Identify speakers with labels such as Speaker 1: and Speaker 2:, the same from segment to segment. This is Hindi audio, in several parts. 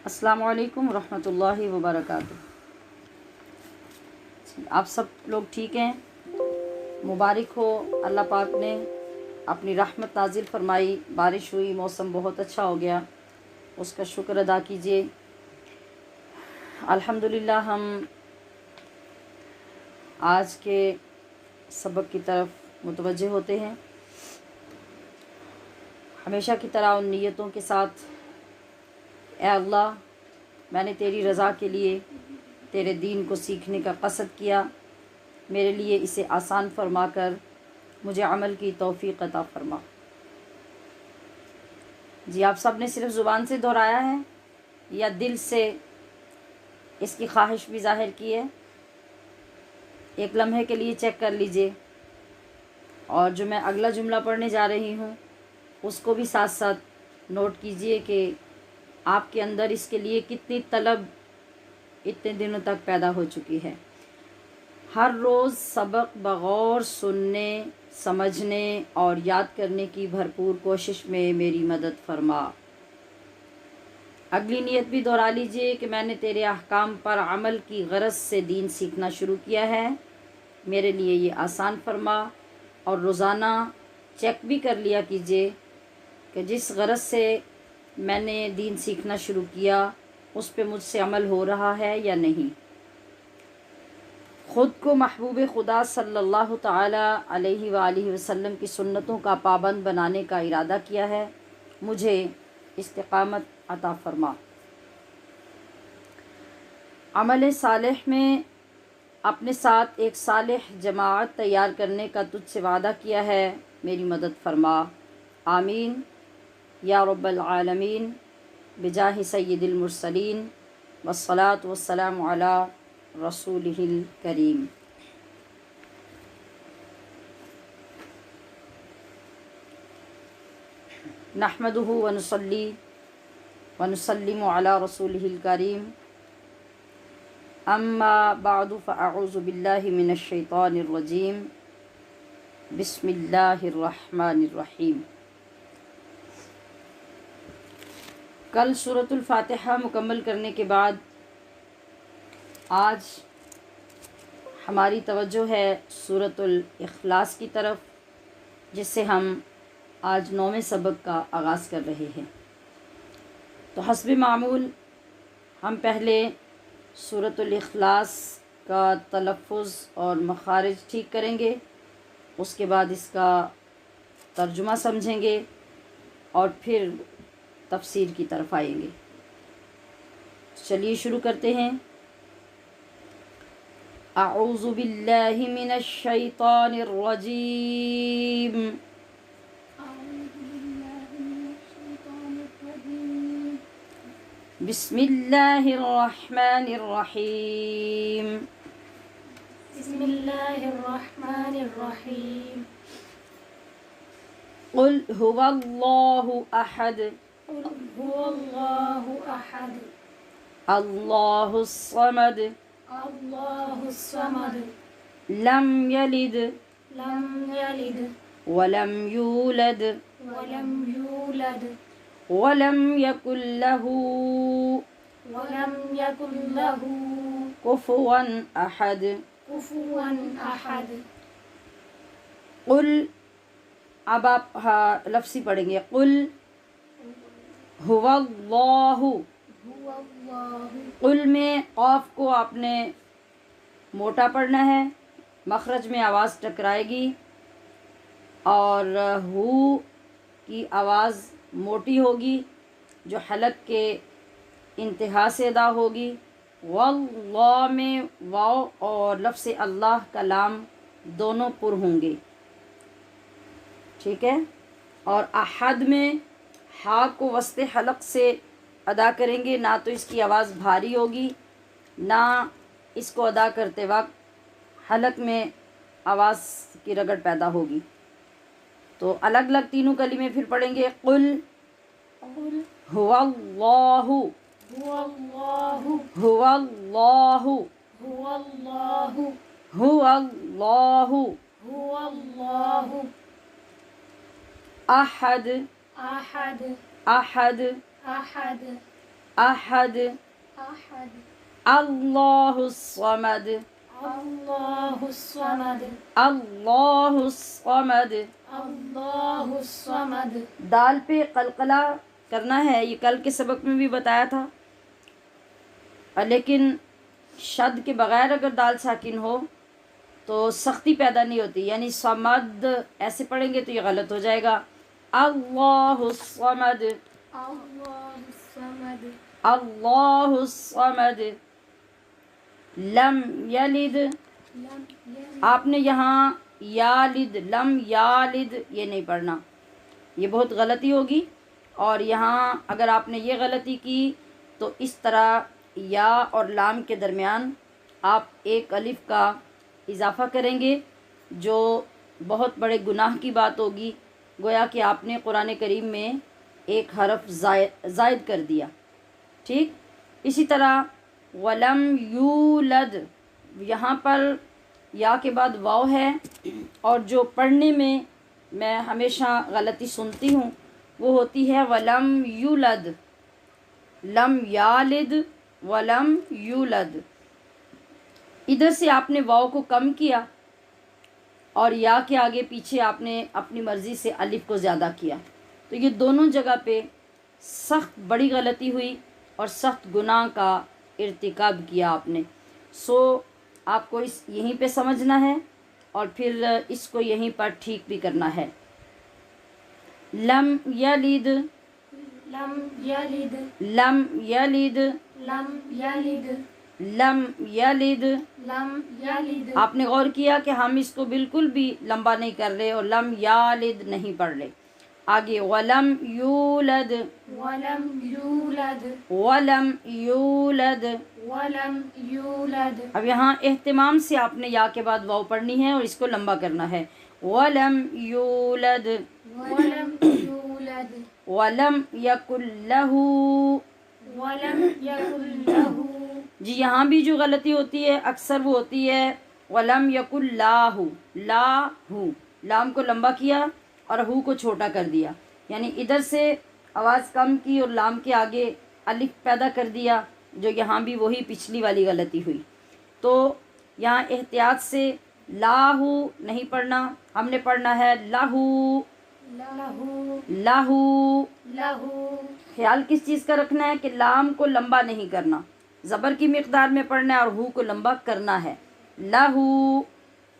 Speaker 1: अस्सलामु अलैकुम रहमतुल्लाहि व बरकातुहू। आप सब लोग ठीक हैं? मुबारक हो, अल्लाह पाक ने अपनी रहमत नाजिल फरमाई, बारिश हुई, मौसम बहुत अच्छा हो गया, उसका शुक्र अदा कीजिए। अल्हम्दुलिल्लाह। हम आज के सबक की तरफ मुतवज्जे होते हैं। हमेशा की तरह उन नियतों के साथ, ए अल्लाह, मैंने तेरी रज़ा के लिए तेरे दीन को सीखने का क़सद किया, मेरे लिए इसे आसान फरमा कर मुझे अमल की तौफ़ीक़ अता फरमा। जी, आप सब ने सिर्फ़ ज़ुबान से दोहराया है या दिल से इसकी ख्वाहिश भी ज़ाहिर की है? एक लम्हे के लिए चेक कर लीजिए। और जो मैं अगला जुमला पढ़ने जा रही हूँ उसको भी साथ साथ नोट कीजिए कि आपके अंदर इसके लिए कितनी तलब इतने दिनों तक पैदा हो चुकी है। हर रोज़ सबक बगौर सुनने, समझने और याद करने की भरपूर कोशिश में मेरी मदद फरमा। अगली नियत भी दोहरा लीजिए कि मैंने तेरे अहकाम पर अमल की गरज से दीन सीखना शुरू किया है, मेरे लिए ये आसान फरमा। और रोज़ाना चेक भी कर लिया कीजिए कि जिस गरज से मैंने दीन सीखना शुरू किया उस पे मुझसे अमल हो रहा है या नहीं। ख़ुद को महबूब खुदा सल्लल्लाहु ताला अलैहि वालिहि वसल्लम की सुन्नतों का पाबंद बनाने का इरादा किया है, मुझे इस्तिक़ामत अता फरमा। अमल सालेह में अपने साथ एक सालेह जमाअत तैयार करने का तुझसे वादा किया है, मेरी मदद फरमा। आमीन या रब्बल आलमीन बिजाहि सय्यिदिल मुरसलीन वस्सलातु वस्सलामु अला रसूलिहिल करीम। नहमदुहु व नुसल्ली व नुसल्लिमु अला रसूलिहिल करीम। अम्मा बादु फ़अऊज़ु बिल्लाहि मिनश शैतानिर रजीम। बिस्मिल्लाहिर रहमानिर रहीम। कल सूरतुल फ़ातिहा मुकम्मल करने के बाद आज हमारी तवज्जो है सूरतुल इखलास की तरफ, जिससे हम आज 9वें सबक का आगाज़ कर रहे हैं। तो हस्ब मामूल हम पहले सूरतुल इखलास का तलफ़्फ़ुज़ और मखारिज ठीक करेंगे, उसके बाद इसका तर्जुमा समझेंगे और फिर तफसीर की तरफ आएंगे। चलिए शुरू करते हैं। अऊज़ु बिल्लाहि मिनश शैतानिर रजीम। बिस्मिल्लाहिर रहमानिर रहीम।
Speaker 2: बिस्मिल्लाहिर रहमानिर रहीम।
Speaker 1: क़ुल हुवल्लाहु अहद।
Speaker 2: क़ुल हुवल्लाहु अहद।
Speaker 1: अल्लाहुस समद।
Speaker 2: अल्लाहुस समद।
Speaker 1: लम यलिद
Speaker 2: लम यलिद
Speaker 1: वलम यूलद
Speaker 2: वलम यूलद
Speaker 1: वलम यकुल लहू
Speaker 2: वलम यकुल लहू
Speaker 1: कुफुवन अहद।
Speaker 2: कुफुवन अहद।
Speaker 1: क़ुल, अब आप लफ्ज़ी पढ़ेंगे। क़ुल हुवल्लाहु।
Speaker 2: हुवल्लाहु।
Speaker 1: क़ुल में क़ाफ को आपने मोटा पढ़ना है, मखरज में आवाज़ टकराएगी, और हु की आवाज़ मोटी होगी जो हलक के इंतहा से अदा होगी। वल्लाह में वाव और लफ्ज़ अल्लाह का लाम दोनों पुर होंगे, ठीक है। और अहद में हा को वस्ते हलक से अदा करेंगे, ना तो इसकी आवाज़ भारी होगी, ना इसको अदा करते वक्त हलक में आवाज़ की रगड़ पैदा होगी। तो अलग अलग तीनों कलीमे फिर पढ़ेंगे। क़ुल हुवल्लाहु।
Speaker 2: हुवल्लाहु।
Speaker 1: हुवल्लाहु।
Speaker 2: हुवल्लाहु।
Speaker 1: हुवल्लाहु
Speaker 2: हुवल्लाहु।
Speaker 1: अहद।
Speaker 2: अहद।
Speaker 1: अहद।
Speaker 2: अहद।
Speaker 1: अहद
Speaker 2: अहद
Speaker 1: अल्लाहुस्समद
Speaker 2: अल्लाहुस्समद
Speaker 1: अल्लाहुस्समद।
Speaker 2: अल्लाहुस्समद।
Speaker 1: दाल पे कलकला करना है, ये कल के सबक में भी बताया था। लेकिन शद के बग़ैर अगर दाल साकिन हो तो सख्ती पैदा नहीं होती, यानी समद ऐसे पढ़ेंगे तो ये गलत हो जाएगा। अल्लाहुस्समद
Speaker 2: अल्लाहुस्समद
Speaker 1: अल्लाहुस्समद। लम यलिद,
Speaker 2: लम यलिद
Speaker 1: आपने यहाँ यालिद लम यालिद ये नहीं पढ़ना, ये बहुत गलती होगी। और यहाँ अगर आपने ये गलती की तो इस तरह या और लाम के दरमियान आप एक अलिफ का इजाफ़ा करेंगे, जो बहुत बड़े गुनाह की बात होगी। गोया कि आपने कुरान करीम में एक हरफ ज़ायद कर दिया। ठीक इसी तरह वलम यूलद, यहाँ पर या के बाद वाव है, और जो पढ़ने में मैं हमेशा गलती सुनती हूँ वो होती है वलम यूलद, लम यालिद वलम यूलद। इधर से आपने वाव को कम किया और या के आगे पीछे आपने अपनी मर्ज़ी से अलिफ को ज़्यादा किया, तो ये दोनों जगह पे सख्त बड़ी गलती हुई और सख्त गुनाह का इर्तिकाब किया आपने। आपको इस यहीं पे समझना है और फिर इसको यहीं पर ठीक भी करना है। लम यलिद
Speaker 2: लम यलिद
Speaker 1: लम यलिद
Speaker 2: लम यलिद
Speaker 1: लम यलिद।
Speaker 2: लम यलिद।
Speaker 1: आपने गौर किया कि हम इसको बिल्कुल भी लंबा नहीं कर रहे और लम यालिद नहीं पढ़ रहे। आगे वलम यूलद
Speaker 2: वलम यूलद
Speaker 1: वलम यूलद
Speaker 2: वलम यूलद।
Speaker 1: अब यहाँ एहतिमाम से आपने या के बाद वाव पढ़नी है और इसको लंबा करना है। वलम यूलद
Speaker 2: वलम यूलद
Speaker 1: वलम यकुल लहू।
Speaker 2: वलम यकुल लहू।
Speaker 1: जी यहाँ भी जो गलती होती है अक्सर वो होती है वलम यकुल लाहू, लाहू लाम को लंबा किया और हु को छोटा कर दिया, यानी इधर से आवाज़ कम की और लाम के आगे अलिफ पैदा कर दिया, जो यहाँ भी वही पिछली वाली गलती हुई। तो यहाँ एहतियात से लाहू नहीं पढ़ना, हमने पढ़ना है लाहू
Speaker 2: लहू
Speaker 1: लाहू।
Speaker 2: लहू।
Speaker 1: ख्याल किस चीज़ का रखना है कि लाम को लंबा नहीं करना, ज़बर की मिक़दार में पढ़ना है और हु को लंबा करना है। लहू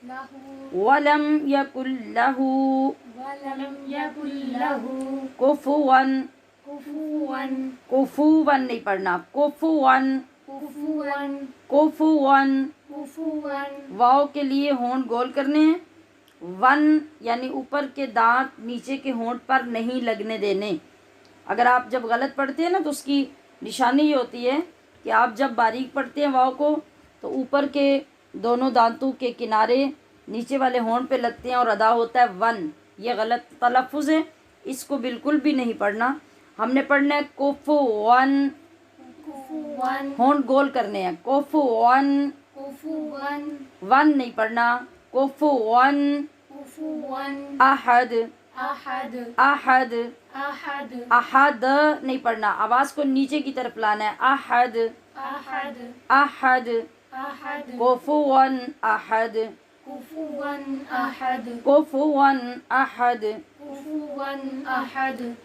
Speaker 2: लहू
Speaker 1: वलम यकुल लहू
Speaker 2: वलम यकुल लहू
Speaker 1: कुफुवन।
Speaker 2: कुफुवन
Speaker 1: कुफुवन नहीं पढ़ना, कुफुवन
Speaker 2: कुफुवन
Speaker 1: कुफुवन।
Speaker 2: कुफुवन।
Speaker 1: वाव के लिए होंठ गोल करने हैं, वन यानी ऊपर के दांत नीचे के होंठ पर नहीं लगने देने। अगर आप जब गलत पढ़ते हैं ना तो उसकी निशानी ये होती है कि आप जब बारीक पढ़ते हैं वाव को तो ऊपर के दोनों दांतों के किनारे नीचे वाले होंठ पे लगते हैं और अदा होता है वन। ये गलत तलफ़ुज़ है, इसको बिल्कुल भी नहीं पढ़ना। हमने पढ़ना है कुफुवन,
Speaker 2: कुफुवन
Speaker 1: होंठ गोल करने हैं, कुफुवन।
Speaker 2: कुफुवन
Speaker 1: वन नहीं पढ़ना, कुफुवन।
Speaker 2: कुफुवन।
Speaker 1: अहद
Speaker 2: अहद
Speaker 1: अहद
Speaker 2: अहद
Speaker 1: अहद नहीं पढ़ना, आवाज़ को नीचे की तरफ लाना है। अहद
Speaker 2: अहद
Speaker 1: अहद
Speaker 2: अहद
Speaker 1: कुफुवन अहद
Speaker 2: कुफुवन अहद
Speaker 1: कुफुवन अहद।
Speaker 2: कुफुवन अहद।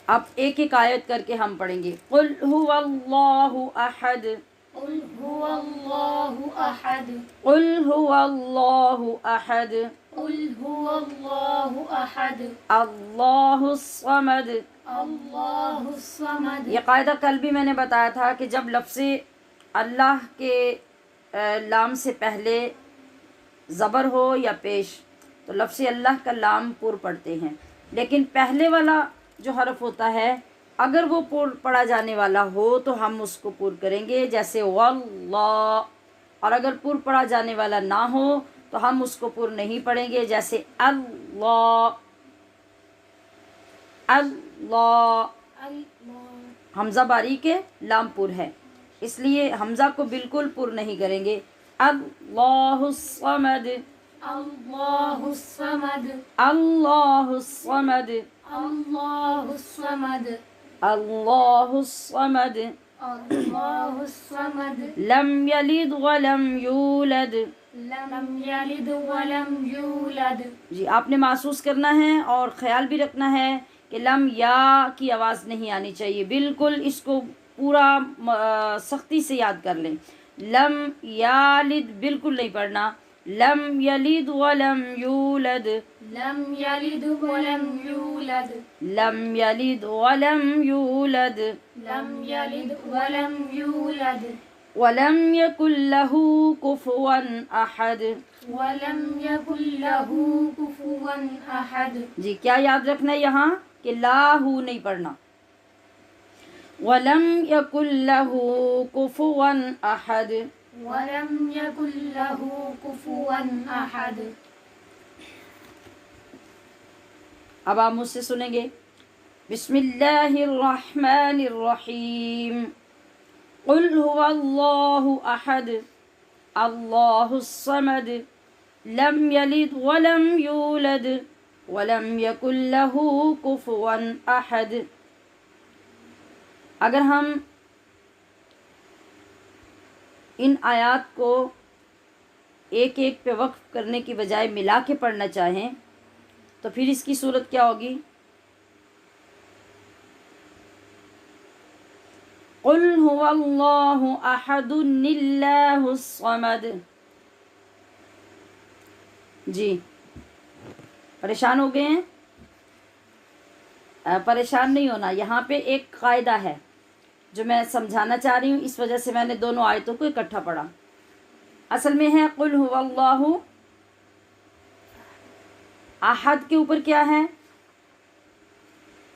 Speaker 1: अब एक एक आयत करके हम पढ़ेंगे। कुल हुवल्लाहु अहद
Speaker 2: कुल हुवल्लाहु अहद
Speaker 1: कुल हुवल्लाहु अहद
Speaker 2: कुल हुवल्लाहु अहद
Speaker 1: अल्लाहुस समद।
Speaker 2: अल्लाहुस समद।
Speaker 1: ये कायदा कल भी मैंने बताया था कि जब लफ्ज़ अल्लाह के लाम से पहले ज़बर हो या पेश तो लफ्ज़ अल्लाह का लाम पुर पढ़ते हैं, लेकिन पहले वाला जो हरफ होता है अगर वो पुर पढ़ा जाने वाला हो तो हम उसको पुर करेंगे, जैसे वल्लाह। और अगर पुर पढ़ा जाने वाला ना हो तो हम उसको पुर नहीं पढ़ेंगे, जैसे अल्लाह अल्लाह।
Speaker 2: अल्लाह।
Speaker 1: हमज़ा बारीक है, लाम पुर है, इसलिए हमज़ा को बिल्कुल पुर नहीं करेंगे। अल्लाहुस समद
Speaker 2: अल्लाहुस समद
Speaker 1: अल्लाहुस समद।
Speaker 2: अल्लाहुस समद।
Speaker 1: अल्लाहुस्समद
Speaker 2: अल्लाहुस्समद
Speaker 1: लम यलिद वलम यूलद।
Speaker 2: लम यलिद वलम यूलद।
Speaker 1: जी, आपने महसूस करना है और ख्याल भी रखना है कि लम या की आवाज़ नहीं आनी चाहिए। बिल्कुल इसको पूरा सख्ती से याद कर लें। लम यालिद बिल्कुल नहीं पढ़ना। लम यलिद वलम यूलद।
Speaker 2: लम यलिद वलम यूलद।
Speaker 1: लम यलिद वलम यूलद।
Speaker 2: लम यलिद वलम यूलद।
Speaker 1: वलम यकुल लहू कुफुवन अहद।
Speaker 2: वलम यकुल लहू कुफुवन अहद।
Speaker 1: जी, क्या याद रखना है यहाँ कि लाहू नहीं पढ़ना। वलम यकुल लहू कुफुवन अहद।
Speaker 2: वलम यकुल लहू कुफुवन अहद।
Speaker 1: अब आप मुझसे सुनेंगे। बिस्मिल्लाहिर्रहमानिर्रहीम। कुल हुवल्लाहु अहद अल्लाहुस्समद लम यलिद वलम यूलद वलम यकुल लहू कुफुवन अहद। अगर हम इन आयात को एक एक पे वक्फ करने की बजाय मिला के पढ़ना चाहें तो फिर इसकी सूरत क्या होगी? कुल हुवल्लाहु अहदुल्लाहुस समद। जी, परेशान हो गए हैं? परेशान नहीं होना। यहाँ पे एक कायदा है जो मैं समझाना चाह रही हूँ, इस वजह से मैंने दोनों आयतों को इकट्ठा पढ़ा। असल में है कुल हुवल्लाहु अहद के ऊपर क्या है?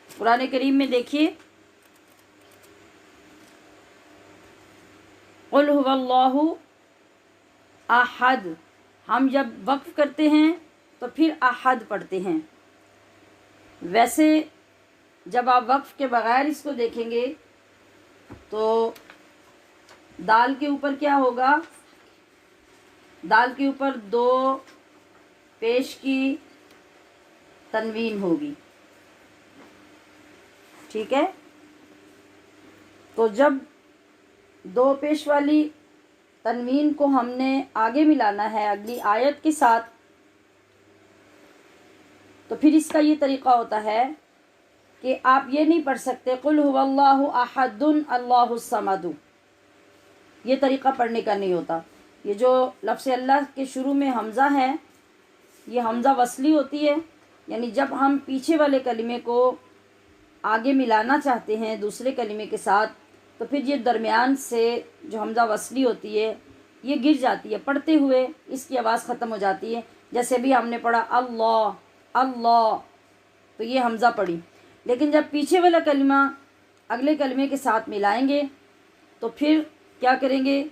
Speaker 1: कुरान करीम में देखिए, कुल हुवल्लाहु अहद। हम जब वक्फ करते हैं तो फिर अहद पढ़ते हैं। वैसे जब आप वक्फ के बगैर इसको देखेंगे तो दाल के ऊपर क्या होगा? दाल के ऊपर दो पेश की तनवीन होगी, ठीक है? तो जब दो पेश वाली तनवीन को हमने आगे मिलाना है अगली आयत के साथ, तो फिर इसका ये तरीक़ा होता है कि आप ये नहीं पढ़ सकते कुल हुवल्लाहु अहदुन अल्लाहुस समदु। ये तरीक़ा पढ़ने का नहीं होता। ये जो लफ्ज़ अल्लाह के शुरू में हमज़ा है, ये हमज़ा वसली होती है, यानी जब हम पीछे वाले कलिमे को आगे मिलाना चाहते हैं दूसरे कलिमे के साथ, तो फिर ये दरमियान से जो हमज़ा वसली होती है ये गिर जाती है, पढ़ते हुए इसकी आवाज़ ख़त्म हो जाती है। जैसे भी हमने पढ़ा अल्लाह अल्लाह, तो ये हमज़ा पढ़ी, लेकिन जब पीछे वाला कलिमा अगले कलिमे के साथ मिलाएंगे तो फिर क्या करेंगे?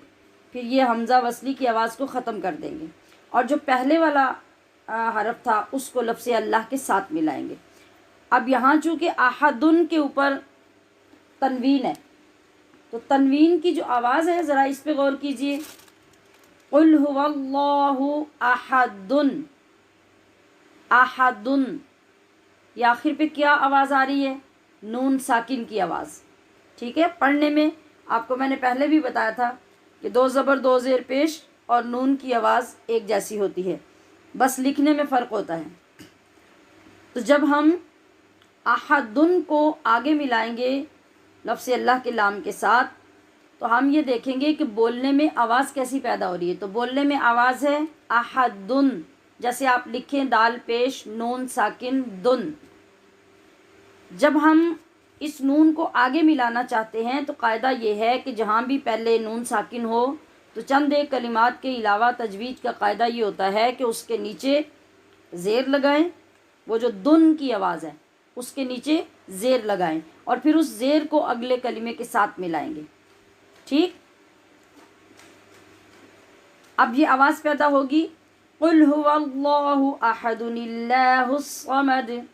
Speaker 1: फिर ये हमज़ा वसली की आवाज़ को ख़त्म कर देंगे और जो पहले वाला हरफ था उसको लफ्ज़ अल्लाह के साथ मिलाएंगे। अब यहाँ चूँकि अहदुन के ऊपर तनवीन है, तो तनवीन की जो आवाज़ है ज़रा इस पे गौर कीजिए। कुल हुवल्लाहु अहदुन अहदुन, ये आखिर पे क्या आवाज़ आ रही है? नून साकिन की आवाज़, ठीक है? पढ़ने में आपको मैंने पहले भी बताया था कि दो ज़बर दो ज़ेर पेश और नून की आवाज़ एक जैसी होती है, बस लिखने में फ़र्क होता है। तो जब हम अहदुन को आगे मिलाएंगे लफ्ज़ अल्लाह के लाम के साथ, तो हम ये देखेंगे कि बोलने में आवाज़ कैसी पैदा हो रही है। तो बोलने में आवाज़ है अहदुन, जैसे आप लिखें दाल पेश नून साकिन दुन। जब हम इस नून को आगे मिलाना चाहते हैं तो कायदा ये है कि जहाँ भी पहले नून साकिन हो तो चंद एक कलिमात के अलावा तजवीद का कायदा ये होता है कि उसके नीचे ज़ेर लगाएं। वो जो दुन की आवाज़ है उसके नीचे ज़ेर लगाएं और फिर उस ज़ेर को अगले कलिमे के साथ मिलाएंगे, ठीक? अब ये आवाज़ पैदा होगी कुल हुवल्लाहु अहदुल्लाहुस समद।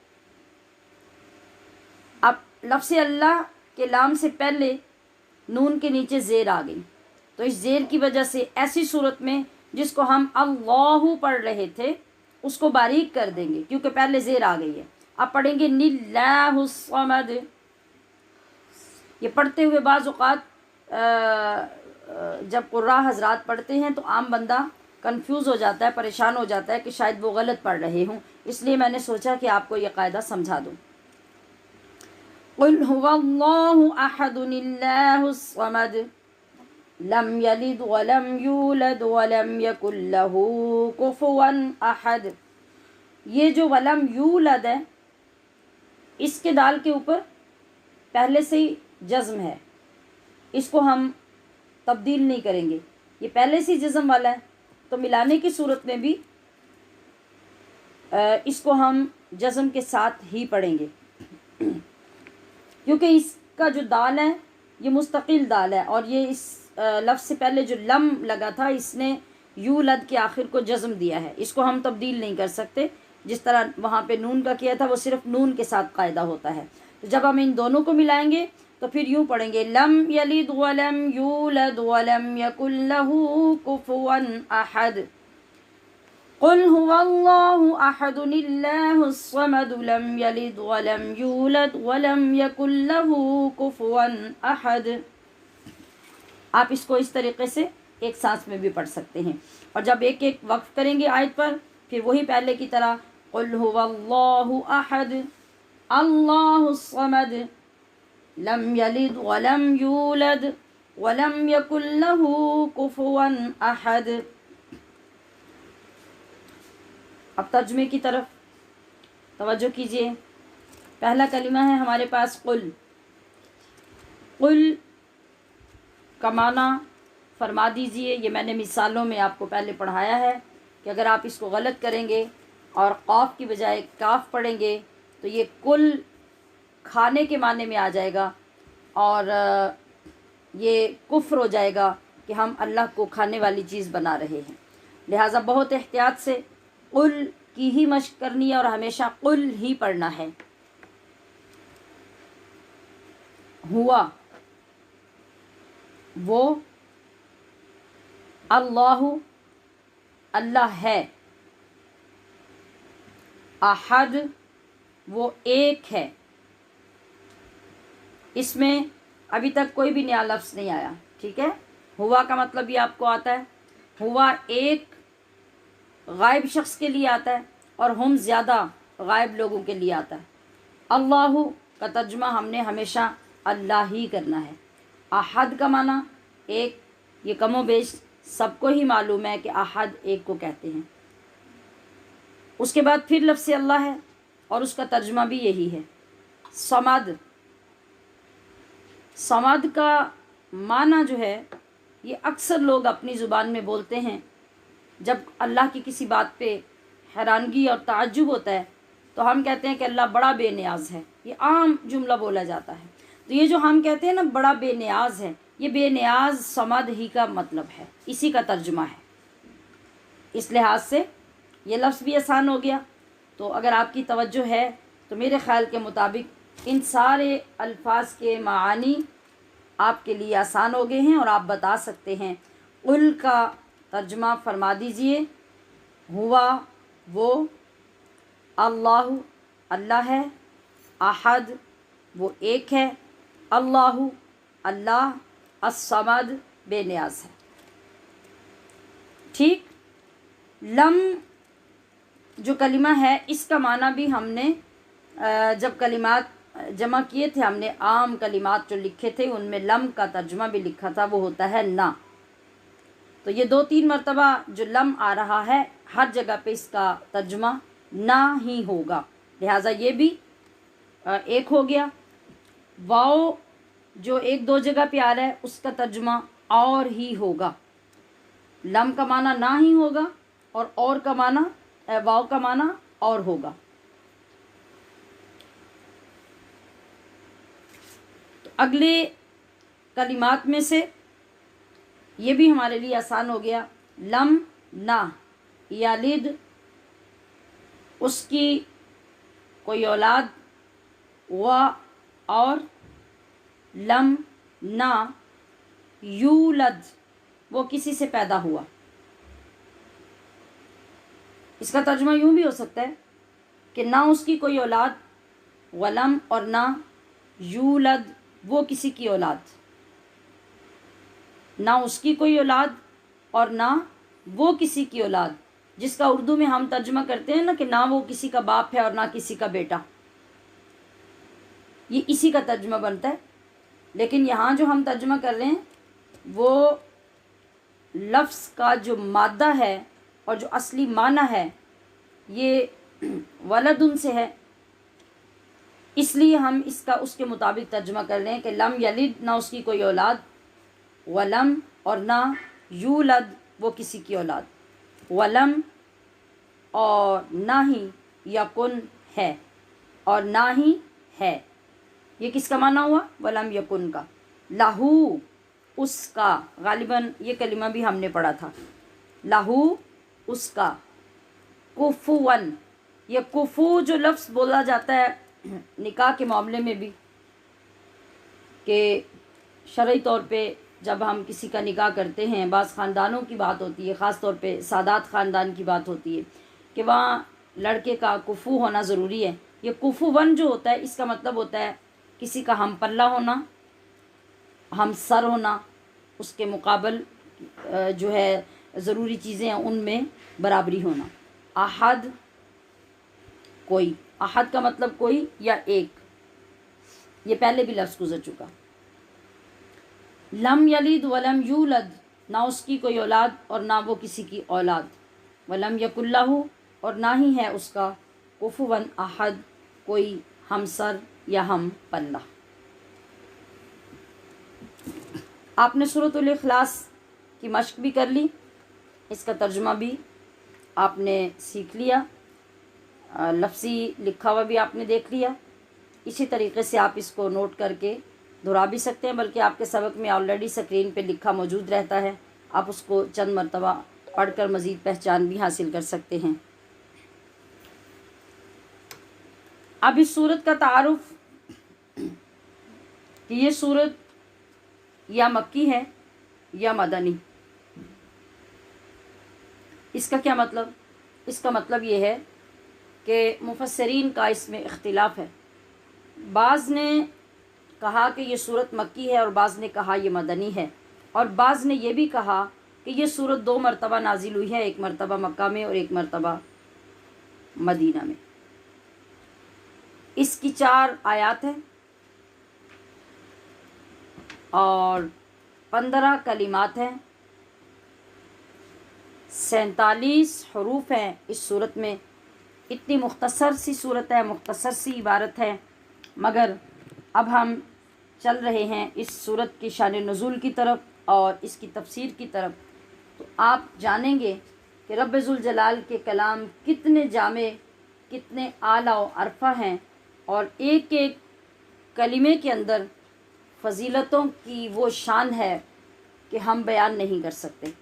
Speaker 1: अब लफ्ज़ अल्लाह के लाम से पहले नून के नीचे ज़ेर आ गई, तो इस ज़ेर की वजह से ऐसी सूरत में जिसको हम अल्लाहु पढ़ रहे थे उसको बारीक कर देंगे, क्योंकि पहले ज़ेर आ गई है। अब पढ़ेंगे निल्लाहुस समद। ये पढ़ते हुए बाज़ औक़ात जब क़ुर्रा हज़रात पढ़ते हैं तो आम बंदा कंफ्यूज हो जाता है, परेशान हो जाता है कि शायद वो गलत पढ़ रहे हों। इसलिए मैंने सोचा कि आपको ये कायदा समझा दूँ। क़ुल हुवल्लाहु अहदुल्लाहुस समद लम यलिद वलम यूलद वलम यकुल लहू कुफुवन अहद। ये जो वलम यूलद है, इसके दाल के ऊपर पहले से ही जज़्म है, इसको हम तब्दील नहीं करेंगे। ये पहले से ही जज़्म वाला है, तो मिलाने की सूरत में भी इसको हम जज़्म के साथ ही पढ़ेंगे, क्योंकि इसका जो दाल है ये मुस्तकिल दाल है, और ये इस लफ्ज़ से पहले जो लम लगा था इसने यूलद के आखिर को जज़्म दिया है। इसको हम तब्दील नहीं कर सकते। जिस तरह वहाँ पे नून का किया था वो सिर्फ नून के साथ कायदा होता है। तो जब हम इन दोनों को मिलाएंगे तो फिर यूँ पढ़ेंगे लम यलिद वलम यूलद वलम यकुल लहू कुफुवन अहद। क़ुल हुवल्लाहु अहदुल्लाहुस समद लम यलिद वलम यूलद वलम यकुल लहू कुफुवन अहद। आप इसको इस तरीक़े से एक सांस में भी पढ़ सकते हैं। और जब एक एक वक्फ करेंगे आयत पर, फिर वही पहले की तरह क़ुल हुवल्लाहु अहद अल्लाहुस समद लम यलिद वलम यूलद वलम यकुल लहू कुफुवन अहद। अब तर्जुमे की तरफ तवज्जो कीजिए। पहला कलिमा है हमारे पास क़ुल। क़ुल का माना फरमा दीजिए। ये मैंने मिसालों में आपको पहले पढ़ाया है कि अगर आप इसको गलत करेंगे और क़ाफ की बजाय काफ पढ़ेंगे तो ये कुल खाने के माने में आ जाएगा, और ये कुफ्र हो जाएगा कि हम अल्लाह को खाने वाली चीज़ बना रहे हैं। लिहाजा बहुत एहतियात से कुल की ही मश्क करनी है और हमेशा कुल ही पढ़ना है। हुआ वो, अल्लाहु अल्लाह है, अहद वो एक है। इसमें अभी तक कोई भी नया लफ्ज़ नहीं आया, ठीक है। हुआ का मतलब ये आपको आता है, हुआ एक गायब शख्स के लिए आता है और हम ज़्यादा गायब लोगों के लिए आता है। अल्लाहु का तर्जुमा हमने हमेशा अल्लाह ही करना है। अहद का माना एक, ये कमो बेश सबको ही मालूम है कि अहद एक को कहते हैं। उसके बाद फिर लफ्ज़ अल्लाह है और उसका तर्जुमा भी यही है। समद, समद का माना जो है ये अक्सर लोग अपनी ज़ुबान में बोलते हैं जब अल्लाह की किसी बात पे हैरानगी और ताज्जुब होता है, तो हम कहते हैं कि अल्लाह बड़ा बेनियाज है। ये आम जुमला बोला जाता है। तो ये जो हम कहते हैं ना बड़ा बेनियाज है, ये बेनियाज समद ही का मतलब है, इसी का तर्जुमा है। इस लिहाज से ये लफ्ज़ भी आसान हो गया। तो अगर आपकी तवज्जो है तो मेरे ख़्याल के मुताबिक इन सारे अल्फाज के मानी आपके लिए आसान हो गए हैं और आप बता सकते हैं। कुल का तर्जुमा फरमा दीजिए। हुआ वो, अल्लाहु अल्लाह है, अहद वो एक है, अल्लाहु अल्लाह, अस्समद बेनियाज है। ठीक। लम जो कलिमा है इसका माना भी हमने जब कलिमात जमा किए थे, हमने आम कलिमात जो लिखे थे उनमें लम का तर्जुमा भी लिखा था, वो होता है ना। तो ये 2-3 मरतबा जो लम आ रहा है हर जगह पे इसका तर्जुमा ना ही होगा, लिहाजा ये भी एक हो गया। वाओ जो 1-2 जगह पे आ रहा है उसका तर्जुमा और ही होगा। लम का माना ना ही होगा और का माना वाओ का माना और होगा। तो अगले कलिमात में से ये भी हमारे लिए आसान हो गया। लम ना, यालिद उसकी कोई औलाद, व और लम ना यूलद वो किसी से पैदा हुआ। इसका तर्जुमा यूँ भी हो सकता है कि ना उसकी कोई औलाद, वलम और ना यूलद वो किसी की औलाद, ना उसकी कोई औलाद और ना वो किसी की औलाद, जिसका उर्दू में हम तर्जुमा करते हैं ना कि ना वो किसी का बाप है और ना किसी का बेटा, ये इसी का तर्जुमा बनता है। लेकिन यहाँ जो हम तर्जुमा कर रहे हैं वो लफ्ज़ का जो मादा है और जो असली माना है ये वलदुन से है, इसलिए हम इसका उसके मुताबिक तर्जुमा कर रहे हैं कि लम यलिद, ना उसकी कोई औलाद, वलम और ना यूलद, वो किसी की औलाद, वलम और ना ही यकुन है और ना ही है, ये किसका माना हुआ? वलम यकुन का। लाहू उसका, गालिबन ये कलिमा भी हमने पढ़ा था, लाहू उसका, कुफुवन, ये कुफू जो लफ्ज़ बोला जाता है निकाह के मामले में भी, कि शरई तौर पे जब हम किसी का निकाह करते हैं, बाज़ ख़ानदानों की बात होती है, ख़ास तौर पे सादात ख़ानदान की बात होती है कि वहाँ लड़के का कुफू होना ज़रूरी है। ये कुफुवन जो होता है इसका मतलब होता है किसी का हम पल्ला होना, हम सर होना, उसके मुकाबल जो है ज़रूरी चीज़ें हैं उनमें बराबरी होना। अहद कोई, अहद का मतलब कोई या एक, ये पहले भी लफ्ज़ गुजर चुका। लम यलिद वलम यूलद, ना उसकी कोई औलाद और ना वो किसी की औलाद, वलम यकुल्लहु और ना ही है उसका कुफुवन अहद, कोई हमसर या हम पल्ला। आपने सूरतुल इखलास की मश्क भी कर ली, इसका तर्जुमा भी आपने सीख लिया, लफ्ज़ी लिखा हुआ भी आपने देख लिया। इसी तरीके से आप इसको नोट करके दोहरा भी सकते हैं, बल्कि आपके सबक में ऑलरेडी स्क्रीन पे लिखा मौजूद रहता है, आप उसको चंद मरतबा पढ़कर मज़ीद पहचान भी हासिल कर सकते हैं। अब इस सूरत का तारुफ कि ये सूरत या मक्की है या मदनी, इसका क्या मतलब? इसका मतलब ये है कि मुफस्सरीन का इसमें इख्तिलाफ है। बाज़ ने कहा कि ये सूरत मक्की है और बाज़ ने कहा ये मदनी है, और बाज़ ने ये भी कहा कि ये सूरत 2 मरतबा नाजिल हुई है, एक मरतबा मक्का में और एक मरतबा मदीना में। इसकी 4 आयात हैं और 15 कलिमात हैं, 47 हरूफ हैं इस सूरत में। इतनी मुख्तसर सी सूरत है, मुख्तसर सी इबारत है, मगर अब हम चल रहे हैं इस सूरत की शान नुज़ूल की तरफ और इसकी तफसीर की तरफ, तो आप जानेंगे कि रब्ब ज़ुल जलाल के कलाम कितने जामे, कितने आला व अरफा हैं, और एक एक कलिमे के अंदर फ़जीलतों की वो शान है कि हम बयान नहीं कर सकते।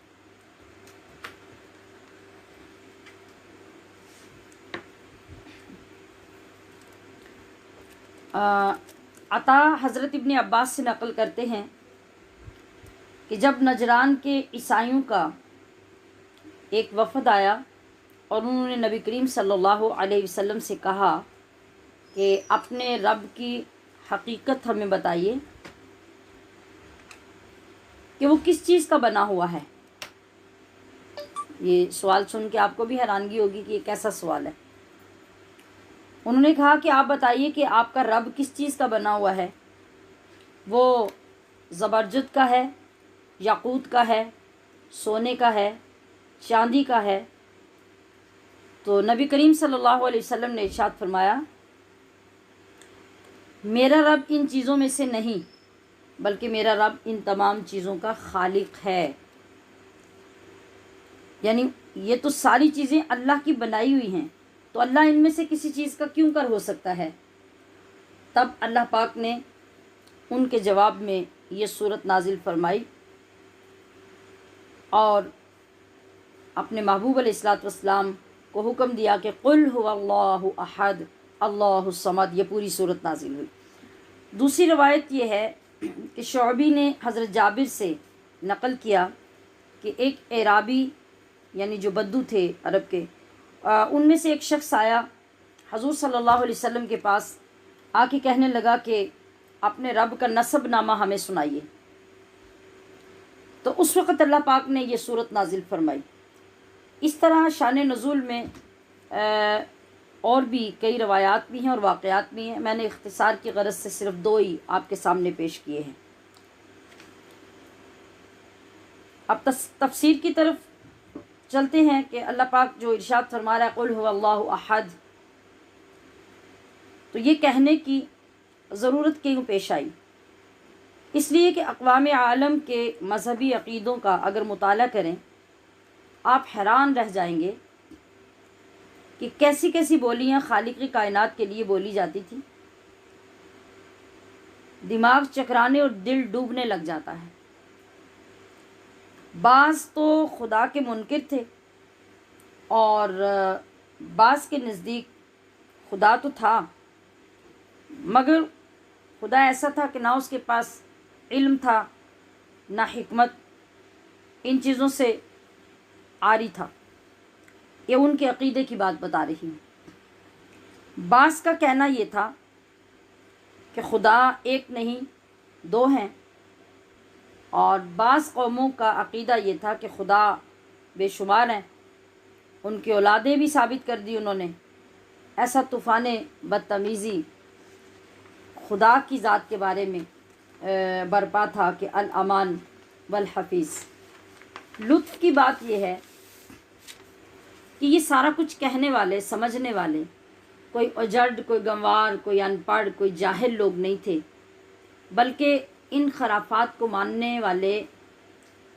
Speaker 1: अता हज़रत इब्न अब्बास से नक़ल करते हैं कि जब नजरान के ईसाइयों का एक वफ़द आया और उन्होंने नबी करीम सल्लल्लाहु अलैहि वसल्लम से कहा कि अपने रब की हकीकत हमें बताइए कि वो किस चीज़ का बना हुआ है। ये सवाल सुन के आपको भी हैरानगी होगी कि ये कैसा सवाल है। उन्होंने कहा कि आप बताइए कि आपका रब किस चीज़ का बना हुआ है। वो ज़बरजद का है, याकूत का है, सोने का है, चांदी का है। तो नबी करीम सल्लल्लाहु अलैहि वसल्लम ने इरशाद फरमाया, मेरा रब इन चीज़ों में से नहीं, बल्कि मेरा रब इन तमाम चीज़ों का खालिक है। यानी ये तो सारी चीज़ें अल्लाह की बनाई हुई हैं, तो अल्लाह इनमें से किसी चीज़ का क्यों कर हो सकता है। तब अल्लाह पाक ने उनके जवाब में ये सूरत नाजिल फरमाई और अपने महबूब अलैहिस्सलातु वस्सलाम को हुक्म दिया कि कुल हुवल्लाहु अहद अल्लाहुस समद, ये पूरी सूरत नाजिल हुई। दूसरी रवायत ये है कि शौबी ने हज़रत जाबिर से नक़ल किया कि एक एराबी यानी जो बद्दू थे अरब के, उनमें से एक शख्स आया हजूर सल्लल्लाहु अलैहि वसल्लम के पास, आके कहने लगा कि अपने रब का नसब नामा हमें सुनाइए। तो उस वक़्त अल्लाह पाक ने ये सूरत नाजिल फरमाई। इस तरह शान नुज़ूल में और भी कई रवायात भी हैं और वाक़यात भी हैं। मैंने इख्तिसार की गरज से सिर्फ 2 ही आपके सामने पेश किए हैं। अब तफसीर की तरफ चलते हैं कि अल्लाह पाक जो इरशाद फरमा रहा है कुल हुवल्लाहु अहद, तो ये कहने की ज़रूरत क्यों पेश आई? इसलिए कि अक़वाम आलम के मज़हबी अक़ीदों का अगर मुताला करें आप हैरान रह जाएंगे कि कैसी कैसी बोलियाँ खालिक़ कायनात के लिए बोली जाती थी। दिमाग चकराने और दिल डूबने लग जाता है। बाज़ तो खुदा के मुनकिर थे और बाज़ के नज़दीक खुदा तो था, मगर खुदा ऐसा था कि ना उसके पास इल्म था ना हिकमत, इन चीज़ों से आरी था। ये उनके अक़ीदे की बात बता रही हूँ। बाज़ का कहना ये था कि खुदा एक नहीं 2 हैं, और बाज़ कौमों का अक़ीदा ये था कि खुदा बेशुमार हैं। उनकी औलादें भी साबित कर दी उन्होंने। ऐसा तूफ़ान बदतमीज़ी खुदा की ज़ात के बारे में बरपा था कि अल अमान वल हफ़ीज़। लुत्फ़ की बात यह है कि ये सारा कुछ कहने वाले, समझने वाले कोई उजड़, कोई गंवार, कोई अनपढ़, कोई जाहिल लोग नहीं थे, बल्कि इन खराफात को मानने वाले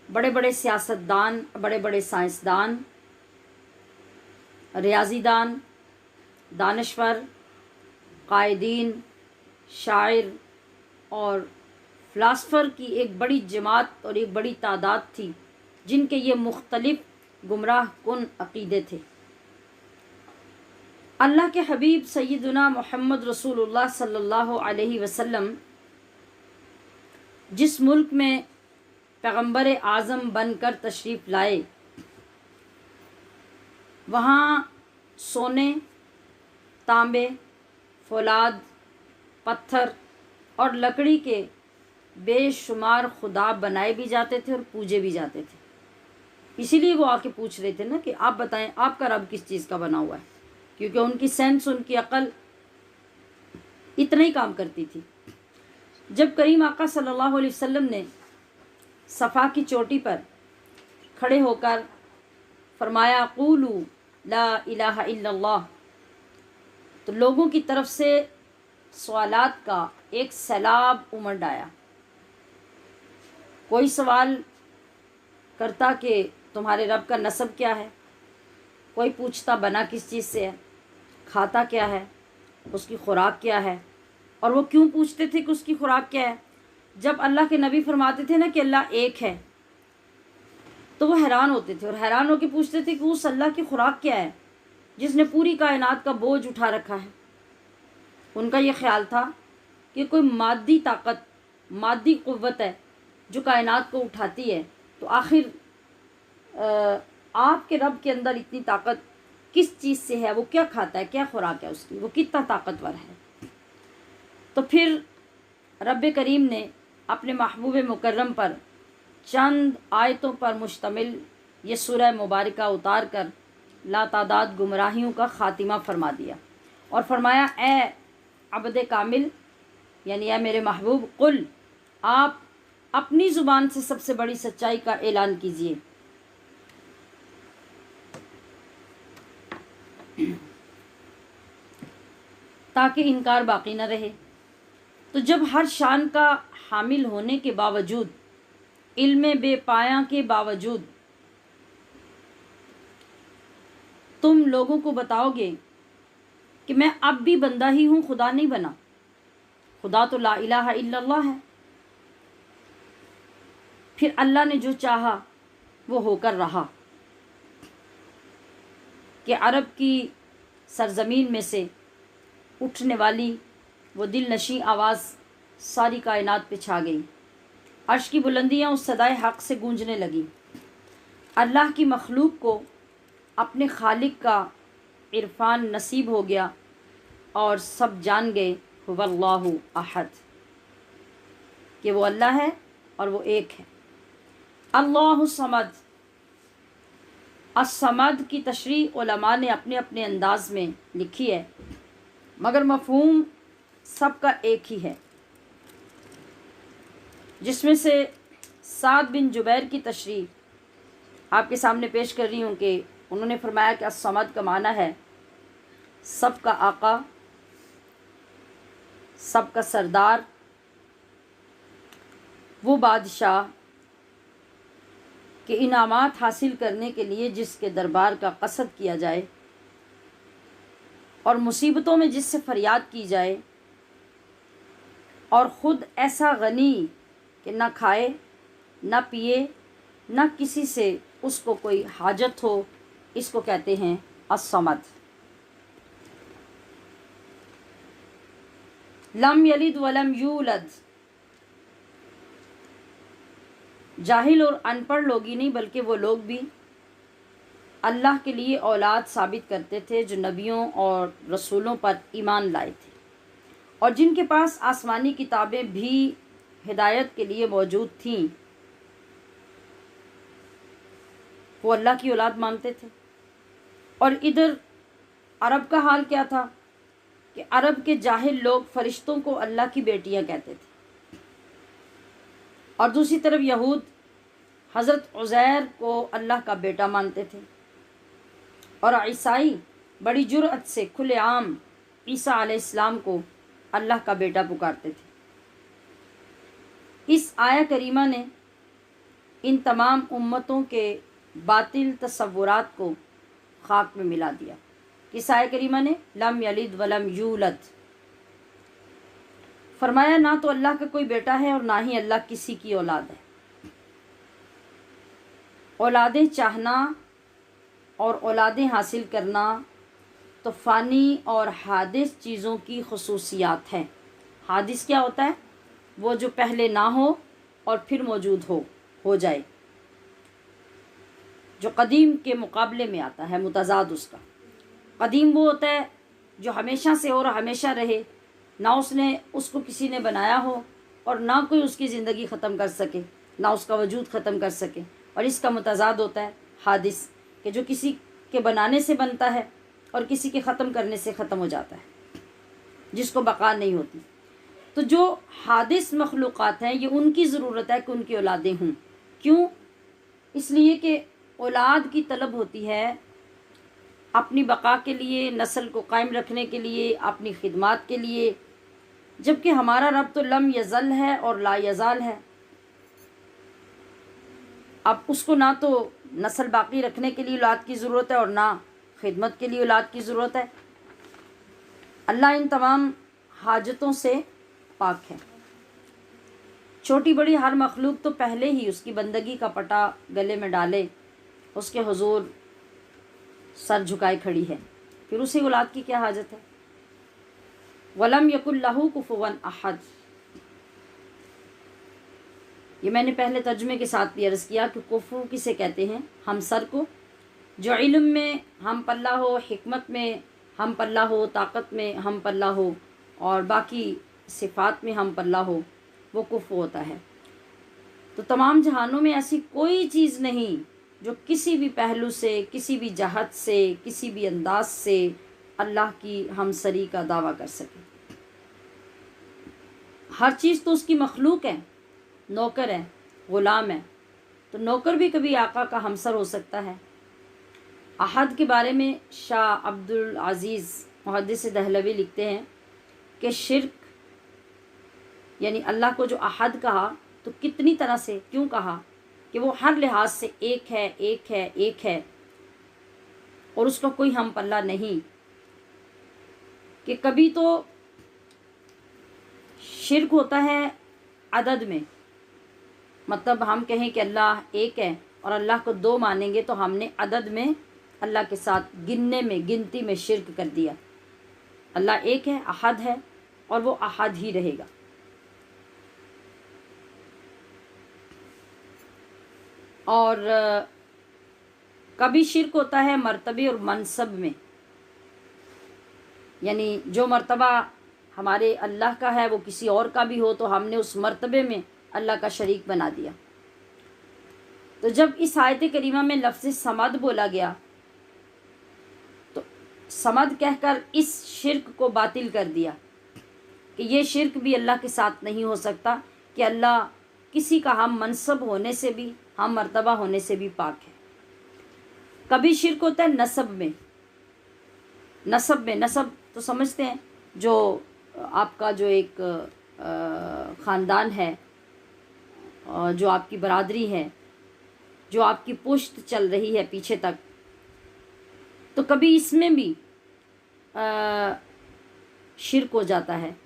Speaker 1: बड़े बड़े सियासतदान, बड़े बड़े साइंसदान, रियाजीदान, दानश्वर, कायदीन, शायर और फ़िलासफ़र की एक बड़ी जमात और एक बड़ी तादाद थी जिनके ये मुख्तलिफ़ गुमराह कुन अक़ीदे थे। अल्लाह के हबीब सैयदना मोहम्मद रसूलुल्लाह सल्लल्लाहु अलैहि वसल्लम जिस मुल्क में पैगम्बर आज़म बनकर तशरीफ़ लाए, वहाँ सोने, तांबे, फौलाद, पत्थर और लकड़ी के बेशुमार खुदा बनाए भी जाते थे और पूजे भी जाते थे। इसीलिए वो आके पूछ रहे थे ना कि आप बताएं आपका रब किस चीज़ का बना हुआ है, क्योंकि उनकी सेंस, उनकी अकल इतना ही काम करती थी। जब करीम आका सल्लल्लाहु अलैहि वसल्लम ने सफ़ा की चोटी पर खड़े होकर फरमाया क़ूलू ला इलाहा इल्लल्लाह, तो लोगों की तरफ से सवालात का एक सैलाब उमड़ आया। कोई सवाल करता कि तुम्हारे रब का नसब क्या है, कोई पूछता बना किस चीज़ से है, खाता क्या है, उसकी खुराक क्या है। और वो क्यों पूछते थे कि उसकी खुराक क्या है? जब अल्लाह के नबी फरमाते थे ना कि अल्लाह एक है, तो वो हैरान होते थे और हैरान होकर पूछते थे कि उस अल्लाह की खुराक क्या है जिसने पूरी कायनात का बोझ उठा रखा है। उनका ये ख्याल था कि कोई मादी ताकत, मादी क़ुव्वत है जो कायनात को उठाती है, तो आखिर आपके रब के अंदर इतनी ताकत किस चीज़ से है, वो क्या खाता है, क्या खुराक है उसकी, वो कितना ताकतवर है। तो फिर रब करीम ने अपने महबूब मुकर्रम पर चंद आयतों पर मुश्तमिल ये सूरह मुबारका उतार कर लातादाद गुमराहियों का ख़ातिमा फरमा दिया और फरमाया ए अब्द कामिल, यानी ए मेरे महबूब, कुल आप अपनी ज़ुबान से सबसे बड़ी सच्चाई का ऐलान कीजिए। ताकि इनकार बाकी न रहे। तो जब हर शान का हामिल होने के बावजूद, इल्म बेपाया के बावजूद तुम लोगों को बताओगे कि मैं अब भी बंदा ही हूँ, खुदा नहीं बना, खुदा तो ला इलाहा इल्लल्लाह है। फिर अल्लाह ने जो चाहा वो होकर रहा कि अरब की सरज़मीन में से उठने वाली वो दिल नशी आवाज़ सारी कायनात पे छा गई। अर्श की बुलंदियाँ उस सदाए हक़ से गूंजने लगी। अल्लाह की मखलूक को अपने खालिक का इरफान नसीब हो गया और सब जान गए हुवल्लाहु अहद, कि वो अल्लाह है और वो एक है। अल्लाहु समद, अस-समद की तशरीह उलमा ने अपने अपने अंदाज में लिखी है, मगर मफ़हूम सबका एक ही है, जिसमें से साद बिन जुबैर की तशरीह आपके सामने पेश कर रही हूँ कि उन्होंने फरमाया कि अस-समद का माना है सबका आका, सबका सरदार, वो बादशाह के इनामात हासिल करने के लिए जिसके दरबार का कसद किया जाए और मुसीबतों में जिससे फरियाद की जाए, और ख़ुद ऐसा गनी कि ना खाए ना पिए ना किसी से उसको कोई हाजत हो, इसको कहते हैं अस-समद। लम यलिद वलम यूलद, जाहिल और अनपढ़ लोग ही नहीं बल्कि वो लोग भी अल्लाह के लिए औलाद साबित करते थे जो नबियों और रसूलों पर ईमान लाए थे और जिनके पास आसमानी किताबें भी हिदायत के लिए मौजूद थीं, वो अल्लाह की औलाद मानते थे। और इधर अरब का हाल क्या था कि अरब के जाहिल लोग फरिश्तों को अल्लाह की बेटियां कहते थे, और दूसरी तरफ यहूद हज़रत उज़ैर को अल्लाह का बेटा मानते थे, और ईसाई बड़ी जुर्अत से खुलेआम ईसा अलैहिस्सलाम को अल्लाह का बेटा पुकारते थे। इस आया करीमा ने इन तमाम उम्मतों के बातिल तसव्वुरात को खाक में मिला दिया। इस आया करीमा ने लम यलिद वलम यूलद फरमाया, ना तो अल्लाह का कोई बेटा है और ना ही अल्लाह किसी की औलाद है। औलादें चाहना और औलादें हासिल करना तो फ़ानी और हादिस चीज़ों की खुसूसियात हैं। हादिस क्या होता है? वो जो पहले ना हो और फिर मौजूद हो जाए, जो कदीम के मुकाबले में आता है, मुतज़ाद उसका। कदीम वो होता है जो हमेशा से और हमेशा रहे, ना उसने उसको किसी ने बनाया हो और ना कोई उसकी ज़िंदगी ख़त्म कर सके, ना उसका वजूद ख़त्म कर सके। और इसका मुतज़ाद होता है हादिस, कि जो किसी के बनाने से बनता है और किसी के ख़त्म करने से ख़त्म हो जाता है, जिसको बका नहीं होती। तो जो हादिस मखलूक़ात हैं, ये उनकी ज़रूरत है कि उनकी औलादें हों। क्यों? इसलिए कि औलाद की तलब होती है अपनी बका के लिए, नस्ल को कायम रखने के लिए, अपनी खिदमात के लिए, जबकि हमारा रब तो लम यज़ल है और ला यज़ाल है। अब उसको ना तो नस्ल बाकी रखने के लिए औलाद की ज़रूरत है और ना खिदमत के लिए औलाद की ज़रूरत है। अल्लाह इन तमाम हाजतों से पाक है। छोटी बड़ी हर मखलूक तो पहले ही उसकी बंदगी का पटा गले में डाले उसके हुजूर सर झुकाए खड़ी है, फिर उसे औलाद की क्या हाजत है। वलम यकुल लहू कुफुवन अहद, ये मैंने पहले तर्जुमे के साथ भी अर्ज़ किया कि कुफू किसे कहते हैं? हम सर को, जो इल्म में हम पल्ला हो, हिकमत में हम पल्ला हो, ताकत में हम पल्ला हो और बाकी सिफ़ात में हम पल्ला हो, वो कुफू होता है। तो तमाम जहानों में ऐसी कोई चीज़ नहीं जो किसी भी पहलू से, किसी भी जहत से, किसी भी अंदाज से अल्लाह की हमसरी का दावा कर सके। हर चीज़ तो उसकी मखलूक है, नौकर है, ग़ुलाम है, तो नौकर भी कभी आका का हमसर हो सकता है। अहद के बारे में शाह अब्दुल अज़ीज़ मुहद्दिस दहलवी लिखते हैं कि शिर्क यानी अल्लाह को जो अहद कहा तो कितनी तरह से क्यों कहा कि वो हर लिहाज से एक है, एक है, एक है और उसका कोई हम पल्ला नहीं। कि कभी तो शिर्क होता है अदद में, मतलब हम कहें कि अल्लाह एक है और अल्लाह को दो मानेंगे तो हमने अदद में अल्लाह के साथ गिनने में, गिनती में शिर्क कर दिया। अल्लाह एक है, अहद है और वो अहद ही रहेगा। और कभी शिर्क होता है मर्तबे और मनसब में, यानी जो मर्तबा हमारे अल्लाह का है वो किसी और का भी हो तो हमने उस मर्तबे में अल्लाह का शरीक बना दिया। तो जब इस आयत करीमा में लफ्ज़ समद बोला गया तो समद कहकर इस शिर्क को बातिल कर दिया कि ये शिर्क भी अल्लाह के साथ नहीं हो सकता कि अल्लाह किसी का हम मनसब होने से भी, हम मर्तबा होने से भी पाक है। कभी शिर्क होता है नसब में। नसब तो समझते हैं, जो आपका जो एक ख़ानदान है, जो आपकी बरादरी है, जो आपकी पुश्त चल रही है पीछे तक। तो कभी इसमें भी शिर्क हो जाता है,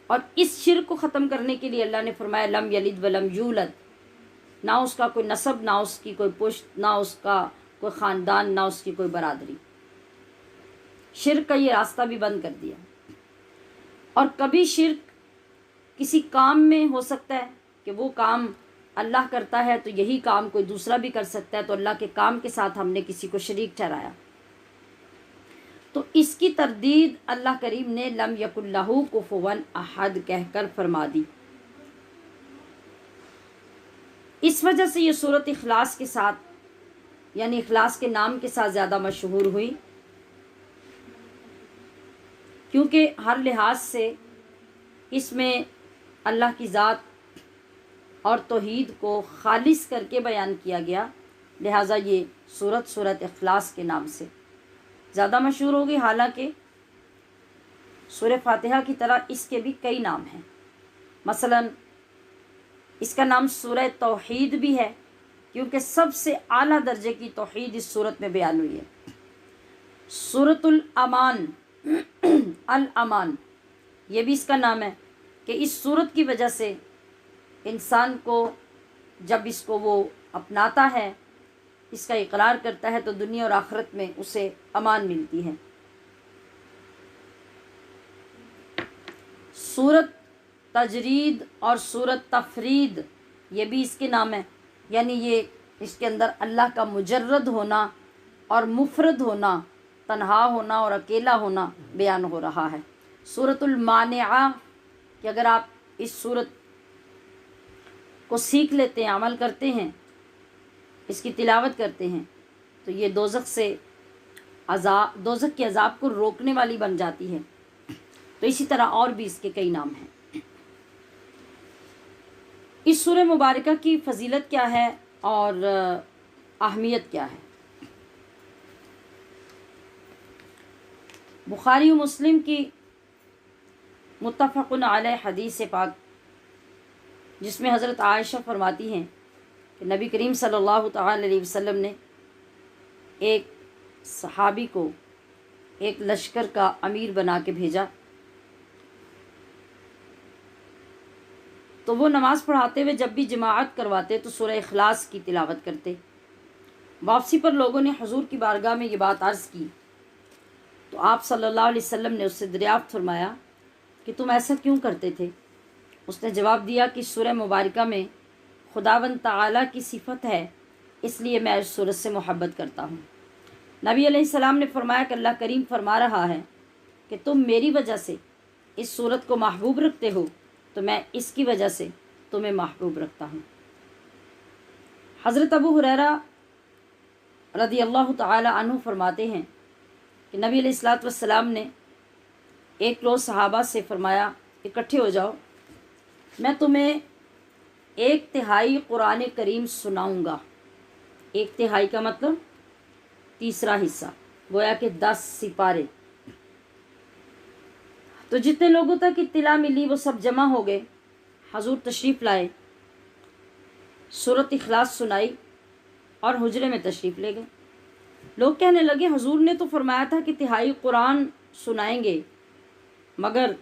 Speaker 1: और इस शिर्क को ख़त्म करने के लिए अल्लाह ने फरमाया लम यलिद वलम यूलद, ना उसका कोई नसब, ना उसकी कोई पुश्त, ना उसका कोई ख़ानदान, ना उसकी कोई बरादरी। शिर्क का ये रास्ता भी बंद कर दिया। और कभी शिर्क किसी काम में हो सकता है कि वो काम अल्लाह करता है तो यही काम कोई दूसरा भी कर सकता है, तो अल्लाह के काम के साथ हमने किसी को शरीक ठहराया, तो इसकी तरदीद अल्लाह करीम ने लम यकुल लहू कुफुवन अहद कहकर फरमा दी। इस वजह से ये सूरत इखलास के साथ, यानी इखलास के नाम के साथ ज़्यादा मशहूर हुई, क्योंकि हर लिहाज से इसमें अल्लाह की ज़ात और तौहीद को खालिस करके बयान किया गया, लिहाजा ये सूरत इखलास के नाम से ज़्यादा मशहूर होगी। हालांकि सूरह फातिहा की तरह इसके भी कई नाम हैं। मसलन इसका नाम सूरह तौहीद भी है, क्योंकि सबसे आला दर्जे की तौहीद इस सूरत में बयान हुई है। सूरतुल अमान अल अमान, ये भी इसका नाम है कि इस सूरत की वजह से इंसान को जब इसको वो अपनाता है, इसका इकरार करता है, तो दुनिया और आखिरत में उसे अमान मिलती है। सूरत तजरीद और सूरत तफरीद, ये भी इसके नाम है, यानी ये इसके अंदर अल्लाह का मुजर्रद होना और मुफरद होना, तन्हा होना और अकेला होना बयान हो रहा है। सूरतुल मानिआ, कि अगर आप इस सूरत को सीख लेते हैं, अमल करते हैं, इसकी तिलावत करते हैं, तो ये दोज़ख के अज़ाब को रोकने वाली बन जाती है। तो इसी तरह और भी इसके कई नाम हैं। इस सूरह मुबारका की फ़जीलत क्या है और अहमियत क्या है? बुखारी और मुस्लिम की मुत्तफ़क़ुन अलैह हदीस पाक, जिसमें हज़रत आयशा फरमाती हैं कि नबी करीम सल्लल्लाहु तआला अलैहि वसल्लम ने एक सहाबी को एक लश्कर का अमीर बना के भेजा, तो वो नमाज़ पढ़ाते हुए जब भी जमाअत करवाते तो सूरह इखलास की तिलावत करते। वापसी पर लोगों ने हुजूर की बारगाह में ये बात अर्ज़ की, तो आप सल्लल्लाहु अलैहि वसल्लम ने उससे दरियाफ़्त फरमाया कि तुम ऐसा क्यों करते थे? उसने जवाब दिया कि सूरह मुबारका में खुदावंद ताला की सिफत है, इसलिए मैं इस सूरत से मोहब्बत करता हूँ। नबी अलैहिस्सलाम ने फरमाया कि अल्लाह करीम फरमा रहा है कि तुम मेरी वजह से इस सूरत को महबूब रखते हो, तो मैं इसकी वजह से तुम्हें महबूब रखता हूँ। हज़रत अबू हुरैरा रज़ी अल्लाह ताला अन्हु फरमाते हैं कि नबी अलैहिस्सलातु वस्सलाम ने एक रोज़ सहाबा से फरमाया, इकट्ठे हो जाओ, मैं तुम्हें 1/3 कुरान करीम सुनाऊंगा। 1/3 का मतलब तीसरा हिस्सा, गोया कि 10 सिपारे। तो जितने लोगों तक इत्तिला मिली वो सब जमा हो गए, हजूर तशरीफ़ लाए, सूरत इखलास सुनाई और हुजरे में तशरीफ़ ले गए। लोग कहने लगे, हजूर ने तो फरमाया था कि 1/3 कुरान सुनाएंगे, मगर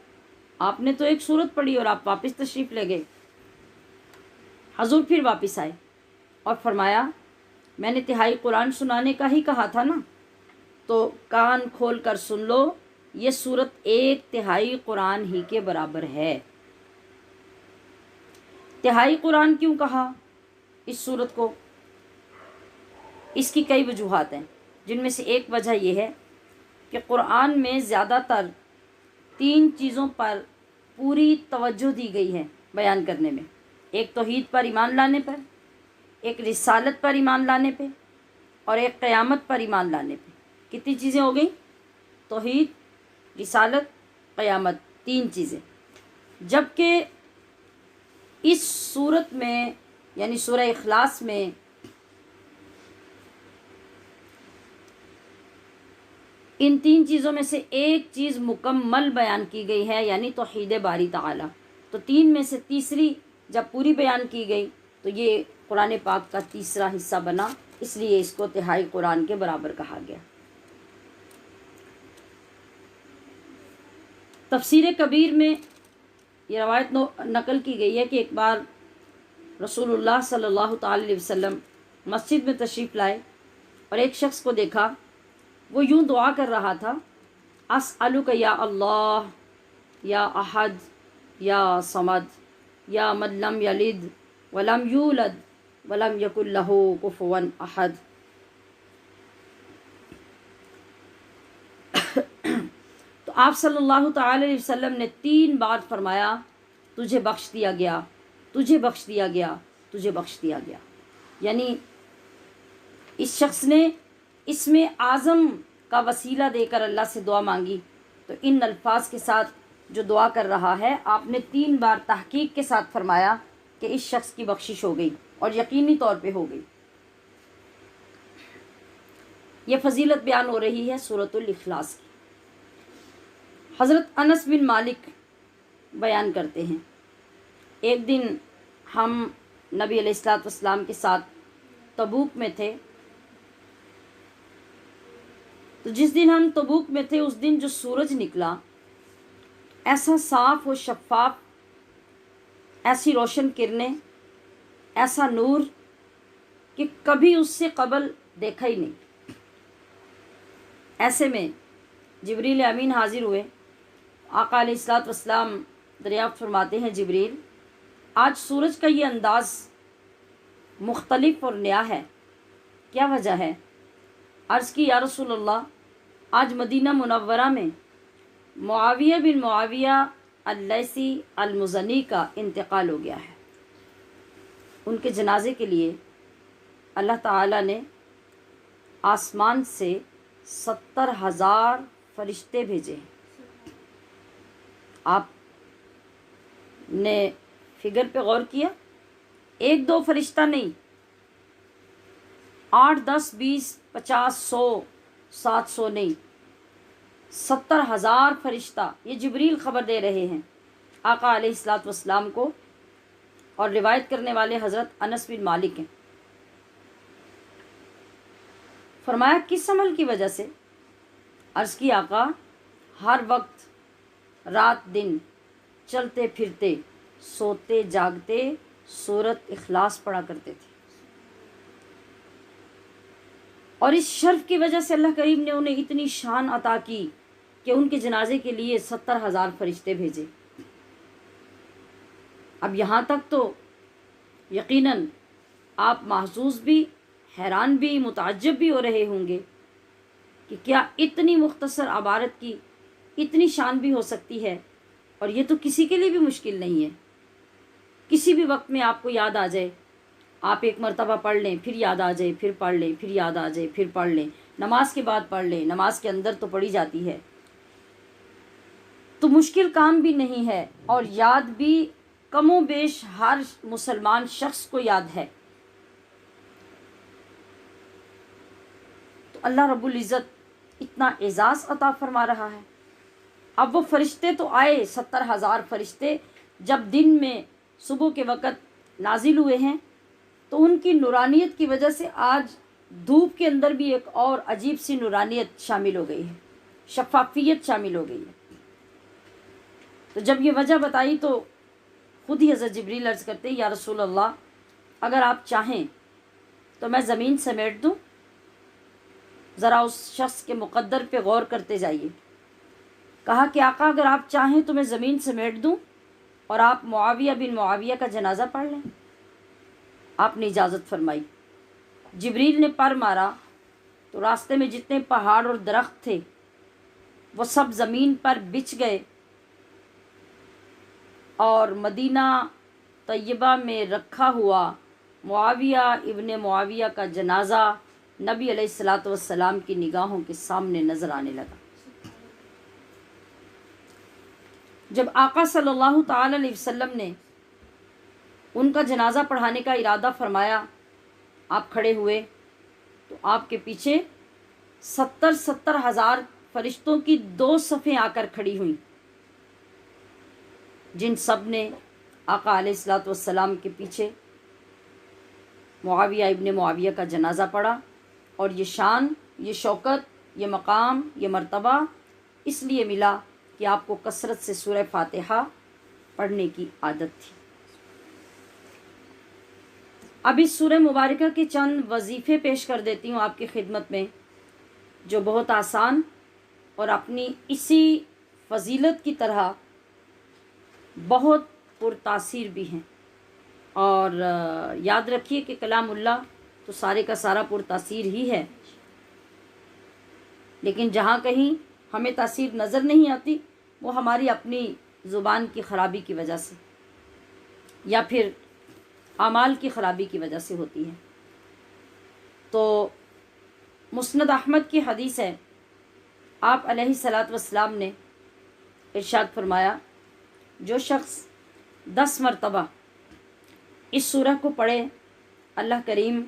Speaker 1: आपने तो एक सूरत पढ़ी और आप वापस तशरीफ़ ले गए। हजूर फिर वापस आए और फरमाया, मैंने 1/3 कुरान सुनाने का ही कहा था ना, तो कान खोल कर सुन लो, ये सूरत 1/3 कुरान ही के बराबर है। 1/3 कुरान क्यों कहा इस सूरत को? इसकी कई वजूहात हैं, जिनमें से एक वजह यह है कि कुरान में ज़्यादातर 3 चीज़ों पर पूरी तवज्जो दी गई है बयान करने में। एक तौहीद पर ईमान लाने पर, एक रिसालत पर ईमान लाने पे, और एक क़यामत पर ईमान लाने पे। कितनी चीज़ें हो गई? तौहीद, रिसालत, क़यामत, 3 चीज़ें। जबकि इस सूरत में यानी सूरह इखलास में इन 3 चीज़ों में से एक चीज़ मुकम्मल बयान की गई है, यानी तौहीद बारी ताला। तो 3 में से तीसरी जब पूरी बयान की गई तो ये कुरान पाक का तीसरा हिस्सा बना, इसलिए इसको तिहाई कुरान के बराबर कहा गया। तफसीर कबीर में ये रवायत नकल की गई है कि एक बार रसूलुल्लाह सल्लल्लाहु अलैहि वसल्लम मस्जिद में तशरीफ़ लाए और एक शख्स को देखा, वो यूं दुआ कर रहा था, अस्अलुका या अल्लाह या अहद या समद या मन लम यलिद वलम यूलद वलम यकुल लहू कुफुवन अहद। तो आप सल्लल्लाहु अलैहि वसल्लम ने 3 बार फरमाया, तुझे बख्श दिया गया, तुझे बख्श दिया गया, तुझे बख्श दिया गया। यानी इस शख्स ने इसमें आज़म का वसीला देकर अल्लाह से दुआ मांगी। तो इन अल्फाज के साथ जो दुआ कर रहा है, आपने 3 बार तहकीक के साथ फरमाया कि इस शख्स की बख्शिश हो गई और यकीनी तौर पे हो गई। ये फजीलत बयान हो रही है सूरतुल इखलास की। हज़रत अनस बिन मालिक बयान करते हैं, एक दिन हम नबी अलैहिस्सलातु वस्सलाम के साथ तबूक में थे। तो जिस दिन हम तबूक में थे उस दिन जो सूरज निकला, ऐसा साफ़ और शफ़ाफ, ऐसी रोशन किरणें, ऐसा नूर कि कभी उससे कबल देखा ही नहीं। ऐसे में जिब्रील अमीन हाजिर हुए। आका अलैहिस्सलातु वस्सलाम दरियाफ़्त फरमाते हैं, जिब्रील आज सूरज का ये अंदाज़ मुख्तलिफ और नया है, क्या वजह है? अर्ज़ की, या रसूलल्लाह, आज मदीना मुनव्वरा में मुआविया बिन मुआविया अल-लैसी अल-मुज़नी का इंतकाल हो गया है। उनके जनाजे के लिए अल्लाह ताला ने आसमान से 70,000 फरिश्ते भेजे। आपने फिगर पे गौर किया? 1-2 फरिश्ता नहीं, 8, 10, 20, 50, 100, 700 नहीं, 70,000 फरिश्ता। ये जिब्रील ख़बर दे रहे हैं आका अलैहिस्सलातु वस्सलाम को, और रिवायत करने वाले हज़रत अनस बिन मालिक हैं। फरमाया, किस अमल की वजह से? अर्ज़ की, आका हर वक्त रात दिन चलते फिरते सोते जागते सूरत इखलास पढ़ा करते थे, और इस शर्फ की वजह से अल्लाह करीम ने उन्हें इतनी शान अता की कि उनके जनाजे के लिए 70,000 फरिश्ते भेजे। अब यहाँ तक तो यकीनन आप महसूस भी, हैरान भी, मुताज्जब भी हो रहे होंगे कि क्या इतनी मुख्तसर इबारत की इतनी शान भी हो सकती है। और ये तो किसी के लिए भी मुश्किल नहीं है। किसी भी वक्त में आपको याद आ जाए, आप एक मरतबा पढ़ लें, फिर याद आ जाए, फिर पढ़ लें, फिर याद आ जाए, फिर पढ़ लें, नमाज के बाद पढ़ लें, नमाज के अंदर तो पढ़ी जाती है। तो मुश्किल काम भी नहीं है, और याद भी कमो बेश हर मुसलमान शख्स को याद है। तो अल्लाह रब्बुल इज़्ज़त इतना एजाज़ अता फरमा रहा है। अब वो फरिश्ते तो आए, 70,000 फरिश्ते जब दिन में सुबह के वक़्त नाजिल हुए हैं, तो उनकी नूरानियत की वजह से आज धूप के अंदर भी एक और अजीब सी नूरानियत शामिल हो गई है, शफ़ाफ़ियत शामिल हो गई है। तो जब ये वजह बताई तो ख़ुद ही हज़रत जिब्रील अर्ज़ करते हैं, या रसूल अल्लाह, अगर आप चाहें तो मैं ज़मीन समेट दूँ। ज़रा उस शख्स के मुक़द्दर पे गौर करते जाइए। कहा कि आका, अगर आप चाहें तो मैं ज़मीन समेट दूँ और आप मुआविया बिन मुआविया का जनाजा पढ़ लें। आपने इजाज़त फरमाई। जिब्रील ने पर मारा तो रास्ते में जितने पहाड़ और दरख्त थे वो सब ज़मीन पर बिछ गए, और मदीना तैयबा में रखा हुआ मुआविया इब्ने मुआविया का जनाज़ा नबी अलैहिस्सलातु वस्सलाम की निगाहों के सामने नज़र आने लगा। जब आका सल्लल्लाहु ताला अलैहि वसल्लम ने उनका जनाज़ा पढ़ाने का इरादा फरमाया, आप खड़े हुए तो आपके पीछे 70 हज़ार फरिश्तों की 2 सफ़ें आकर खड़ी हुई, जिन सब ने आका अलैहिस्सलातु वस्सलाम के पीछे मुआविया इब्ने मुआविया का जनाज़ा पढ़ा। और ये शान, ये शौकत, ये मकाम, ये मर्तबा इसलिए मिला कि आपको कसरत से सूरह फातिहा पढ़ने की आदत थी। अब इस सूरह मुबारका के चंद वजीफ़े पेश कर देती हूँ आपकी खिदमत में, जो बहुत आसान और अपनी इसी फजीलत की तरह बहुत पुरतासीर भी हैं। और याद रखिए कि कलामुल्लाह तो सारे का सारा पुरतासीर ही है, लेकिन जहाँ कहीं हमें तासीर नज़र नहीं आती वो हमारी अपनी ज़ुबान की ख़राबी की वजह से या फिर आमाल की ख़राबी की वजह से होती है। तो मुस्नद अहमद की हदीस है, आप अलैहिस्सलातु वस्सलाम ने इरशाद फरमाया, जो शख्स 10 मरतबा इस सूरह को पढ़े अल्लाह करीम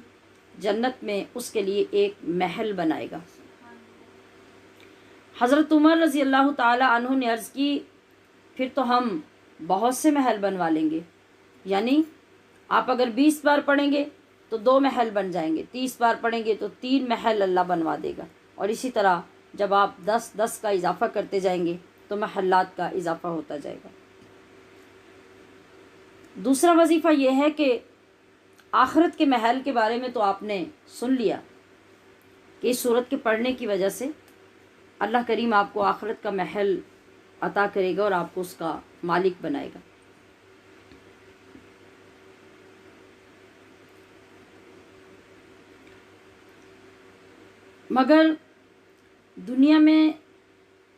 Speaker 1: जन्नत में उसके लिए एक महल बनाएगा। हज़रत उमर रज़ी अल्लाह ताला अन्हु ने अर्ज़ की, फिर तो हम बहुत से महल बनवा लेंगे, यानी आप अगर 20 बार पढ़ेंगे तो 2 महल बन जाएंगे, 30 बार पढ़ेंगे तो 3 महल अल्लाह बनवा देगा। और इसी तरह जब आप 10-10 का इजाफ़ा करते जाएंगे तो महल्लात का इजाफ़ा होता जाएगा। दूसरा वजीफ़ा यह है कि आखिरत के महल के बारे में तो आपने सुन लिया कि इस सूरत के पढ़ने की वजह से अल्लाह करीम आपको आखिरत का महल अता करेगा और आपको उसका मालिक बनाएगा। मगर दुनिया में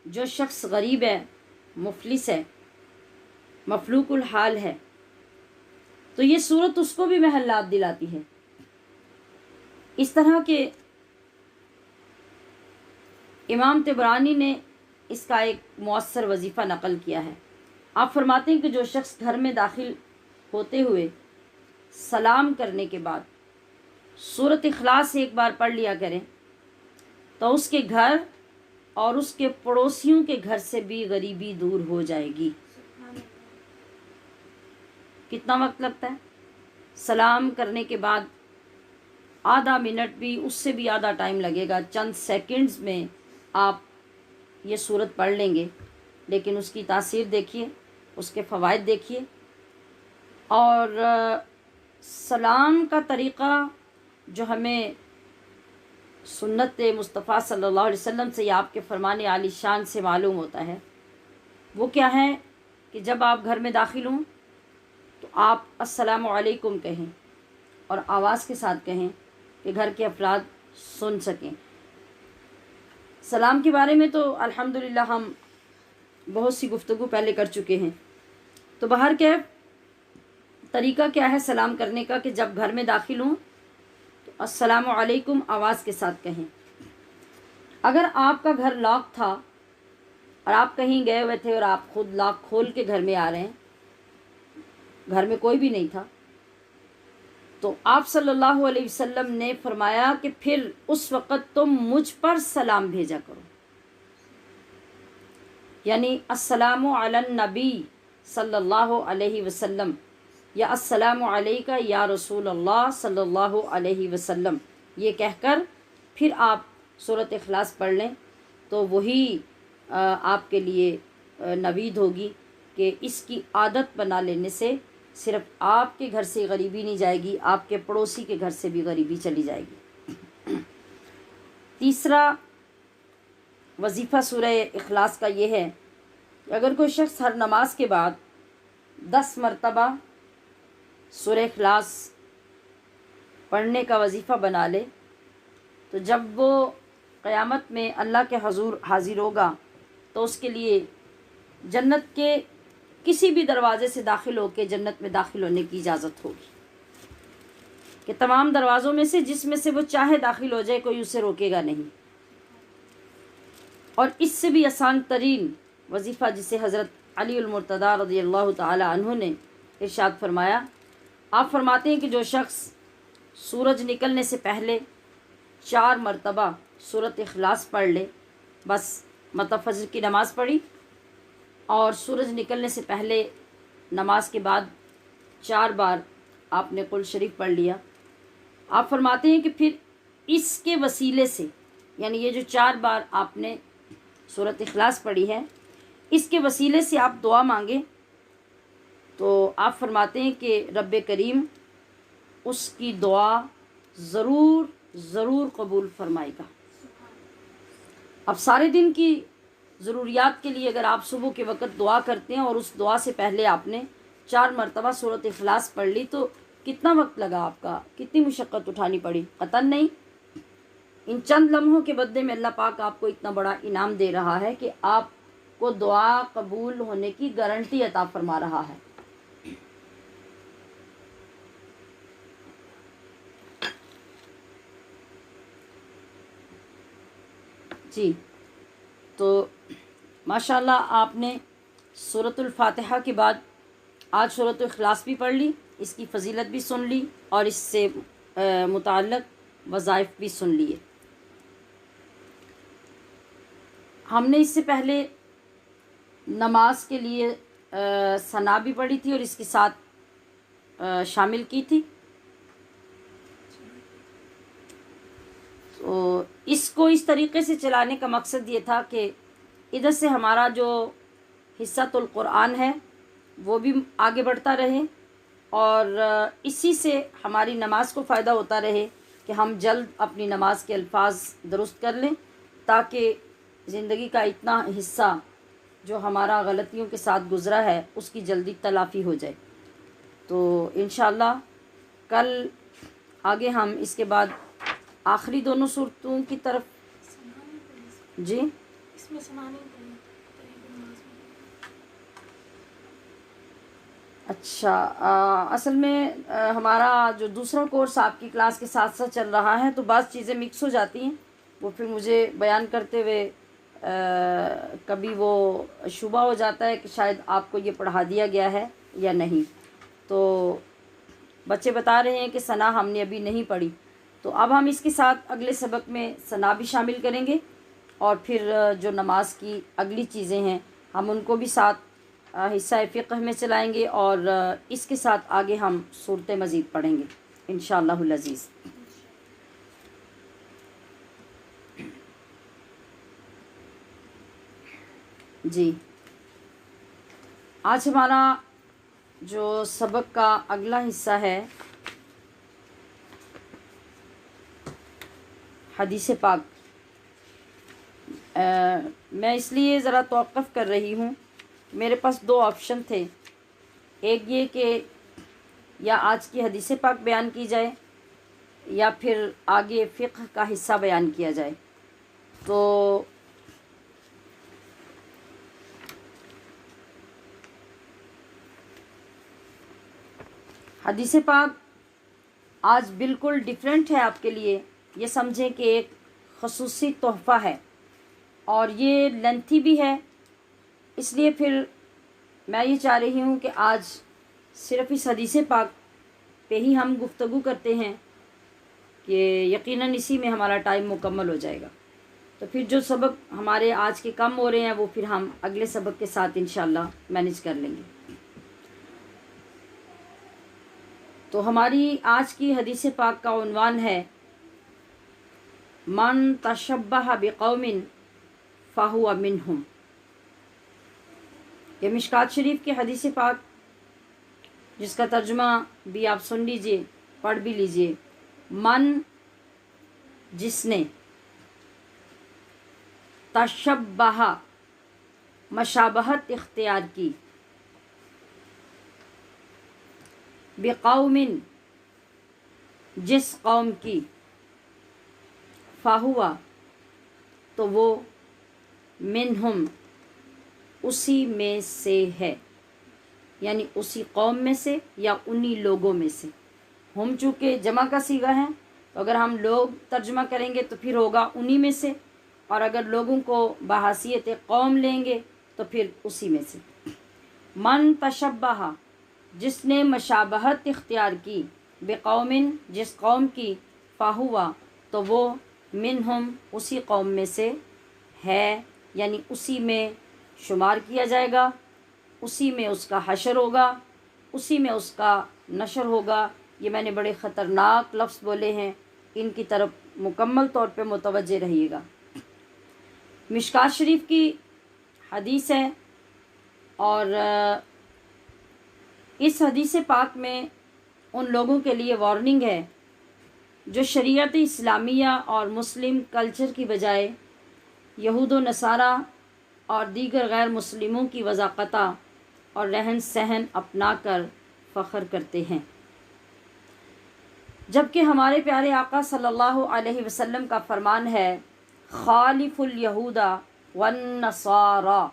Speaker 1: जो शख्स गरीब है, मुफलिस है, मफलूकुल हाल है, तो ये सूरत उसको भी महल्लात दिलाती है। इस तरह के इमाम तिबरानी ने इसका एक मुअस्सर वजीफ़ा नकल किया है। आप फरमाते हैं कि जो शख्स घर में दाखिल होते हुए सलाम करने के बाद सूरत इखलास एक बार पढ़ लिया करें तो उसके घर और उसके पड़ोसियों के घर से भी गरीबी दूर हो जाएगी। कितना वक्त लगता है? सलाम करने के बाद आधा मिनट भी, उससे भी आधा टाइम लगेगा, चंद सेकंड्स में आप ये सूरत पढ़ लेंगे। लेकिन उसकी तासीर देखिए, उसके फ़वाइद देखिए। और सलाम का तरीक़ा जो हमें सुन्नत मुस्तफ़ा सल्लल्लाहु अलैहि वसल्लम से या आपके फरमाने आली शान से मालूम होता है, वो क्या है कि जब आप घर में दाखिल हों तो आप अस्सलामु अलैकुम कहें और आवाज़ के साथ कहें कि घर के अफराद सुन सकें। सलाम के बारे में तो अल्हम्दुलिल्लाह हम बहुत सी गुफ्तगू पहले कर चुके हैं। तो बाहर क्या तरीक़ा क्या है सलाम करने का कि जब घर में दाखिल हों तो अस्सलामु अलैकुम आवाज़ के साथ कहें। अगर आपका घर लॉक था और आप कहीं गए हुए थे और आप खुद लॉक खोल के घर में आ रहे हैं, घर में कोई भी नहीं था, तो आप सल्लल्लाहु अलैहि वसल्लम ने फरमाया कि फिर उस वक़्त तुम मुझ पर सलाम भेजा करो, यानी अस्सलामु अलन नबी सल्लल्लाहु अलैहि वसल्लम या अस्सलामु अलैका या रसूल अल्लाह सल्लल्लाहु अलैहि वसल्लम, ये कहकर फिर आप सूरत इखलास पढ़ लें तो वही आपके लिए नवीद होगी कि इसकी आदत बना लेने से सिर्फ आपके घर से गरीबी नहीं जाएगी, आपके पड़ोसी के घर से भी गरीबी चली जाएगी। तीसरा वजीफ़ा सूरह इखलास का ये है कि अगर कोई शख्स हर नमाज के बाद 10 मरतबा सूरह इखलास पढ़ने का वजीफ़ा बना ले तो जब वो क़यामत में अल्लाह के हजूर हाजिर होगा तो उसके लिए जन्नत के किसी भी दरवाजे से दाखिल होकर जन्नत में दाखिल होने की इजाज़त होगी, कि तमाम दरवाज़ों में से जिसमें से वो चाहे दाखिल हो जाए, कोई उसे रोकेगा नहीं। और इससे भी आसान तरीन वजीफ़ा जिसे हज़रत अली मुर्तज़ा रज़ियल्लाहु ताला अन्हु ने इरशाद फरमाया, आप फरमाते हैं कि जो शख्स सूरज निकलने से पहले 4 मरतबा सूरत इखलास पढ़ ले, बस मतलब फजर की नमाज़ पढ़ी और सूरज निकलने से पहले नमाज के बाद 4 बार आपने कुल शरीफ पढ़ लिया, आप फरमाते हैं कि फिर इसके वसीले से, यानी ये जो 4 बार आपने सूरत इखलास पढ़ी है, इसके वसीले से आप दुआ मांगे तो आप फरमाते हैं कि रब्बे करीम उसकी दुआ ज़रूर ज़रूर कबूल फरमाएगा। अब सारे दिन की ज़रूरियात के लिए अगर आप सुबह के वक़्त दुआ करते हैं और उस दुआ से पहले आपने 4 मरतबा सूरत इखलास पढ़ ली, तो कितना वक्त लगा आपका, कितनी मुशक्क़त उठानी पड़ी? क़तन नहीं। इन चंद लम्हों के बदले में अल्लाह पाक आपको इतना बड़ा इनाम दे रहा है कि आपको दुआ कबूल होने की गारंटी अता फरमा रहा है। जी, तो माशाल्लाह आपने सूरतुल फातिहा के बाद आज सूरतुल इखलास भी पढ़ ली, इसकी फ़जीलत भी सुन ली और इससे मुताल्लिक़ वज़ाइफ भी सुन लिए। हमने इससे पहले नमाज के लिए सना भी पढ़ी थी और इसके साथ शामिल की थी। तो इसको इस तरीक़े से चलाने का मकसद ये था कि इधर से हमारा जो हिस्सातुल कुरान है वो भी आगे बढ़ता रहे और इसी से हमारी नमाज को फ़ायदा होता रहे कि हम जल्द अपनी नमाज के अल्फाज दुरुस्त कर लें, ताकि ज़िंदगी का इतना हिस्सा जो हमारा गलतियों के साथ गुज़रा है उसकी जल्दी तलाफ़ी हो जाए। तो इंशाअल्लाह कल आगे हम इसके बाद आखिरी दोनों सूरतों की तरफ। जी,
Speaker 2: इसमें
Speaker 1: अच्छा, असल में हमारा जो दूसरा कोर्स आपकी क्लास के साथ साथ चल रहा है, तो बाज़ चीज़ें मिक्स हो जाती हैं, वो फिर मुझे बयान करते हुए कभी वो शुबा हो जाता है कि शायद आपको ये पढ़ा दिया गया है या नहीं। तो बच्चे बता रहे हैं कि सना हमने अभी नहीं पढ़ी, तो अब हम इसके साथ अगले सबक में सना भी शामिल करेंगे और फिर जो नमाज की अगली चीज़ें हैं हम उनको भी साथ हिस्सा फ़िक़्ह में चलाएंगे और इसके साथ आगे हम सूरतें मज़ीद पढ़ेंगे इंशाअल्लाहुल अज़ीज़। जी, आज हमारा जो सबक का अगला हिस्सा है हदीस पाक। मैं इसलिए ज़रा तौक़ुफ़ कर रही हूँ, मेरे पास 2 ऑप्शन थे, एक ये कि या आज की हदीस पाक बयान की जाए या फिर आगे फ़िक़्ह का हिस्सा बयान किया जाए। तो हदीस पाक आज बिल्कुल डिफरेंट है आपके लिए, ये समझें कि एक ख़ुसूसी तोहफ़ा है और ये लेंथी भी है, इसलिए फिर मैं ये चाह रही हूँ कि आज सिर्फ़ इस हदीस पाक पे ही हम गुफ्तगू करते हैं कि यकीनन इसी में हमारा टाइम मुकम्मल हो जाएगा। तो फिर जो सबक हमारे आज के कम हो रहे हैं वो फिर हम अगले सबक के साथ इंशाअल्लाह मैनेज कर लेंगे। तो हमारी आज की हदीस पाक का उन्वान है मन तशब्बह बिक़ौमिन फ़हुवा मिनहुम। ये मिशकात शरीफ की हदीस पाक जिसका तर्जुमा भी आप सुन लीजिए, पढ़ भी लीजिए। मन जिसने, तशब्बह मशाबहत इख्तियार की, बिक़ौमिन जिस कौम की, फ़हुवा तो वो, मिनहुम उसी में से है। यानी उसी कौम में से या उन्हीं लोगों में से। हम चूँकि जमा का सीगा है तो अगर हम लोग तर्जुमा करेंगे तो फिर होगा उन्हीं में से, और अगर लोगों को बहैसियत कौम लेंगे तो फिर उसी में से। मन तशब्बहा, जिसने मशाबहत इख्तियार की, बेकौमिन, जिस कौम की, फ़ाहुआ, तो वो मिनहुम, उसी कौम में से है, यानी उसी में शुमार किया जाएगा, उसी में उसका हशर होगा, उसी में उसका नशर होगा। ये मैंने बड़े ख़तरनाक लफ्ज़ बोले हैं, इनकी तरफ मुकम्मल तौर पे मुतवज्जे रहिएगा। मिशकात शरीफ की हदीस है और इस हदीस पाक में उन लोगों के लिए वार्निंग है जो शरीयत इस्लामिया और मुस्लिम कल्चर की बजाय यहूद व नसारा और दीगर गैर मुस्लिमों की वज़ाक़ता और रहन सहन अपना कर फ़ख्र करते हैं, जबकि हमारे प्यारे आका सल्लल्लाहु अलैहि वसल्लम का फरमान है, खालिफुल यहूदा वन नसारा।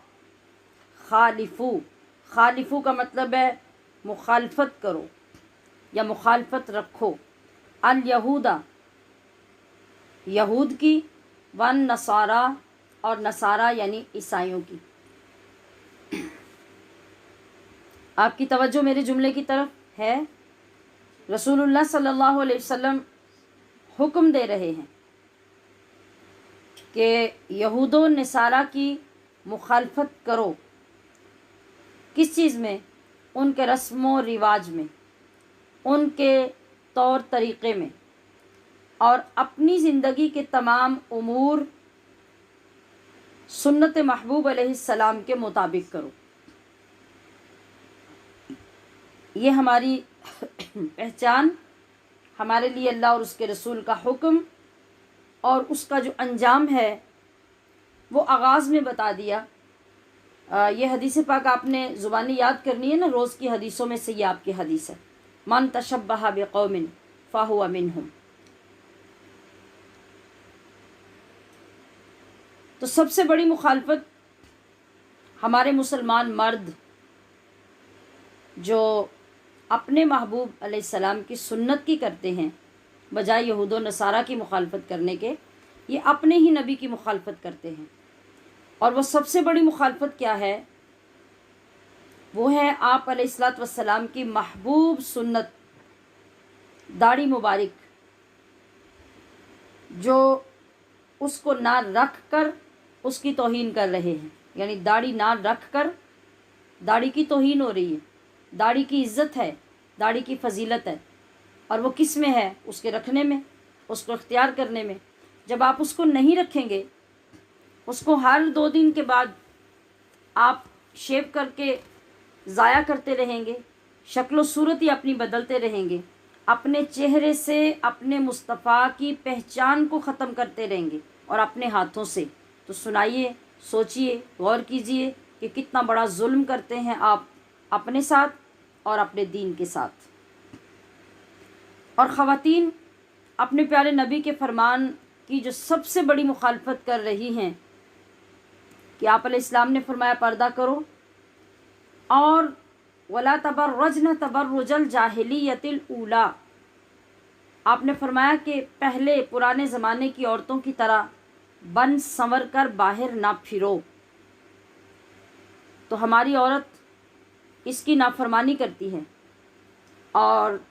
Speaker 1: खालिफू का मतलब है मुखालफत करो या मुखालफत रखो। अल यहूदा, यहूद की, वन नसारा, और नसारा यानी ईसाइयों की। आपकी तवज्जो मेरे जुमले की तरफ है। रसूलुल्लाह सल्लल्लाहु अलैहि वसल्लम हुक्म दे रहे हैं कि यहूदो नसारा की मुखालफत करो। किस चीज़ में? उनके रस्मों रिवाज में, उनके तौर तरीक़े में, और अपनी ज़िंदगी के तमाम उमूर सुन्नत महबूब अलैहिस्सलाम के मुताबिक करो। ये हमारी पहचान, हमारे लिए अल्लाह और उसके रसूल का हुक्म और उसका जो अंजाम है वो आगाज़ में बता दिया। ये हदीस पाक आपने ज़ुबानी याद करनी है ना, रोज़ की हदीसों में से ये आपकी हदीस है। मन तशब्बहा बिक़ौमिन फ़हुवा मिनहुम। तो सबसे बड़ी मुखालफत हमारे मुसलमान मर्द जो अपने महबूब अलैहिस्सलाम की सुन्नत की करते हैं, बजाय यहूद व नसारा की मुखालफत करने के, ये अपने ही नबी की मुखालफत करते हैं। और वह सबसे बड़ी मुखालफत क्या है? वो है आप अलैहिस्सलातु वस्सलाम की महबूब सुन्नत, दाढ़ी मुबारक, जो उसको ना रख कर उसकी तौहीन कर रहे हैं। यानी दाढ़ी ना रख कर दाढ़ी की तौहीन हो रही है। दाढ़ी की इज़्ज़त है, दाढ़ी की फ़जीलत है, और वो किस में है? उसके रखने में, उसको इख्तियार करने में। जब आप उसको नहीं रखेंगे, उसको हर 2 दिन के बाद आप शेव करके ज़ाया करते रहेंगे, शक्ल सूरत ही अपनी बदलते रहेंगे, अपने चेहरे से अपने मुस्तफ़ा की पहचान को ख़त्म करते रहेंगे और अपने हाथों से, तो सुनाइए, सोचिए, गौर कीजिए कि कितना बड़ा जुल्म करते हैं आप अपने साथ और अपने दीन के साथ। और ख़वातीन अपने प्यारे नबी के फरमान की जो सबसे बड़ी मुखालफत कर रही हैं कि आप अलैहिस्सलाम ने फरमाया पर्दा करो, और वला तबर्रजन तबर्रुजल जाहिलियतिल ऊला, आपने फरमाया कि पहले पुराने ज़माने की औरतों की तरह बन संवर कर बाहर ना फिरो। तो हमारी औरत इसकी नाफरमानी करती है और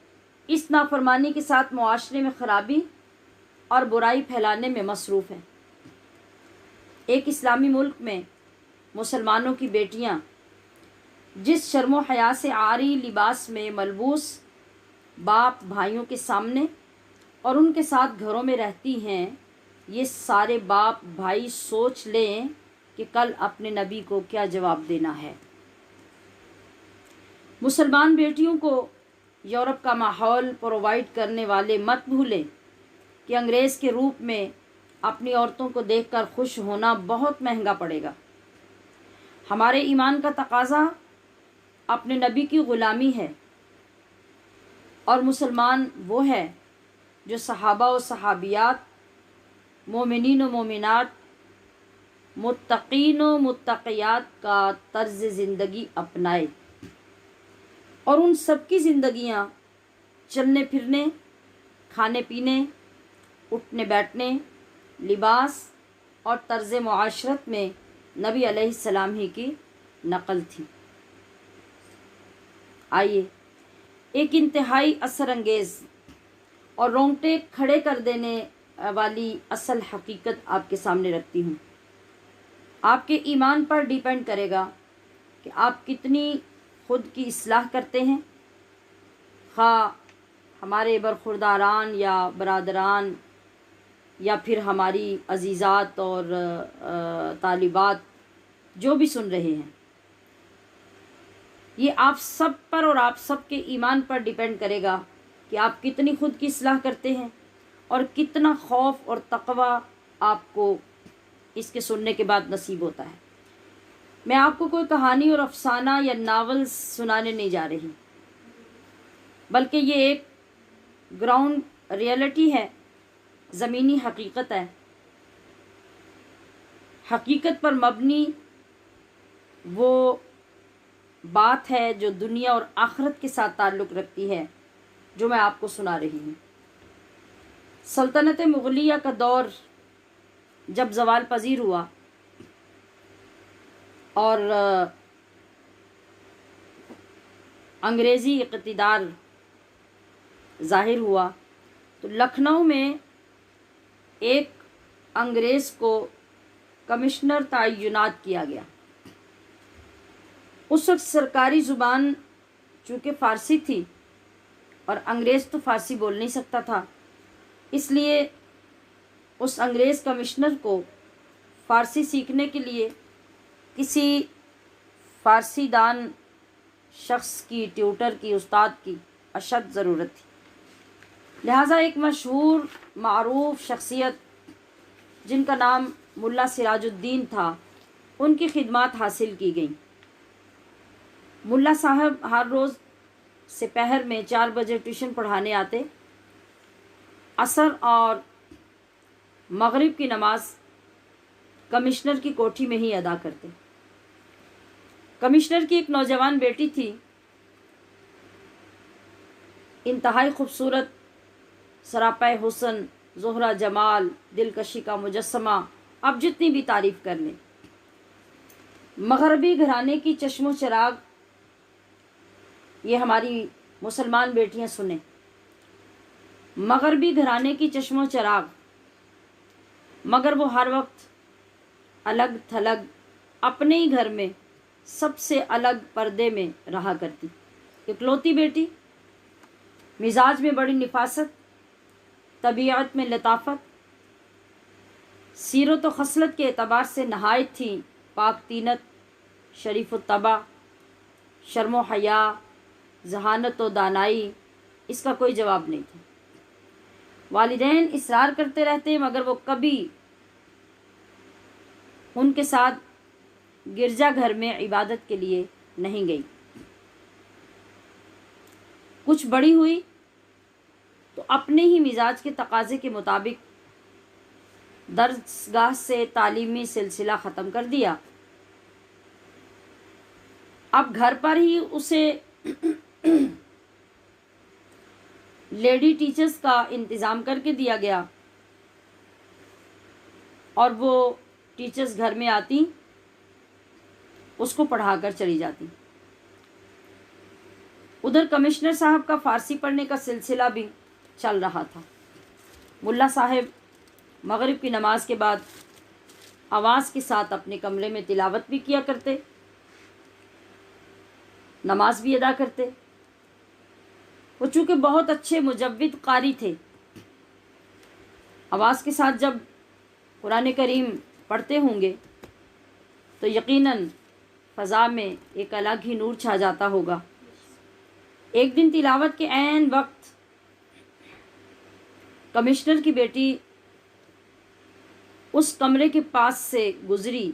Speaker 1: इस नाफरमानी के साथ मुआशरे में ख़राबी और बुराई फैलाने में मसरूफ़ है। एक इस्लामी मुल्क में मुसलमानों की बेटियां जिस शर्म व हया से आरी लिबास में मलबूस बाप भाइयों के सामने और उनके साथ घरों में रहती हैं, ये सारे बाप भाई सोच लें कि कल अपने नबी को क्या जवाब देना है। मुसलमान बेटियों को यूरोप का माहौल प्रोवाइड करने वाले मत भूलें कि अंग्रेज़ के रूप में अपनी औरतों को देखकर खुश होना बहुत महंगा पड़ेगा। हमारे ईमान का तकाज़ा अपने नबी की ग़ुलामी है, और मुसलमान वो है जो सहाबा व सहाबियात, मोमिनीन व मोमिनात, मुत्तकीन व मुत्तक़ियात का तर्ज़ ज़िंदगी अपनाए। और उन सब की ज़िंदगियाँ चलने फिरने, खाने पीने, उठने बैठने, लिबास और तर्ज़ मुआशरत में नबी अलैहिस्सलाम ही की नकल थी। आइए एक इंतहाई असर अंगेज़ और रोंगटे खड़े कर देने वाली असल हकीकत आपके सामने रखती हूँ। आपके ईमान पर डिपेंड करेगा कि आप कितनी खुद की इस्लाह करते हैं, ख़ा हमारे बरखुरदारान या बरादरान या फिर हमारी अजीज़ात और तालिबात जो भी सुन रहे हैं। ये आप सब पर और आप सब के ईमान पर डिपेंड करेगा कि आप कितनी खुद की इस्लाह करते हैं और कितना खौफ और तक़वा आपको इसके सुनने के बाद नसीब होता है। मैं आपको कोई कहानी और अफसाना या नावल सुनाने नहीं जा रही, बल्कि ये एक ग्राउंड रियलिटी है, ज़मीनी हकीकत है। हकीकत पर मबनी वो बात है जो दुनिया और आखिरत के साथ ताल्लुक़ रखती है, जो मैं आपको सुना रही हूँ। सल्तनत मुग़लिया का दौर जब ज़वाल पज़ीर हुआ और अंग्रेज़ी इक़्तिदार ज़ाहिर हुआ, तो लखनऊ में एक अंग्रेज़ को कमिश्नर तैनात किया गया। उस वक्त सरकारी ज़ुबान चूँकि फ़ारसी थी और अंग्रेज़ तो फ़ारसी बोल नहीं सकता था, इसलिए उस अंग्रेज़ कमिश्नर को फ़ारसी सीखने के लिए किसी फ़ारसी दान शख्स की, ट्यूटर की, उस्ताद की अशद ज़रूरत थी। लिहाजा एक मशहूर मारूफ शख्सियत जिनका नाम मुल्ला सिराजुद्दीन था, उनकी खिदमत हासिल की गई। मुल्ला साहब हर रोज़ दोपहर में 4 बजे ट्यूशन पढ़ाने आते। असर और मगरिब की नमाज कमिश्नर की कोठी में ही अदा करते। कमिश्नर की एक नौजवान बेटी थी, इंतहाई खूबसूरत, सरापाए हुस्न, ज़ोहरा जमाल, दिलकशी का मुजस्समा, आप जितनी भी तारीफ़ कर लें। मगरबी घराने की चश्मो चिराग, ये हमारी मुसलमान बेटियां सुने, मगरबी घराने की चश्मो चिराग, मगर वो हर वक्त अलग थलग अपने ही घर में सबसे अलग पर्दे में रहा करती। इकलौती बेटी, मिजाज में बड़ी निफासत, तबीयत में लताफत, सीरत व खसलत के एतबार से नहायत थी पाक तीनत, शरीफ तबा, शर्म व हया, जहानत व दानाई, इसका कोई जवाब नहीं था। वालिदैन इसरार करते रहते मगर वो कभी उनके साथ गिरजा घर में इबादत के लिए नहीं गई। कुछ बड़ी हुई तो अपने ही मिजाज के तकाजे के मुताबिक दरसगाह से तालीमी सिलसिला ख़त्म कर दिया। अब घर पर ही उसे लेडी टीचर्स का इंतज़ाम करके दिया गया और वो टीचर्स घर में आती, उसको पढ़ाकर चली जाती। उधर कमिश्नर साहब का फ़ारसी पढ़ने का सिलसिला भी चल रहा था। मुल्ला साहब मगरिब की नमाज के बाद आवाज़ के साथ अपने कमरे में तिलावत भी किया करते, नमाज भी अदा करते। वो चूँकि बहुत अच्छे मुजव्विद कारी थे, आवाज़ के साथ जब कुरान करीम पढ़ते होंगे तो यकीनन फ़ज़ा में एक अलग ही नूर छा जाता होगा। एक दिन तिलावत के ऐन वक्त कमिश्नर की बेटी उस कमरे के पास से गुज़री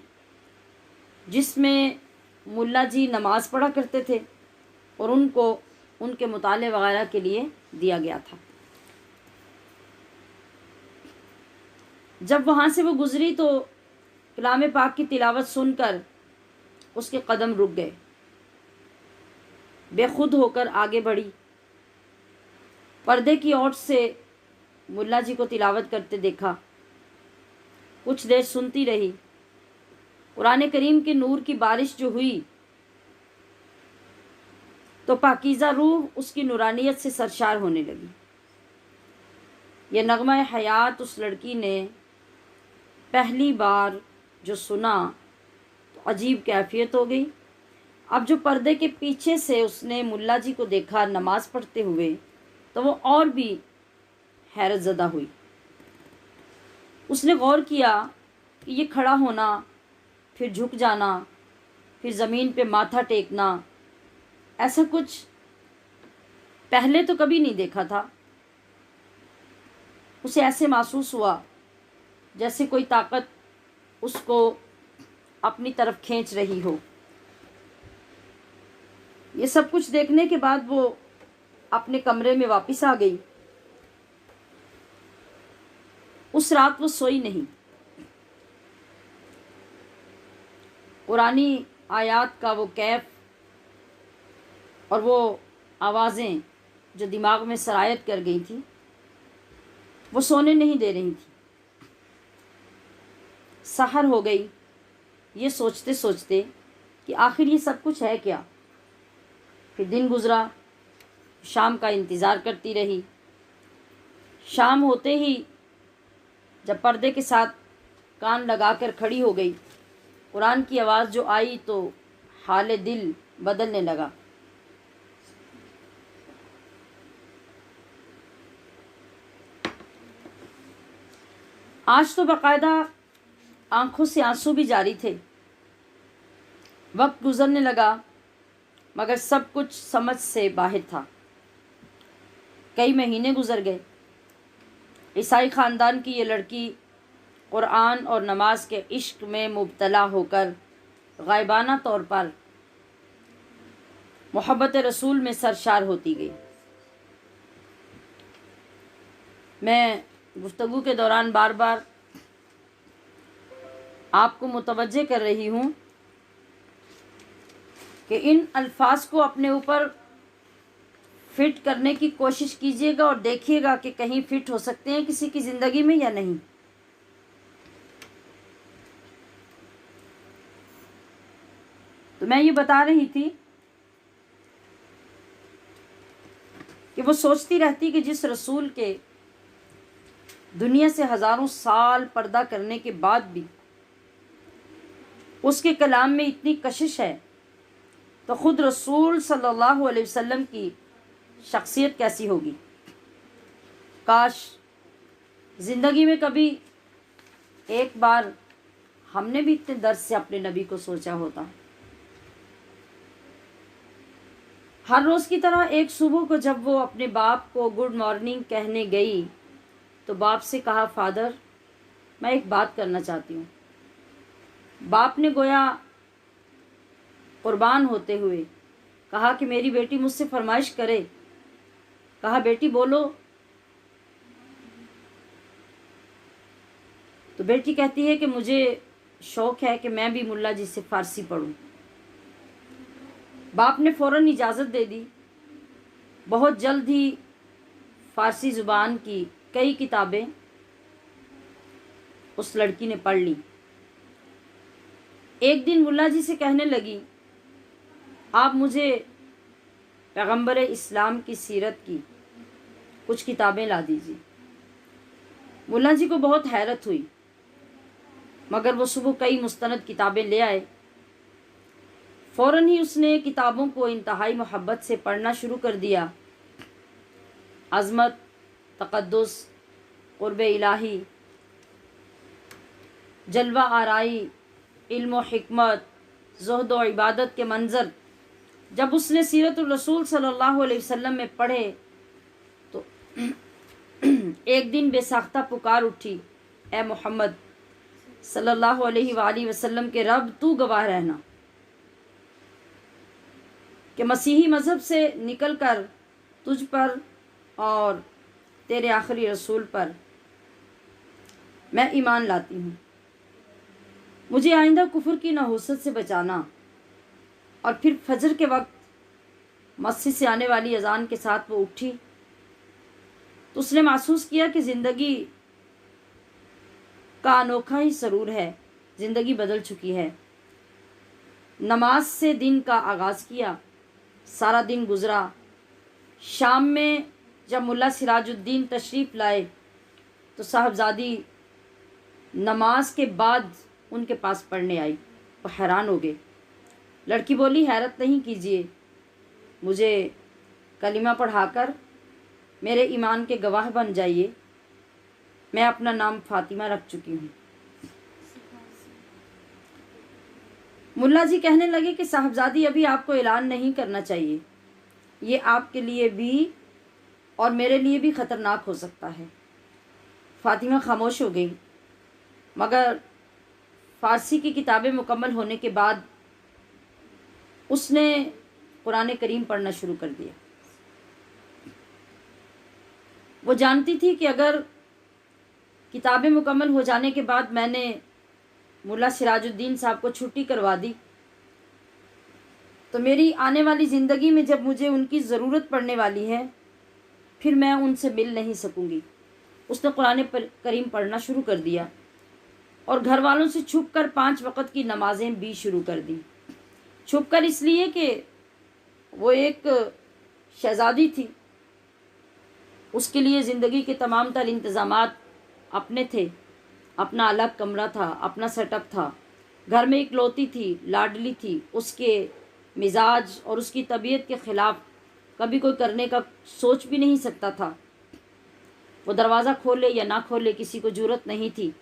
Speaker 1: जिसमें मुल्ला जी नमाज पढ़ा करते थे और उनको उनके मुताले वगैरह के लिए दिया गया था। जब वहाँ से वो गुज़री तो कलाम पाक की तिलावत सुनकर उसके कदम रुक गए। बेखुद होकर आगे बढ़ी। पर्दे की ओर से मुल्ला जी को तिलावत करते देखा। कुछ देर सुनती रही। कुरान करीम के नूर की बारिश जो हुई तो पाकीज़ा रूह उसकी नूरानियत से सरशार होने लगी। यह नगमा हयात उस लड़की ने पहली बार जो सुना तो अजीब कैफियत हो गई। अब जो पर्दे के पीछे से उसने मुल्ला जी को देखा नमाज पढ़ते हुए तो वो और भी हैरत ज़दा हुई। उसने गौर किया कि ये खड़ा होना, फिर झुक जाना, फिर ज़मीन पे माथा टेकना, ऐसा कुछ पहले तो कभी नहीं देखा था। उसे ऐसे महसूस हुआ जैसे कोई ताकत उसको अपनी तरफ खींच रही हो। ये सब कुछ देखने के बाद वो अपने कमरे में वापस आ गई। उस रात वो सोई नहीं। पुरानी आयात का वो कैफ और वो आवाज़ें जो दिमाग में सरायत कर गई थी वो सोने नहीं दे रही थी। सहर हो गई ये सोचते सोचते कि आखिर ये सब कुछ है क्या। फिर दिन गुज़रा, शाम का इंतज़ार करती रही। शाम होते ही जब पर्दे के साथ कान लगाकर खड़ी हो गई, कुरान की आवाज़ जो आई तो हाल दिल बदलने लगा। आज तो बाकायदा आंखों से आंसू भी जारी थे। वक्त गुजरने लगा मगर सब कुछ समझ से बाहर था। कई महीने गुजर गए। ईसाई ख़ानदान की ये लड़की कुरान और नमाज के इश्क में मुब्तला होकर गायबाना तौर पर मोहब्बत रसूल में सरशार होती गई। मैं गुफ्तगू के दौरान बार बार आपको मुतवज्जे कर रही हूँ कि इन अल्फाज को अपने ऊपर फिट करने की कोशिश कीजिएगा और देखिएगा कि कहीं फिट हो सकते हैं किसी की ज़िंदगी में या नहीं। तो मैं ये बता रही थी कि वो सोचती रहती कि जिस रसूल के दुनिया से हज़ारों साल पर्दा करने के बाद भी उसके कलाम में इतनी कशिश है तो ख़ुद रसूल सल्लल्लाहु अलैहि वसल्लम की शख्सियत कैसी होगी। काश ज़िंदगी में कभी एक बार हमने भी इतने दर्द से अपने नबी को सोचा होता। हर रोज़ की तरह एक सुबह को जब वो अपने बाप को गुड मॉर्निंग कहने गई तो बाप से कहा, फादर मैं एक बात करना चाहती हूँ। बाप ने गोया कुर्बान होते हुए कहा कि मेरी बेटी मुझसे फरमाइश करे। कहा, बेटी बोलो। तो बेटी कहती है कि मुझे शौक़ है कि मैं भी मुल्ला जी से फ़ारसी पढ़ूँ। बाप ने फ़ौरन इजाज़त दे दी। बहुत जल्द ही फ़ारसी ज़ुबान की कई किताबें उस लड़की ने पढ़ ली। एक दिन मुल्ला जी से कहने लगी, आप मुझे पैगंबर इस्लाम की सीरत की कुछ किताबें ला दीजिए। मुल्ला जी को बहुत हैरत हुई मगर वो सुबह कई मुस्तनद किताबें ले आए। फ़ौरन ही उसने किताबों को इंतहाई मोहब्बत से पढ़ना शुरू कर दिया। अज़मत, तक़द्दुस, क़ुर्ब इलाही, जलवा आराई, इल्म व हिकमत, ज़ुहद व इबादत के मंज़र जब उसने सीरतुर रसूल सल्लल्लाहु अलैहि वसल्लम में पढ़े तो एक दिन बेसाख्ता पुकार उठी, ए मोहम्मद सल्लल्लाहु अलैहि वसल्लम के रब, तू गवाह रहना कि मसीही मज़हब से निकल कर तुझ पर और तेरे आखिरी रसूल पर मैं ईमान लाती हूँ। मुझे आइंदा कुफ्र की नहुसत से बचाना। और फिर फजर के वक्त मस्जिद से आने वाली अजान के साथ वो उठी तो उसने महसूस किया कि ज़िंदगी का अनोखा ही सरूर है, ज़िंदगी बदल चुकी है। नमाज से दिन का आगाज़ किया, सारा दिन गुज़रा। शाम में जब मुल्ला सिराजुद्दीन तशरीफ़ लाए तो साहबजादी नमाज के बाद उनके पास पढ़ने आई। वो हैरान हो गए। लड़की बोली, हैरत नहीं कीजिए, मुझे कलिमा पढ़ाकर मेरे ईमान के गवाह बन जाइए। मैं अपना नाम फ़ातिमा रख चुकी हूँ। मुल्ला जी कहने लगे कि साहबजादी अभी आपको ऐलान नहीं करना चाहिए, ये आपके लिए भी और मेरे लिए भी ख़तरनाक हो सकता है। फ़ातिमा खामोश हो गई, मगर फ़ारसी की किताबें मुकम्मल होने के बाद उसने कुरान करीम पढ़ना शुरू कर दिया। वो जानती थी कि अगर किताबें मुकम्मल हो जाने के बाद मैंने मुल्ला सिराजुद्दीन साहब को छुट्टी करवा दी तो मेरी आने वाली ज़िंदगी में जब मुझे उनकी ज़रूरत पड़ने वाली है फिर मैं उनसे मिल नहीं सकूँगी। उसने कुरान करीम पढ़ना शुरू कर दिया और घर वालों से छुपकर 5 वक़्त की नमाज़ें भी शुरू कर दी। छुपकर इसलिए कि वो एक शहज़ादी थी, उसके लिए ज़िंदगी के तमाम तर इंतज़ामात अपने थे। अपना अलग कमरा था, अपना सेटअप था, घर में इकलौती थी, लाडली थी। उसके मिजाज और उसकी तबीयत के ख़िलाफ़ कभी कोई करने का सोच भी नहीं सकता था। वो दरवाज़ा खोले या ना खोले किसी को जुर्रत नहीं थी।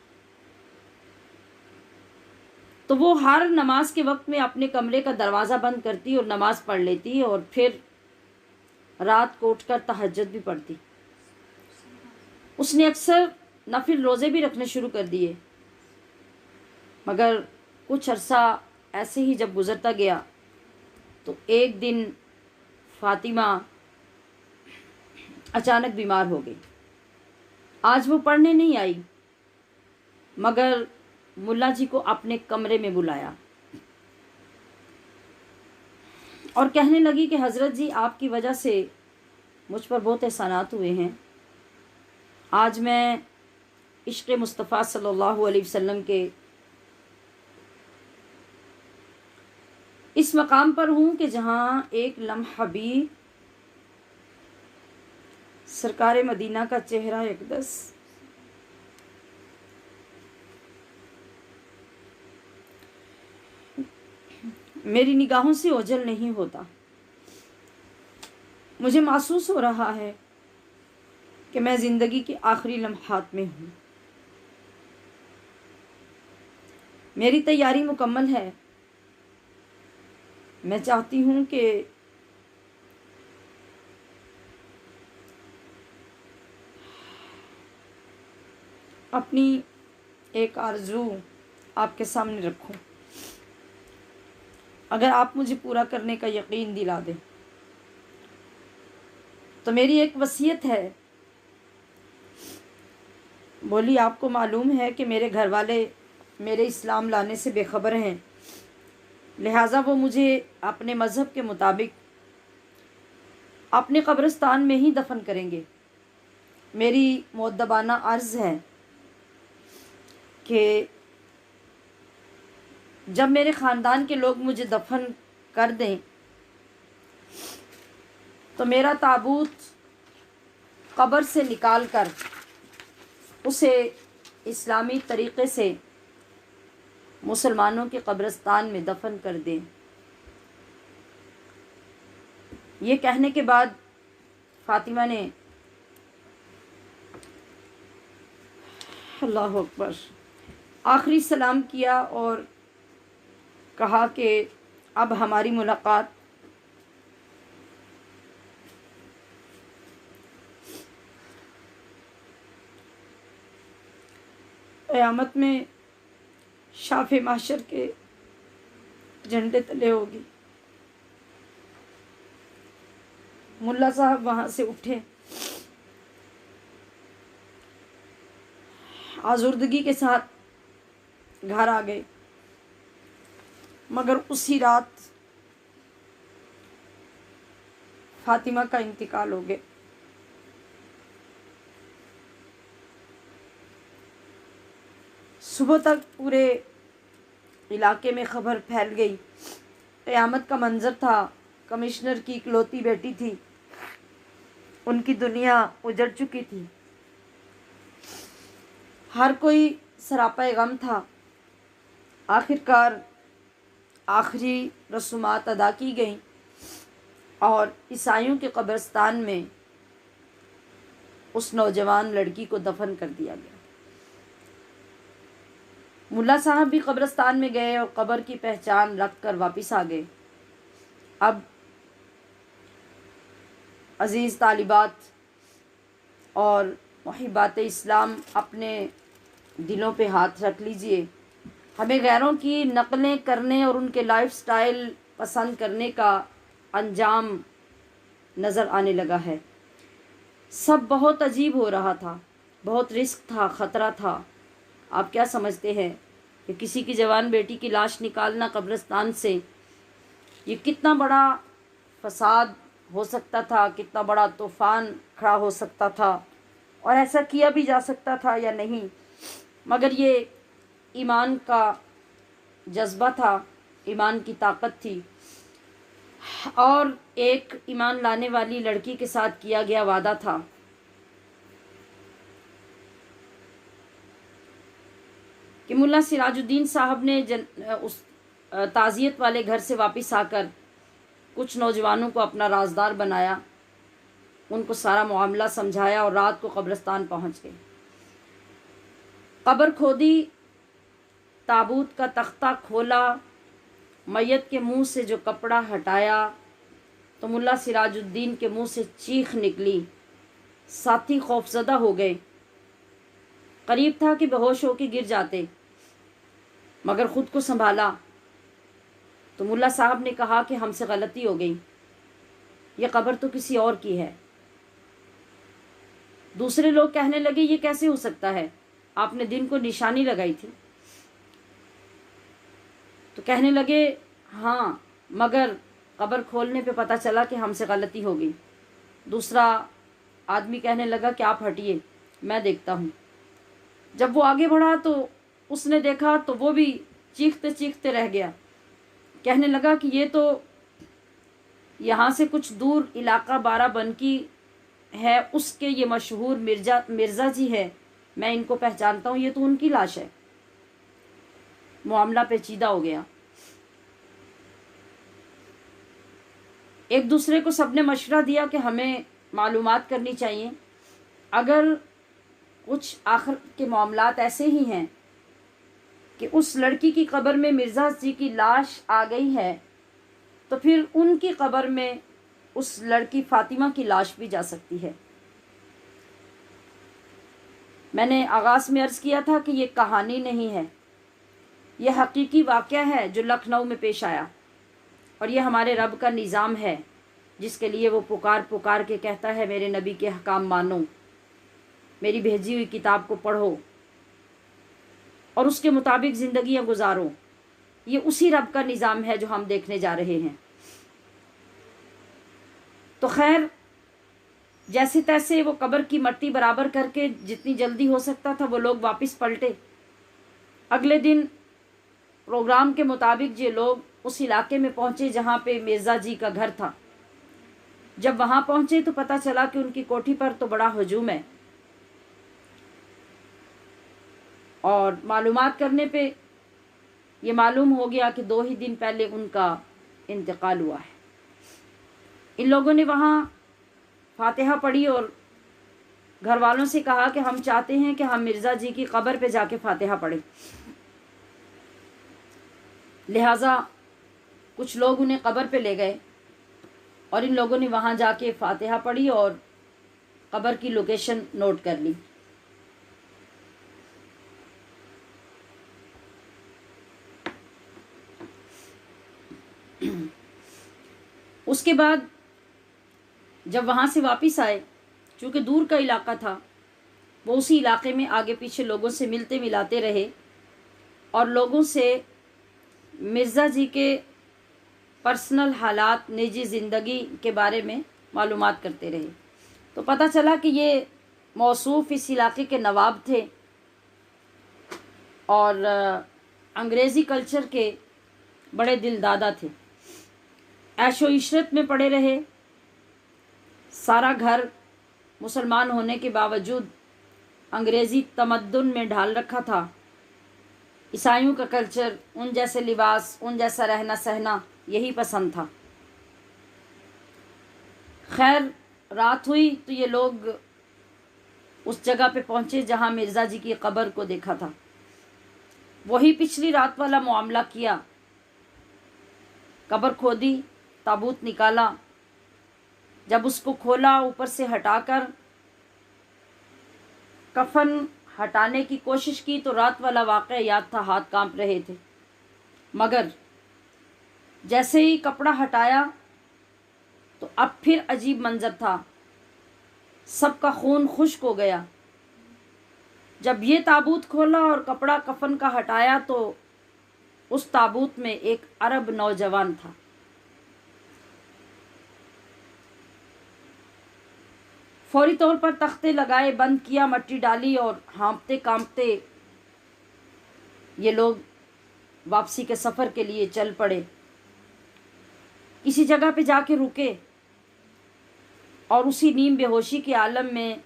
Speaker 1: तो वो हर नमाज के वक्त में अपने कमरे का दरवाज़ा बंद करती और नमाज़ पढ़ लेती और फिर रात को उठकर तहज्जुद भी पढ़ती। उसने अक्सर नफिल रोज़े भी रखने शुरू कर दिए, मगर कुछ अरसा ऐसे ही जब गुज़रता गया तो एक दिन फ़ातिमा अचानक बीमार हो गई। आज वो पढ़ने नहीं आई, मगर मुल्ला जी को अपने कमरे में बुलाया और कहने लगी कि हज़रत जी, आपकी वजह से मुझ पर बहुत एहसानात हुए हैं। आज मैं इश्क़ मुस्तफ़ा सल्लल्लाहु अलैहि वसल्लम के इस मकाम पर हूँ कि जहाँ एक लम्हा भी सरकार मदीना का चेहरा अक़दस मेरी निगाहों से ओझल नहीं होता। मुझे महसूस हो रहा है कि मैं ज़िंदगी के आखिरी लम्हात में हूँ। मेरी तैयारी मुकम्मल है। मैं चाहती हूँ कि अपनी एक आरज़ू आपके सामने रखूँ। अगर आप मुझे पूरा करने का यकीन दिला दें तो मेरी एक वसीयत है। बोली, आपको मालूम है कि मेरे घर वाले मेरे इस्लाम लाने से बेखबर हैं, लिहाजा वो मुझे अपने मज़हब के मुताबिक अपने कब्रिस्तान में ही दफन करेंगे। मेरी मुअद्दबाना अर्ज़ है कि जब मेरे ख़ानदान के लोग मुझे दफन कर दें तो मेरा ताबूत कब्र से निकाल कर उसे इस्लामी तरीक़े से मुसलमानों के कब्रिस्तान में दफन कर दें। ये कहने के बाद फ़ातिमा ने अल्लाहु अकबर आखिरी सलाम किया और कहा कि अब हमारी मुलाकात क़यामत में शाफ़े माशर के झंडे तले होगी। मुल्ला साहब वहाँ से उठे, आज़ुर्दगी के साथ घर आ गए, मगर उसी रात फातिमा का इंतकाल हो गया। सुबह तक पूरे इलाके में खबर फैल गई। क़यामत का मंजर था। कमिश्नर की इकलौती बेटी थी, उनकी दुनिया उजड़ चुकी थी। हर कोई सरापा गम था। आखिरकार आखिरी रसूमात अदा की गईं और ईसाइयों के कब्रिस्तान में उस नौजवान लड़की को दफन कर दिया गया। मुल्ला साहब भी कब्रिस्तान में गए और कब्र की पहचान रख कर वापस आ गए। अब अज़ीज़ तालिबात और मुहिब्बात इस्लाम, अपने दिलों पे हाथ रख लीजिए। हमें गैरों की नकलें करने और उनके लाइफस्टाइल पसंद करने का अंजाम नज़र आने लगा है। सब बहुत अजीब हो रहा था, बहुत रिस्क था, ख़तरा था। आप क्या समझते हैं कि किसी की जवान बेटी की लाश निकालना कब्रिस्तान से, ये कितना बड़ा फसाद हो सकता था, कितना बड़ा तूफ़ान खड़ा हो सकता था, और ऐसा किया भी जा सकता था या नहीं। मगर ये ईमान का जज्बा था, ईमान की ताकत थी, और एक ईमान लाने वाली लड़की के साथ किया गया वादा था। कि मुल्ला सिराजुद्दीन साहब ने उस ताज़ियत वाले घर से वापस आकर कुछ नौजवानों को अपना राजदार बनाया, उनको सारा मामला समझाया और रात को कब्रिस्तान पहुंच गए। कब्र खोदी, ताबूत का तख्ता खोला, मैयत के मुंह से जो कपड़ा हटाया तो मुल्ला सिराजुद्दीन के मुंह से चीख निकली। साथी खौफजदा हो गए, करीब था कि बेहोश होकर गिर जाते, मगर ख़ुद को संभाला तो मुल्ला साहब ने कहा कि हमसे गलती हो गई, ये कब्र तो किसी और की है। दूसरे लोग कहने लगे ये कैसे हो सकता है, आपने दिन को निशानी लगाई थी। तो कहने लगे हाँ, मगर कब्र खोलने पे पता चला कि हमसे गलती हो गई। दूसरा आदमी कहने लगा कि आप हटिए, मैं देखता हूँ। जब वो आगे बढ़ा तो उसने देखा तो वो भी चीखते चीखते रह गया। कहने लगा कि ये तो यहाँ से कुछ दूर इलाका बाराबंकी है, उसके ये मशहूर मिर्ज़ा जी है, मैं इनको पहचानता हूँ, ये तो उनकी लाश है। मामला पेचीदा हो गया। एक दूसरे को सबने मशवरा दिया कि हमें मालूमात करनी चाहिए। अगर कुछ आखिर के मामलात ऐसे ही हैं कि उस लड़की की कब्र में मिर्ज़ा जी की लाश आ गई है, तो फिर उनकी कब्र में उस लड़की फातिमा की लाश भी जा सकती है। मैंने आगाज़ में अर्ज़ किया था कि ये कहानी नहीं है, यह हकीकी वाक़या है जो लखनऊ में पेश आया, और ये हमारे रब का निज़ाम है जिसके लिए वो पुकार पुकार के कहता है मेरे नबी के अहकाम मानो, मेरी भेजी हुई किताब को पढ़ो और उसके मुताबिक ज़िंदगियाँ गुजारो। ये उसी रब का निज़ाम है जो हम देखने जा रहे हैं। तो खैर, जैसे तैसे वो कब्र की मट्टी बराबर करके जितनी जल्दी हो सकता था वो लोग वापस पलटे। अगले दिन प्रोग्राम के मुताबिक ये लोग उस इलाके में पहुँचे जहाँ पे मिर्ज़ा जी का घर था। जब वहाँ पहुँचे तो पता चला कि उनकी कोठी पर तो बड़ा हजूम है, और मालूमात करने पे ये मालूम हो गया कि 2 ही दिन पहले उनका इंतकाल हुआ है। इन लोगों ने वहाँ फातिहा पढ़ी और घर वालों से कहा कि हम चाहते हैं कि हम मिर्ज़ा जी की कब्र पे जाके फातिहा पढ़ें। लिहाजा कुछ लोग उन्हें कब्र पे ले गए और इन लोगों ने वहाँ जाके फातिहा पढ़ी और कब्र की लोकेशन नोट कर ली। उसके बाद जब वहाँ से वापस आए, चूँकि दूर का इलाका था, वो उसी इलाके में आगे पीछे लोगों से मिलते मिलाते रहे और लोगों से मिर्ज़ा जी के पर्सनल हालात, निजी ज़िंदगी के बारे में मालूमात करते रहे तो पता चला कि ये मौसूफ़ इस इलाके के नवाब थे और अंग्रेज़ी कल्चर के बड़े दिलदादा थे। ऐशो इशरत में पड़े रहे। सारा घर मुसलमान होने के बावजूद अंग्रेज़ी तमद्दुन में ढाल रखा था। ईसाइयों का कल्चर, उन जैसे लिबास, उन जैसा रहना सहना यही पसंद था। खैर रात हुई तो ये लोग उस जगह पे पहुँचे जहाँ मिर्ज़ा जी की कब्र को देखा था। वही पिछली रात वाला मामला किया। कब्र खोदी, ताबूत निकाला। जब उसको खोला, ऊपर से हटाकर कफन हटाने की कोशिश की तो रात वाला वाक़या याद था, हाथ कांप रहे थे। मगर जैसे ही कपड़ा हटाया तो अब फिर अजीब मंजर था। सबका खून खुश्क हो गया। जब ये ताबूत खोला और कपड़ा कफन का हटाया तो उस ताबूत में एक अरब नौजवान था। फौरी तौर पर तख्ते लगाए, बंद किया, मट्टी डाली और हाँफते कांपते ये लोग वापसी के सफ़र के लिए चल पड़े। किसी जगह पे जाके रुके और उसी नीम बेहोशी के आलम में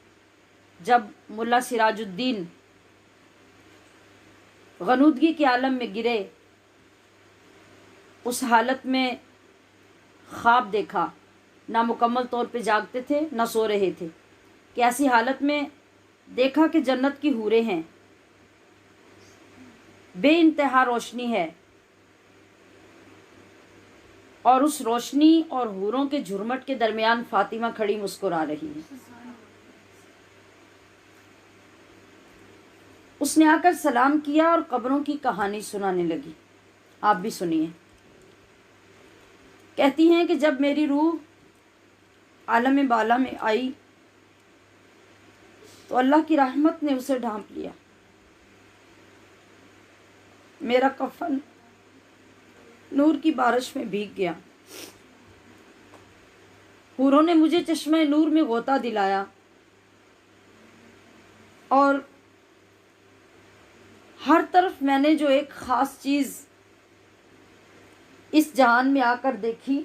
Speaker 1: जब मुल्ला सिराजुद्दीन गनूदगी के आलम में गिरे, उस हालत में ख्वाब देखा। ना मुकम्मल तौर पे जागते थे, ना सो रहे थे कि ऐसी हालत में देखा कि जन्नत की हूरें हैं, बेइंतहा रोशनी है और उस रोशनी और हूरों के झुरमट के दरमियान फातिमा खड़ी मुस्कुरा रही है। उसने आकर सलाम किया और कब्रों की कहानी सुनाने लगी। आप भी सुनिए। कहती हैं कि जब मेरी रूह आलम बाला में आई तो अल्लाह की रहमत ने उसे ढांप लिया। मेरा कफन नूर की बारिश में भीग गया। हूरों ने मुझे चश्मे नूर में गोता दिलाया और हर तरफ मैंने जो एक ख़ास चीज़ इस जहान में आकर देखी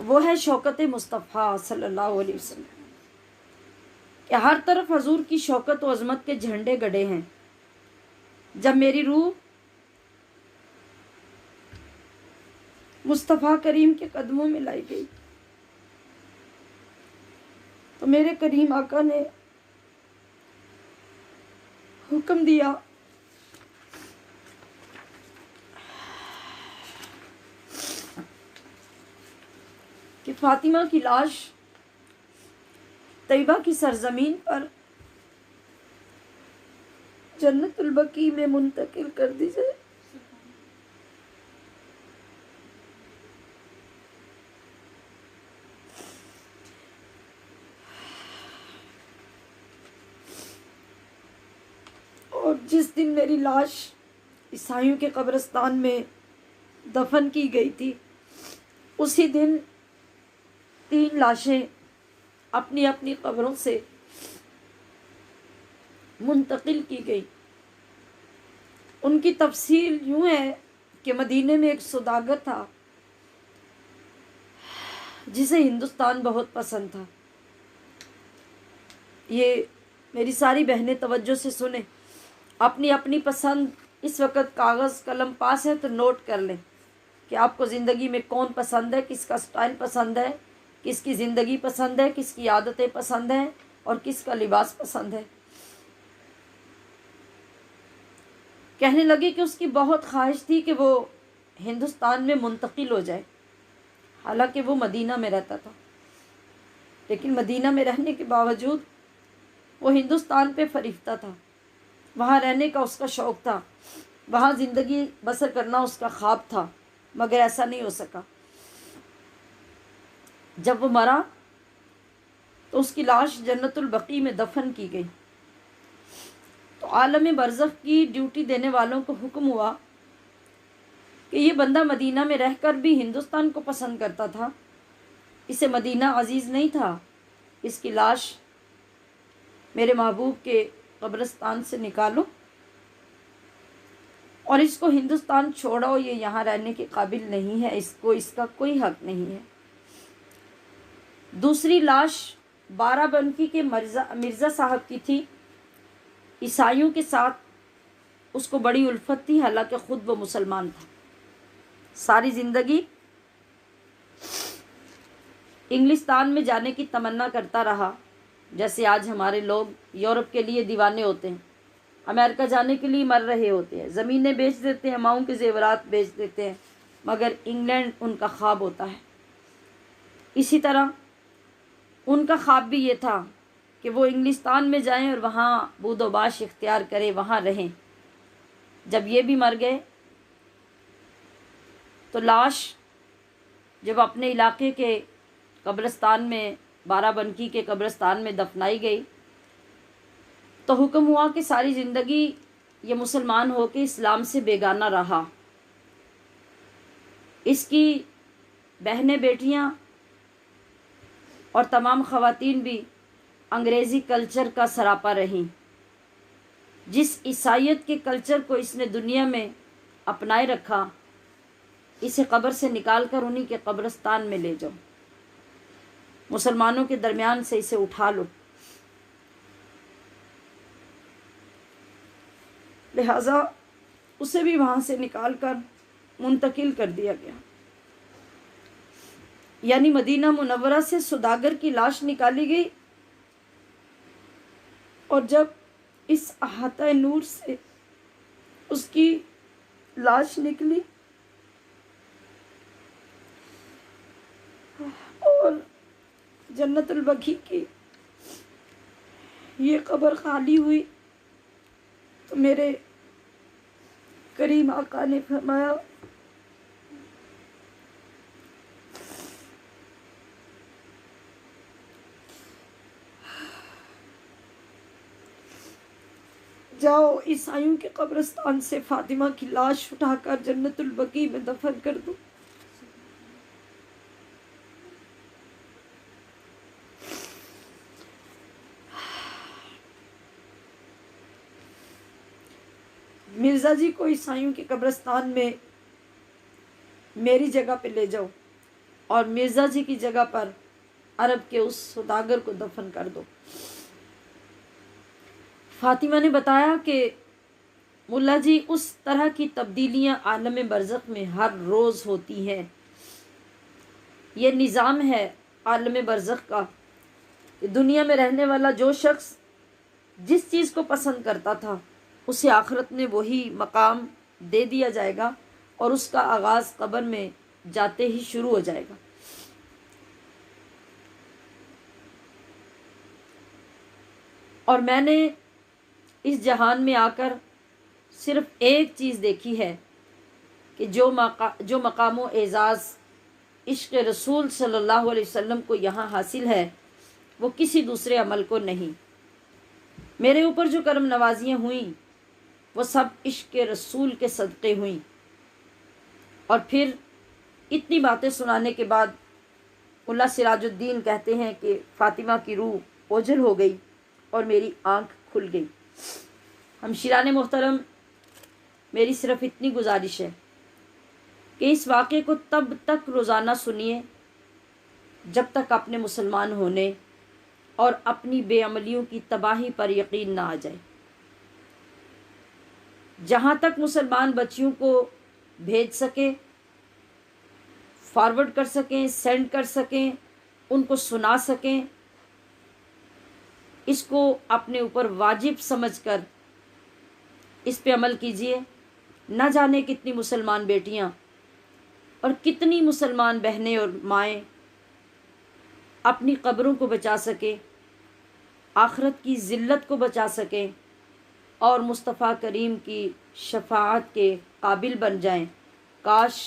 Speaker 1: वो है शौकत मुस्तफ़ा सल्लल्लाहु अलैहि वसल्लम। कि हर तरफ हजूर की शौकत और अज़मत के झंडे गड़े हैं। जब मेरी रूह मुस्तफ़ा करीम के कदमों में लाई गई तो मेरे करीम आका ने हुक्म दिया कि फातिमा की लाश तैयबा की सरजमीन पर जन्नतुल बकी में मुंतकिल कर दी जाए। और जिस दिन मेरी लाश ईसाइयों के कब्रिस्तान में दफन की गई थी उसी दिन 3 लाशें अपनी अपनी कब्रों से मुंतकिल की गई। उनकी तफसील यूँ है कि मदीने में एक सौदागर था जिसे हिंदुस्तान बहुत पसंद था। ये मेरी सारी बहनें तवज्जो से सुने, अपनी अपनी पसंद इस वक्त कागज़ कलम पास है तो नोट कर लें कि आपको ज़िंदगी में कौन पसंद है, किसका स्टाइल पसंद है, किसकी ज़िंदगी पसंद है, किसकी आदतें पसंद हैं और किसका लिबास पसंद है। कहने लगे कि उसकी बहुत ख्वाहिश थी कि वो हिंदुस्तान में मुंतकिल हो जाए। हालांकि वो मदीना में रहता था, लेकिन मदीना में रहने के बावजूद वो हिंदुस्तान पे फरीफ्ता था। वहाँ रहने का उसका शौक़ था, वहाँ ज़िंदगी बसर करना उसका ख्वाब था, मगर ऐसा नहीं हो सका। जब वो मरा तो उसकी लाश जन्नतुल बकी में दफन की गई। तो आलम बरज़ख की ड्यूटी देने वालों को हुक्म हुआ कि ये बंदा मदीना में रहकर भी हिंदुस्तान को पसंद करता था, इसे मदीना अजीज़ नहीं था। इसकी लाश मेरे महबूब के कब्रिस्तान से निकालो और इसको हिंदुस्तान छोड़ो, ये यहाँ रहने के काबिल नहीं है, इसको इसका कोई हक नहीं है। दूसरी लाश बाराबंकी के मिर्ज़ा साहब की थी। ईसाइयों के साथ उसको बड़ी उल्फत थी, हालांकि ख़ुद वो मुसलमान था। सारी ज़िंदगी इंग्लिस्तान में जाने की तमन्ना करता रहा, जैसे आज हमारे लोग यूरोप के लिए दीवाने होते हैं, अमेरिका जाने के लिए मर रहे होते हैं, ज़मीनें बेच देते हैं, माओं के ज़ेवरात बेच देते हैं, मगर इंग्लैंड उनका ख्वाब होता है। इसी तरह उनका ख्वाब भी ये था कि वो इंग्लिस्तान में जाएं और वहाँ बूदोबाश इख्तियार करें, वहाँ रहें। जब ये भी मर गए तो लाश जब अपने इलाके के कब्रिस्तान में, बाराबंकी के कब्रिस्तान में दफनाई गई, तो हुक्म हुआ कि सारी ज़िंदगी ये मुसलमान होकर इस्लाम से बेगाना रहा। इसकी बहनें, बेटियां और तमाम ख़वातीन भी अंग्रेज़ी कल्चर का सरापा रहीं। जिस ईसाइयत के कल्चर को इसने दुनिया में अपनाए रखा, इसे कब्र से निकाल कर उन्हीं के कब्रिस्तान में ले जाओ, मुसलमानों के दरमियान से इसे उठा लो। लिहाजा उसे भी वहाँ से निकाल कर मुंतकिल कर दिया गया। यानी मदीना मुनव्वरा से सौदागर की लाश निकाली गई और जब इस अहाता नूर से उसकी लाश निकली और जन्नतुल बकी की ये कब्र खाली हुई, तो मेरे करीम आका ने फरमाया, जाओ ईसाइयों के कब्रिस्तान से फातिमा की लाश उठाकर जन्नतुल बकी में दफन कर दो। मिर्ज़ा जी को ईसाइयों के कब्रिस्तान में मेरी जगह पे ले जाओ और मिर्ज़ा जी की जगह पर अरब के उस सौदागर को दफन कर दो। फातिमा ने बताया कि मुल्ला जी, उस तरह की तब्दीलियां आलम बरज़ख में हर रोज़ होती हैं। ये निज़ाम है आलम बरज़ख का कि दुनिया में रहने वाला जो शख्स जिस चीज़ को पसंद करता था, उसे आखिरत में वही मकाम दे दिया जाएगा और उसका आगाज़ कब्र में जाते ही शुरू हो जाएगा। और मैंने इस जहान में आकर सिर्फ़ एक चीज़ देखी है कि जो मकाम व एज़ाज़ इश्क़ रसूल सल्लल्लाहु अलैहि वसल्लम को यहाँ हासिल है, वो किसी दूसरे अमल को नहीं। मेरे ऊपर जो करम नवाजियाँ हुई वो सब इश्क़ रसूल के सदक़े हुई। और फिर इतनी बातें सुनाने के बाद मुल्ला सिराजुद्दीन कहते हैं कि फ़ातिमा की रूह ओझल हो गई और मेरी आँख खुल गई। हमशीरान मोहतरम, मेरी सिर्फ़ इतनी गुजारिश है कि इस वाक़े को तब तक रोज़ाना सुनिए जब तक अपने मुसलमान होने और अपनी बेअमलियों की तबाही पर यकीन ना आ जाए। जहाँ तक मुसलमान बच्चियों को भेज सके, फॉरवर्ड कर सकें, सेंड कर सकें, उनको सुना सकें, इसको अपने ऊपर वाजिब समझकर इस पे अमल कीजिए। न जाने कितनी मुसलमान बेटियां और कितनी मुसलमान बहनें और माएँ अपनी कब्रों को बचा सकें, आखिरत की ज़िल्लत को बचा सकें और मुस्तफ़ा करीम की शफ़ाअत के काबिल बन जाएं। काश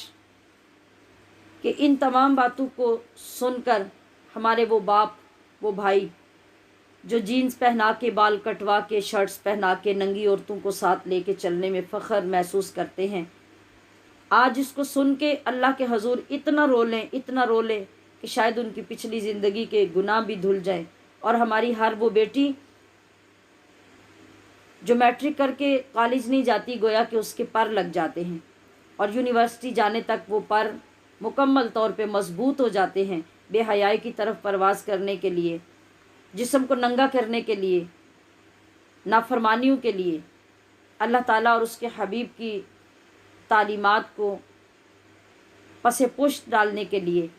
Speaker 1: कि इन तमाम बातों को सुनकर हमारे वो बाप, वो भाई जो जीन्स पहना के, बाल कटवा के, शर्ट्स पहना के नंगी औरतों को साथ लेके चलने में फ़ख्र महसूस करते हैं, आज इसको सुन के अल्लाह के हजूर इतना रो लें कि शायद उनकी पिछली ज़िंदगी के गुनाह भी धुल जाए। और हमारी हर वो बेटी जो मैट्रिक करके कॉलेज नहीं जाती, गोया कि उसके पर लग जाते हैं और यूनिवर्सिटी जाने तक वो पर मुकम्मल तौर पे मजबूत हो जाते हैं, बेहयाई की तरफ परवाज़ करने के लिए, जिस्म को नंगा करने के लिए, नाफरमानियों के लिए, अल्लाह ताला और उसके हबीब की तालीमात को पसे पुश्त डालने के लिए।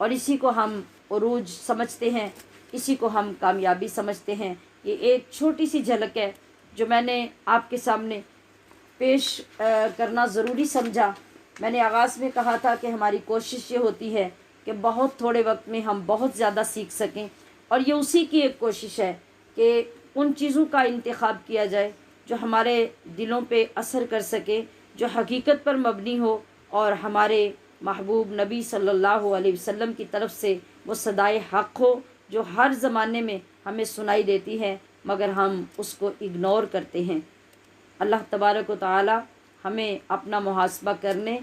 Speaker 1: और इसी को हम उरूज समझते हैं, इसी को हम कामयाबी समझते हैं। ये एक छोटी सी झलक है जो मैंने आपके सामने पेश करना ज़रूरी समझा। मैंने आगाज़ में कहा था कि हमारी कोशिश ये होती है कि बहुत थोड़े वक्त में हम बहुत ज़्यादा सीख सकें, और ये उसी की एक कोशिश है कि उन चीज़ों का इंतखाब किया जाए जो हमारे दिलों पे असर कर सके, जो हकीकत पर मबनी हो और हमारे महबूब नबी सल्लल्लाहु अलैहि वसल्लम की तरफ से वो सदाए हक़ हो जो हर ज़माने में हमें सुनाई देती है मगर हम उसको इग्नोर करते हैं। अल्लाह तबारक व तआला हमें अपना मुहासबा करने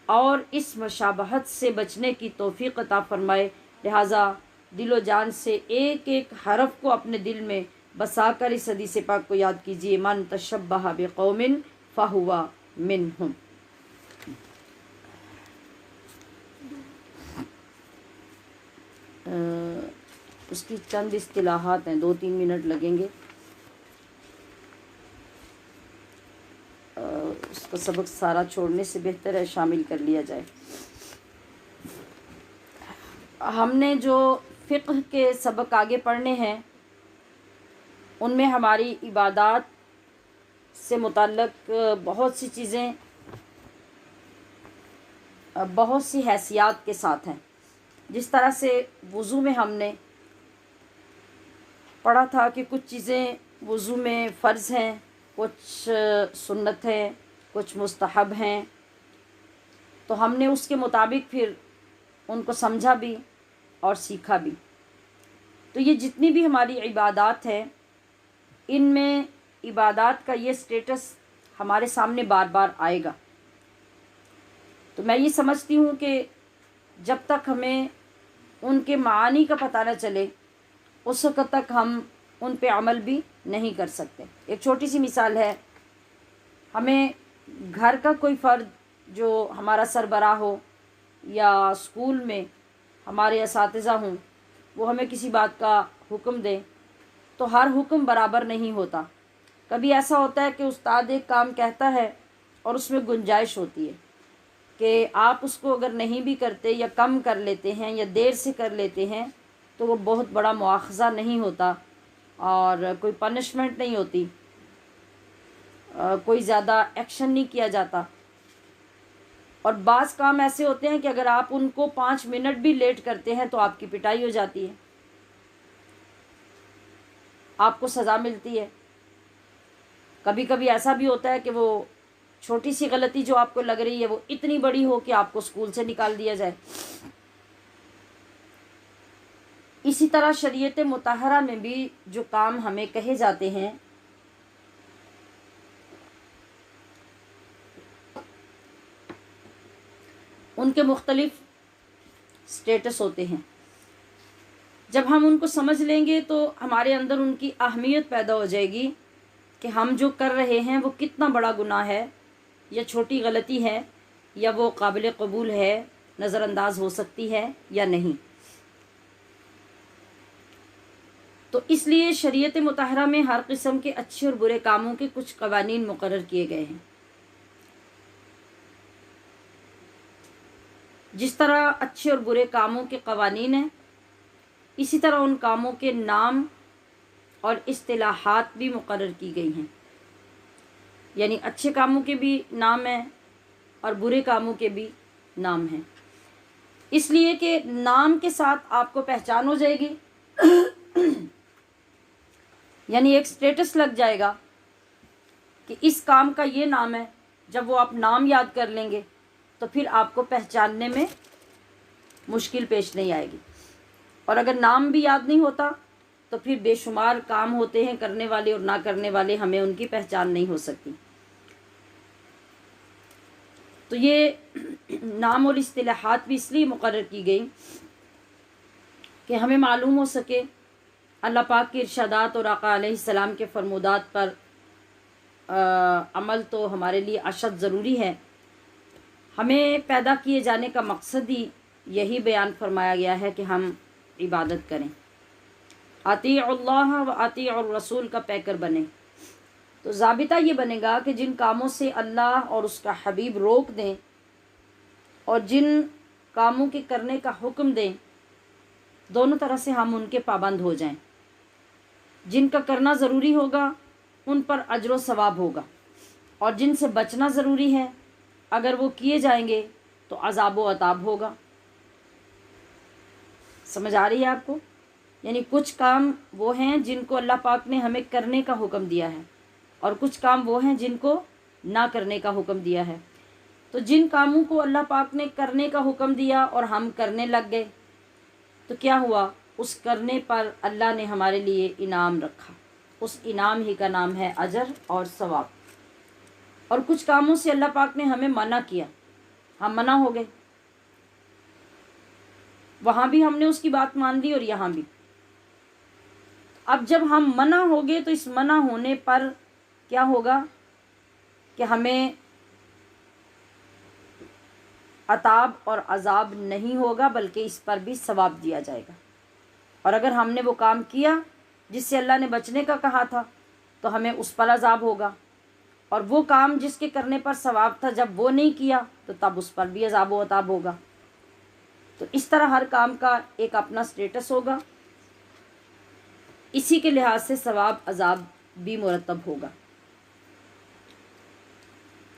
Speaker 1: और इस मशाबहत से बचने की तौफीक अता फरमाए। लिहाजा दिलो जान से एक एक हरफ को अपने दिल में बसा कर इस हदीस पाक को याद कीजिए, मन तशब्बह बिक़ौमिन फ़हुवा मिनहुम। उसकी चंद इस्तिलाहात हैं, 2-3 मिनट लगेंगे। उसका सबक सारा छोड़ने से बेहतर है शामिल कर लिया जाए। हमने जो फ़िक़्ह के सबक आगे पढ़ने हैं उनमें हमारी इबादात से मुताल्लिक़ बहुत सी चीज़ें बहुत सी हैसियत के साथ हैं। जिस तरह से वज़ू में हमने पढ़ा था कि कुछ चीज़ें वज़ू में फ़र्ज़ हैं, कुछ सुन्नत हैं, कुछ मुस्तहब हैं, तो हमने उसके मुताबिक फिर उनको समझा भी और सीखा भी। तो ये जितनी भी हमारी इबादात हैं, इनमें इबादात का ये स्टेटस हमारे सामने बार बार आएगा। तो मैं ये समझती हूँ कि जब तक हमें उनके मानी का पता न चले उस वक़्त तक हम उन पे अमल भी नहीं कर सकते। एक छोटी सी मिसाल है, हमें घर का कोई फ़र्द जो हमारा सरबराह हो या स्कूल में हमारे असातिज़ा हों, वो हमें किसी बात का हुक्म दें, तो हर हुक्म बराबर नहीं होता। कभी ऐसा होता है कि उस्ताद एक काम कहता है और उसमें गुंजाइश होती है कि आप उसको अगर नहीं भी करते या कम कर लेते हैं या देर से कर लेते हैं तो वो बहुत बड़ा मुआख़ज़ा नहीं होता और कोई पनिशमेंट नहीं होती, कोई ज़्यादा एक्शन नहीं किया जाता। और बाज़ काम ऐसे होते हैं कि अगर आप उनको 5 मिनट भी लेट करते हैं तो आपकी पिटाई हो जाती है, आपको सज़ा मिलती है। कभी कभी ऐसा भी होता है कि वो छोटी सी गलती जो आपको लग रही है वो इतनी बड़ी हो कि आपको स्कूल से निकाल दिया जाए। इसी तरह शरीयत मुतहरा में भी जो काम हमें कहे जाते हैं उनके मुख्तलिफ स्टेटस होते हैं। जब हम उनको समझ लेंगे तो हमारे अंदर उनकी अहमियत पैदा हो जाएगी कि हम जो कर रहे हैं वो कितना बड़ा गुनाह है या छोटी गलती है या वो काबिल कबूल है, नज़रअंदाज हो सकती है या नहीं। तो इसलिए शरीयत मुतहरा में हर किस्म के अच्छे और बुरे कामों के कुछ कवानीन मुकर्रर किए गए हैं। जिस तरह अच्छे और बुरे कामों के कवानीन हैं, इसी तरह उन कामों के नाम और इस्तिलाहात भी मुकर्रर की गई हैं। यानी अच्छे कामों के भी नाम हैं और बुरे कामों के भी नाम हैं, इसलिए कि नाम के साथ आपको पहचान हो जाएगी यानी एक स्टेटस लग जाएगा कि इस काम का ये नाम है। जब वो आप नाम याद कर लेंगे तो फिर आपको पहचानने में मुश्किल पेश नहीं आएगी। और अगर नाम भी याद नहीं होता तो फिर बेशुमार काम होते हैं करने वाले और ना करने वाले, हमें उनकी पहचान नहीं हो सकती। तो ये नाम और इस्तिलाहात भी इसलिए मुकर्रर की गई कि हमें मालूम हो सके अल्लाह पाक के इरशादात और आका अलैहिस्सलाम के फरमूदात पर अमल तो हमारे लिए अशद ज़रूरी है। हमें पैदा किए जाने का मकसद ही यही बयान फरमाया गया है कि हम इबादत करें, अतीउल्लाह व अतीउर रसूल का पैकर बने। तो ज़ाबिता ये बनेगा कि जिन कामों से अल्लाह और उसका हबीब रोक दें और जिन कामों के करने का हुक्म दें, दोनों तरह से हम उनके पाबंद हो जाएं। जिनका करना ज़रूरी होगा उन पर अजर व सवाब होगा, और जिनसे बचना ज़रूरी है अगर वो किए जाएंगे तो अज़ाब व अताब होगा। समझ आ रही है आपको? यानी कुछ काम वो हैं जिनको अल्लाह पाक ने हमें करने का हुक्म दिया है, और कुछ काम वो हैं जिनको ना करने का हुक्म दिया है। तो जिन कामों को अल्लाह पाक ने करने का हुक्म दिया और हम करने लग गए, तो क्या हुआ? उस करने पर अल्लाह ने हमारे लिए इनाम रखा। उस इनाम ही का नाम है अजर और सवाब। और कुछ कामों से अल्लाह पाक ने हमें मना किया, हम मना हो गए, वहाँ भी हमने उसकी बात मान ली और यहाँ भी। अब जब हम मना हो गए तो इस मना होने पर क्या होगा कि हमें अताब और अजाब नहीं होगा, बल्कि इस पर भी सवाब दिया जाएगा। और अगर हमने वो काम किया जिससे अल्लाह ने बचने का कहा था तो हमें उस पर अजाब होगा, और वो काम जिसके करने पर सवाब था जब वो नहीं किया तो तब उस पर भी अजाब व अताब होगा। तो इस तरह हर काम का एक अपना स्टेटस होगा, इसी के लिहाज से सवाब अजाब भी मुरतब होगा।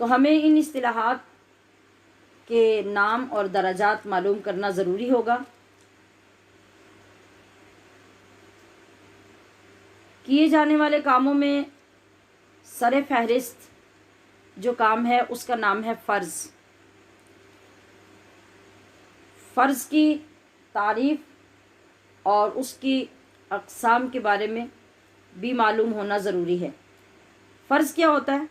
Speaker 1: तो हमें इन इस्तिलाहात के नाम और दराजात मालूम करना ज़रूरी होगा। किए जाने वाले कामों में सरे फहरिस्त जो काम है उसका नाम है फ़र्ज़। फ़र्ज़ की तारीफ़ और उसकी अक़साम के बारे में भी मालूम होना ज़रूरी है। फ़र्ज़ क्या होता है?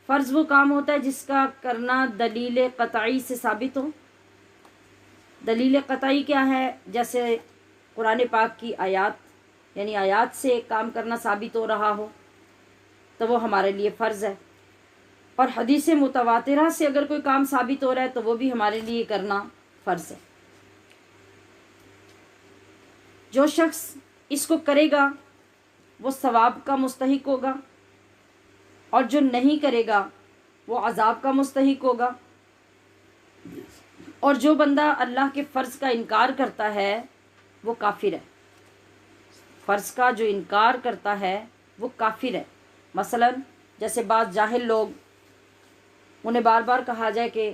Speaker 1: फ़र्ज़ वो काम होता है जिसका करना दलील क़तई से साबित हो। दलील क़तई क्या है? जैसे कुरान पाक की आयत, यानी आयत से काम करना साबित हो रहा हो तो वो हमारे लिए फ़र्ज़ है। और हदीस मुतवातिरा से अगर कोई काम साबित हो रहा है तो वो भी हमारे लिए करना फ़र्ज़ है। जो शख्स इसको करेगा वो सवाब का मुस्तहिक होगा, और जो नहीं करेगा वो अज़ाब का मुस्तहिक होगा। और जो बंदा अल्लाह के फ़र्ज़ का इनकार करता है वो काफिर है। फ़र्ज़ का जो इनकार करता है वो काफिर है। मसलन जैसे बाज़ जाहिल लोग, उन्हें बार बार कहा जाए कि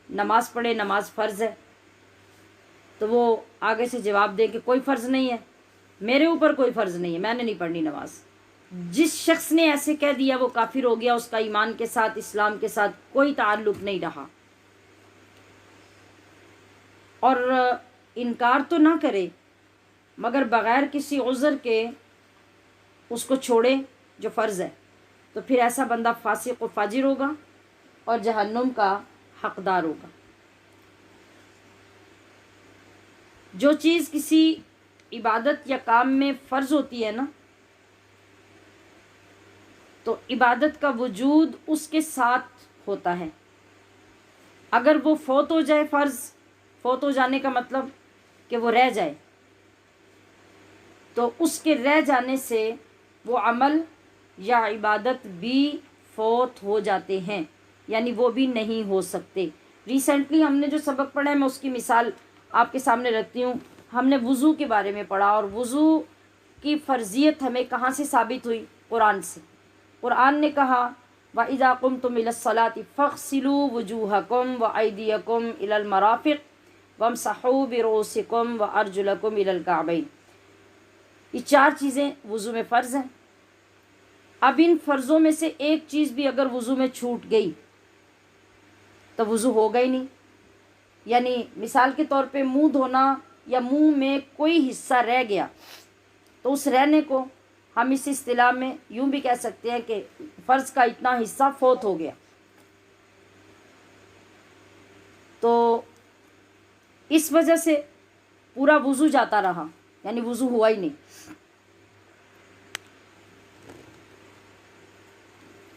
Speaker 1: नमाज़ पढ़े, नमाज फ़र्ज़ है, तो वो आगे से जवाब दें कि कोई फ़र्ज़ नहीं है, मेरे ऊपर कोई फ़र्ज़ नहीं है, मैंने नहीं पढ़नी नमाज। जिस शख्स ने ऐसे कह दिया वो काफिर हो गया, उसका ईमान के साथ, इस्लाम के साथ कोई ताल्लुक़ नहीं रहा। और इनकार तो ना करे मगर बग़ैर किसी उज़र के उसको छोड़े जो फ़र्ज़ है, तो फिर ऐसा बंदा फासिक व फाजिर होगा और जहन्नुम का हक़दार होगा। जो चीज़ किसी इबादत या काम में फ़र्ज़ होती है ना, तो इबादत का वजूद उसके साथ होता है। अगर वो फ़ौत हो जाए, फ़र्ज़ फ़ौत हो जाने का मतलब कि वो रह जाए, तो उसके रह जाने से वो अमल या इबादत भी फ़ौत हो जाते हैं, यानी वो भी नहीं हो सकते। रिसेंटली हमने जो सबक पढ़ा है मैं उसकी मिसाल आपके सामने रखती हूँ। हमने वज़ू के बारे में पढ़ा, और वज़ू की फ़र्ज़ियत हमें कहाँ से साबित हुई? कुरान से। कुरान ने कहा व इज़ा कुमतुम इलस्सलाति फ़ग़सिलू वुजूहकुम व अयदियकुम इलल मराफ़िक़ वमसहू बिरुसिकुम व अर्जुलकुम इलल कअबैन। ये 4 चीज़ें वज़ू में फ़र्ज़ हैं। अब इन फ़र्ज़ों में से एक चीज़ भी अगर वज़ू में छूट गई तो वज़ू होगा ही नहीं। यानी मिसाल के तौर पे मुंह धोना या मुंह में कोई हिस्सा रह गया, तो उस रहने को हम इस इस्तिलाह में यूँ भी कह सकते हैं कि फ़र्ज़ का इतना हिस्सा फ़ौत हो गया। तो इस वजह से पूरा वुज़ू जाता रहा, यानी वुज़ू हुआ ही नहीं।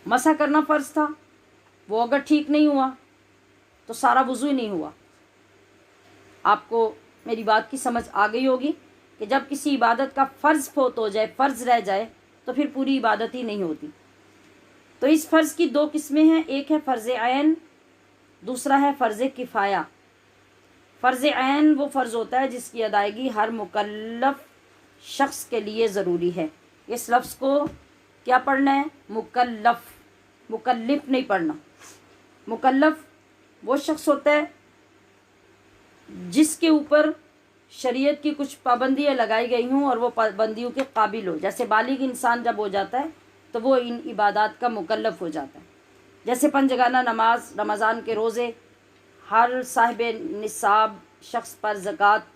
Speaker 1: मसा करना फ़र्ज़ था, वो अगर ठीक नहीं हुआ तो सारा वुज़ू ही नहीं हुआ। आपको मेरी बात की समझ आ गई होगी कि जब किसी इबादत का फ़र्ज़ फोत हो जाए, फ़र्ज़ रह जाए, तो फिर पूरी इबादत ही नहीं होती। तो इस फ़र्ज़ की दो किस्में हैं, एक है फ़र्ज़ ऐन, दूसरा है फ़र्ज़ किफ़ाया। फ़र्ज़ ऐन वो फ़र्ज़ होता है जिसकी अदायगी हर मुकल्लफ़ शख्स के लिए ज़रूरी है। इस लफ्ज़ को क्या पढ़ना है? मुकल्लफ़, मुकल्लिफ़ नहीं पढ़ना। मुकल्लफ़ वो शख्स होता है जिसके ऊपर शरीयत की कुछ पाबंदियाँ लगाई गई हों और वो पाबंदियों के काबिल हो। जैसे बालिग इंसान जब हो जाता है तो वो इन इबादत का मुकल्लफ़ हो जाता है। जैसे पंजगाना नमाज, रमज़ान के रोज़े, हर साहिब निसाब शख्स पर ज़कात,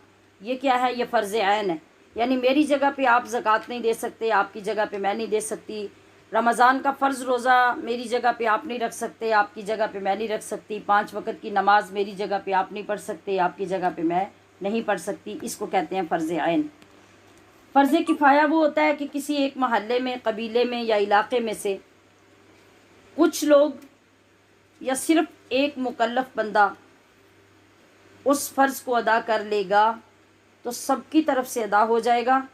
Speaker 1: ये क्या है? ये फ़र्ज़ ऐन है। यानी मेरी जगह पे आप ज़कात नहीं दे सकते, आपकी जगह पे मैं नहीं दे सकती। रमज़ान का फ़र्ज़ रोज़ा मेरी जगह पे आप नहीं रख सकते, आपकी जगह पे मैं नहीं रख सकती। 5 वक़्त की नमाज़ मेरी जगह पे आप नहीं पढ़ सकते, आपकी जगह पे मैं नहीं पढ़ सकती। इसको कहते हैं फ़र्ज़ ऐन। फ़र्ज़ किफ़ाया वो होता है कि किसी एक महल्ले में, कबीले में या इलाक़े में से कुछ लोग या सिर्फ़ एक मुकल्लफ़ बंदा उस फ़र्ज़ को अदा कर लेगा तो सबकी तरफ से अदा हो जाएगा,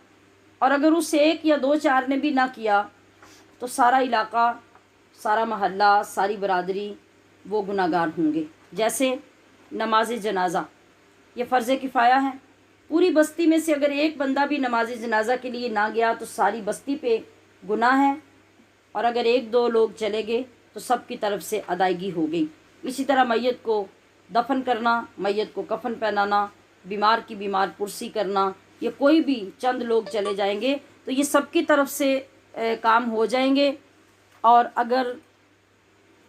Speaker 1: और अगर उस एक या 2-4 ने भी ना किया तो सारा इलाक़ा, सारा महल्ला, सारी बरादरी वो गुनाहगार होंगे। जैसे नमाज जनाज़ा, ये फ़र्ज़ किफ़ाया है। पूरी बस्ती में से अगर एक बंदा भी नमाज जनाज़ा के लिए ना गया तो सारी बस्ती पे गुनाह है, और अगर 1-2 लोग चले गए तो सब की तरफ से अदायगी हो गई। इसी तरह मैयत को दफन करना, मैयत को कफन पहनाना, बीमार की बीमार पुरसी करना, ये कोई भी चंद लोग चले जाएंगे तो ये सब की तरफ से काम हो जाएंगे, और अगर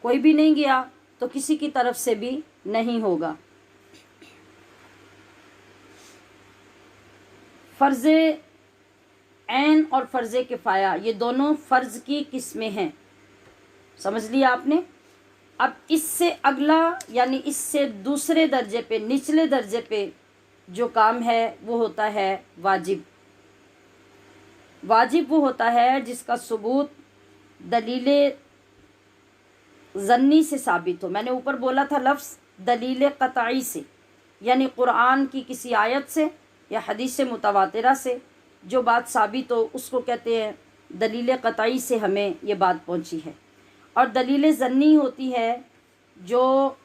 Speaker 1: कोई भी नहीं गया तो किसी की तरफ से भी नहीं होगा। फ़र्ज़ ऐन और फ़र्ज़ किफ़ाया ये दोनों फ़र्ज़ की किस्में हैं, समझ लिया आपने। अब इससे अगला यानी इससे दूसरे दर्जे पे, निचले दर्जे पे जो काम है वो होता है वाजिब। वाजिब वो होता है जिसका सबूत दलील ज़न्नी से साबित हो। मैंने ऊपर बोला था लफ्ज़ दलील क़तई से, यानी क़ुरान की किसी आयत से या हदीस मुतवातिरा से जो बात साबित हो उसको कहते हैं दलील क़तई से हमें ये बात पहुंची है। और दलील ज़न्नी होती है जो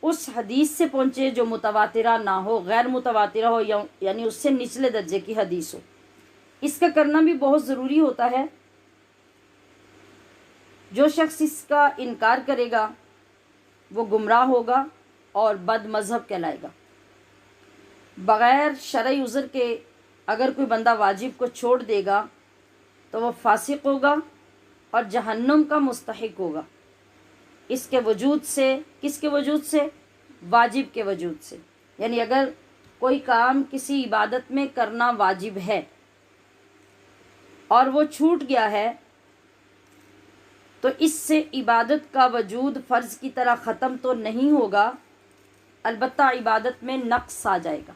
Speaker 1: उस हदीस से पहुँचे जो मुतवातिरा ना हो, गैर मुतवातिरा हो, यानी उससे निचले दर्जे की हदीस हो। इसका करना भी बहुत ज़रूरी होता है। जो शख्स इसका इनकार करेगा वो गुमराह होगा और बद मज़हब कहलाएगा। बग़ैर शरई उज़्र के अगर कोई बंदा वाजिब को छोड़ देगा तो वह फासिक होगा और जहन्नुम का मुस्तहिक होगा। इसके वजूद से, किसके वजूद से? वाजिब के वजूद से। यानी अगर कोई काम किसी इबादत में करना वाजिब है और वो छूट गया है तो इससे इबादत का वजूद फ़र्ज़ की तरह ख़त्म तो नहीं होगा, अलबत्ता इबादत में नक़्स आ जाएगा।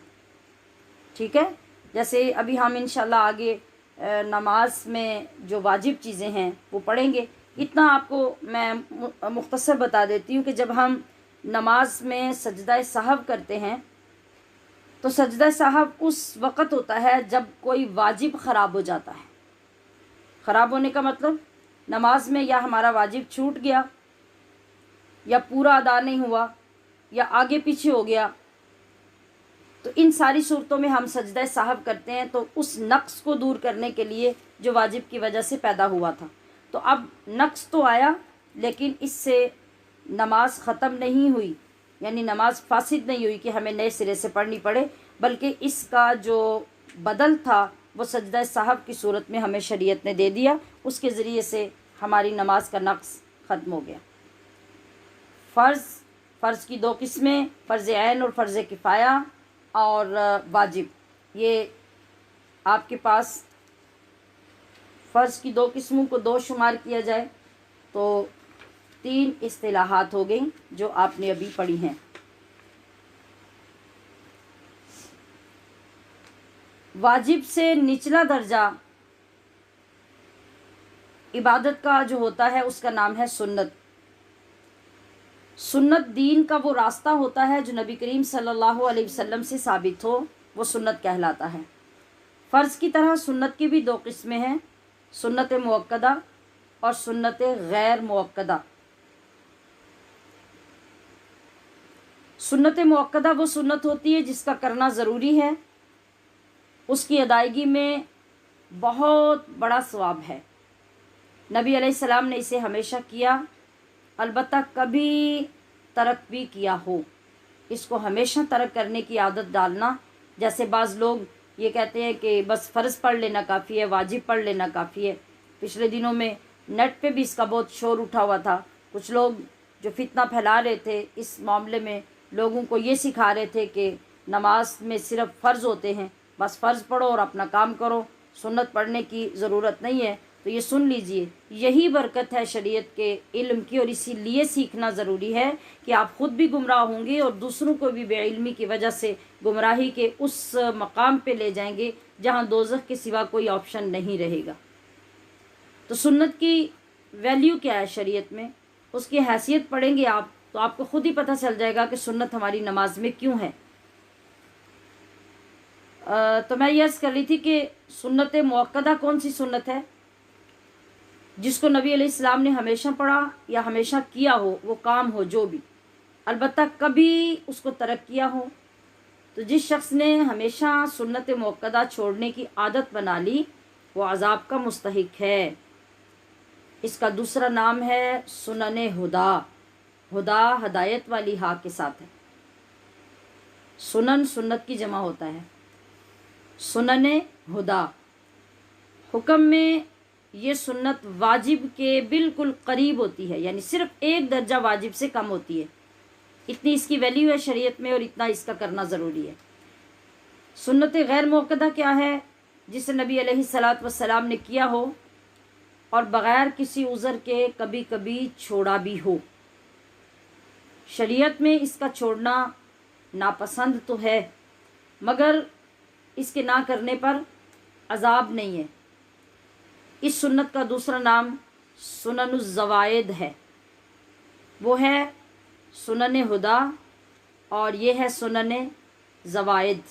Speaker 1: ठीक है, जैसे अभी हम इंशाल्लाह आगे नमाज में जो वाजिब चीज़ें हैं वो पढ़ेंगे। इतना आपको मैं मुख्तसर बता देती हूँ कि जब हम नमाज में सजदा सहव करते हैं तो सजदा सहव उस वक़्त होता है जब कोई वाजिब ख़राब हो जाता है। ख़राब होने का मतलब नमाज में या हमारा वाजिब छूट गया, या पूरा अदा नहीं हुआ, या आगे पीछे हो गया, तो इन सारी सूरतों में हम सजदा सहव करते हैं। तो उस नक्स को दूर करने के लिए जो वाजिब की वजह से पैदा हुआ था, तो अब नक्स तो आया लेकिन इससे नमाज ख़त्म नहीं हुई, यानी नमाज फासिद नहीं हुई कि हमें नए सिरे से पढ़नी पड़े, बल्कि इसका जो बदल था वो सजदा सहव की सूरत में हमें शरीयत ने दे दिया। उसके ज़रिए से हमारी नमाज का नक्स ख़त्म हो गया। फ़र्ज़ की दो किस्में, फ़र्ज़ ऐन और फ़र्ज़ किफ़ाया और वाजिब। ये आपके पास फ़र्ज़ की दो किस्मों को दो शुमार किया जाए तो 3 इस्तिलाहात हो गई जो आपने अभी पढ़ी हैं। वाजिब से निचला दर्जा इबादत का जो होता है उसका नाम है सुन्नत। सुन्नत दीन का वो रास्ता होता है जो नबी करीम सल्लल्लाहु अलैहि वसल्लम से साबित हो, वो सुन्नत कहलाता है। फ़र्ज़ की तरह सुन्नत की भी दो किस्में हैं, सुन्नत मुअक्कदा और सुन्नत गैर मुअक्कदा। सुन्नत मुअक्कदा वो सुन्नत होती है जिसका करना ज़रूरी है, उसकी अदायगी में बहुत बड़ा सवाब है। नबी अलैहिस्सलाम ने इसे हमेशा किया, अलबत्ता कभी तरक भी किया हो। इसको हमेशा तरक करने की आदत डालना, जैसे बाज़ लोग ये कहते हैं कि बस फ़र्ज़ पढ़ लेना काफ़ी है, वाजिब पढ़ लेना काफ़ी है। पिछले दिनों में नेट पे भी इसका बहुत शोर उठा हुआ था। कुछ लोग जो फितना फैला रहे थे इस मामले में, लोगों को ये सिखा रहे थे कि नमाज में सिर्फ फ़र्ज़ होते हैं, बस फ़र्ज़ पढ़ो और अपना काम करो, सुन्नत पढ़ने की ज़रूरत नहीं है। तो ये सुन लीजिए, यही बरकत है शरीयत के इल्म की, और इसीलिए सीखना ज़रूरी है कि आप ख़ुद भी गुमराह होंगे और दूसरों को भी बेइल्मी की वजह से गुमराही के उस मकाम पे ले जाएंगे जहाँ दोज़ख के सिवा कोई ऑप्शन नहीं रहेगा। तो सुन्नत की वैल्यू क्या है शरीयत में, उसकी हैसियत पढ़ेंगे आप तो आपको ख़ुद ही पता चल जाएगा कि सुन्नत हमारी नमाज में क्यों है। तो मैं ये अर्ज़ कर रही थी कि सुन्नत मुअक्कदा कौन सी सुन्नत है, जिसको नबी अलैहिस्सलाम ने हमेशा पढ़ा या हमेशा किया हो, वो काम हो जो भी, अलबत्ता कभी उसको तरक किया हो। तो जिस शख्स ने हमेशा सुन्नत मुअक्कदा छोड़ने की आदत बना ली वो अज़ाब का मुस्तहिक है। इसका दूसरा नाम है सुनने हुदा। हुदा हदायत वाली हा के साथ है। सुनन सुन्नत की जमा होता है, सुनने हुदा। हुक्म में ये सुन्नत वाजिब के बिल्कुल करीब होती है, यानी सिर्फ एक दर्जा वाजिब से कम होती है। इतनी इसकी वैल्यू है शरीयत में और इतना इसका करना ज़रूरी है। सुन्नत गैर मुअक्कदा क्या है, जिसे नबी अलैहिस्सलातु वस्सलाम ने किया हो और बग़ैर किसी उज़र के कभी कभी छोड़ा भी हो। शरीयत में इसका छोड़ना नापसंद तो है, मगर इसके ना करने पर अज़ाब नहीं है। इस सुन्नत का दूसरा नाम सुननुज़ ज़वाइद है। वो है सुनन हुदा और ये है सुनन ज़वाइद।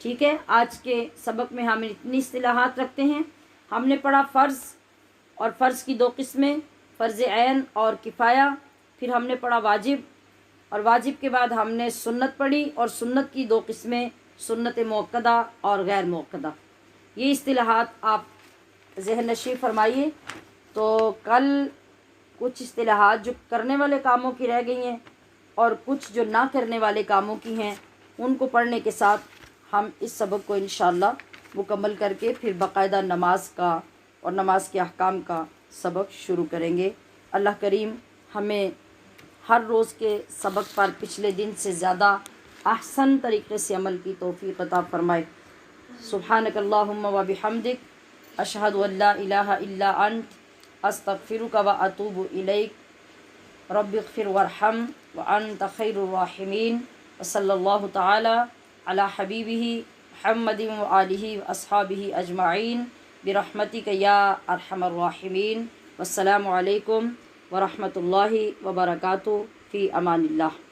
Speaker 1: ठीक है, आज के सबक में हम इतनी इस्तिलाहात रखते हैं। हमने पढ़ा फ़र्ज़, और फ़र्ज़ की दो किस्में, फ़र्ज़ ऐन और किफ़ाया। फिर हमने पढ़ा वाजिब, और वाजिब के बाद हमने सुन्नत पढ़ी, और सुन्नत की दो किस्में, सुन्नत मुअक्कदा और गैर मुअक्कदा। ये इस्तिलाहात आप ज़हन नशीं फरमाइए। तो कल कुछ इस्तिलाहात जो करने वाले कामों की रह गई हैं और कुछ जो ना करने वाले कामों की हैं, उनको पढ़ने के साथ हम इस सबक को इंशाअल्लाह मुकम्मल करके फिर बाकायदा नमाज का और नमाज के अहकाम का सबक शुरू करेंगे। अल्लाह करीम हमें हर रोज़ के सबक पर पिछले दिन से ज़्यादा अहसन तरीक़े से अमल की तौफ़ीक़ अता फ़रमाए। सुब्हानकल्लाहुम्मा व बिहम्दिक, अशहदु अल्ला इलाहा इल्ला अंत, अस्तग़फिरुका व अतूबु इलैक, रब्बिग़फिर वरहम व अंत खैरुर राहिमीन। व सल्लल्लाहु तआला अला हबीबिही मुहम्मदिन व आलिही व अस्हाबिही अजमाइन बिरहमतिका या अरहमर राहिमीन। वस्सलामु अलैकुम व रहमतुल्लाहि व बरकातुहू फ़ी अमानिल्लाह।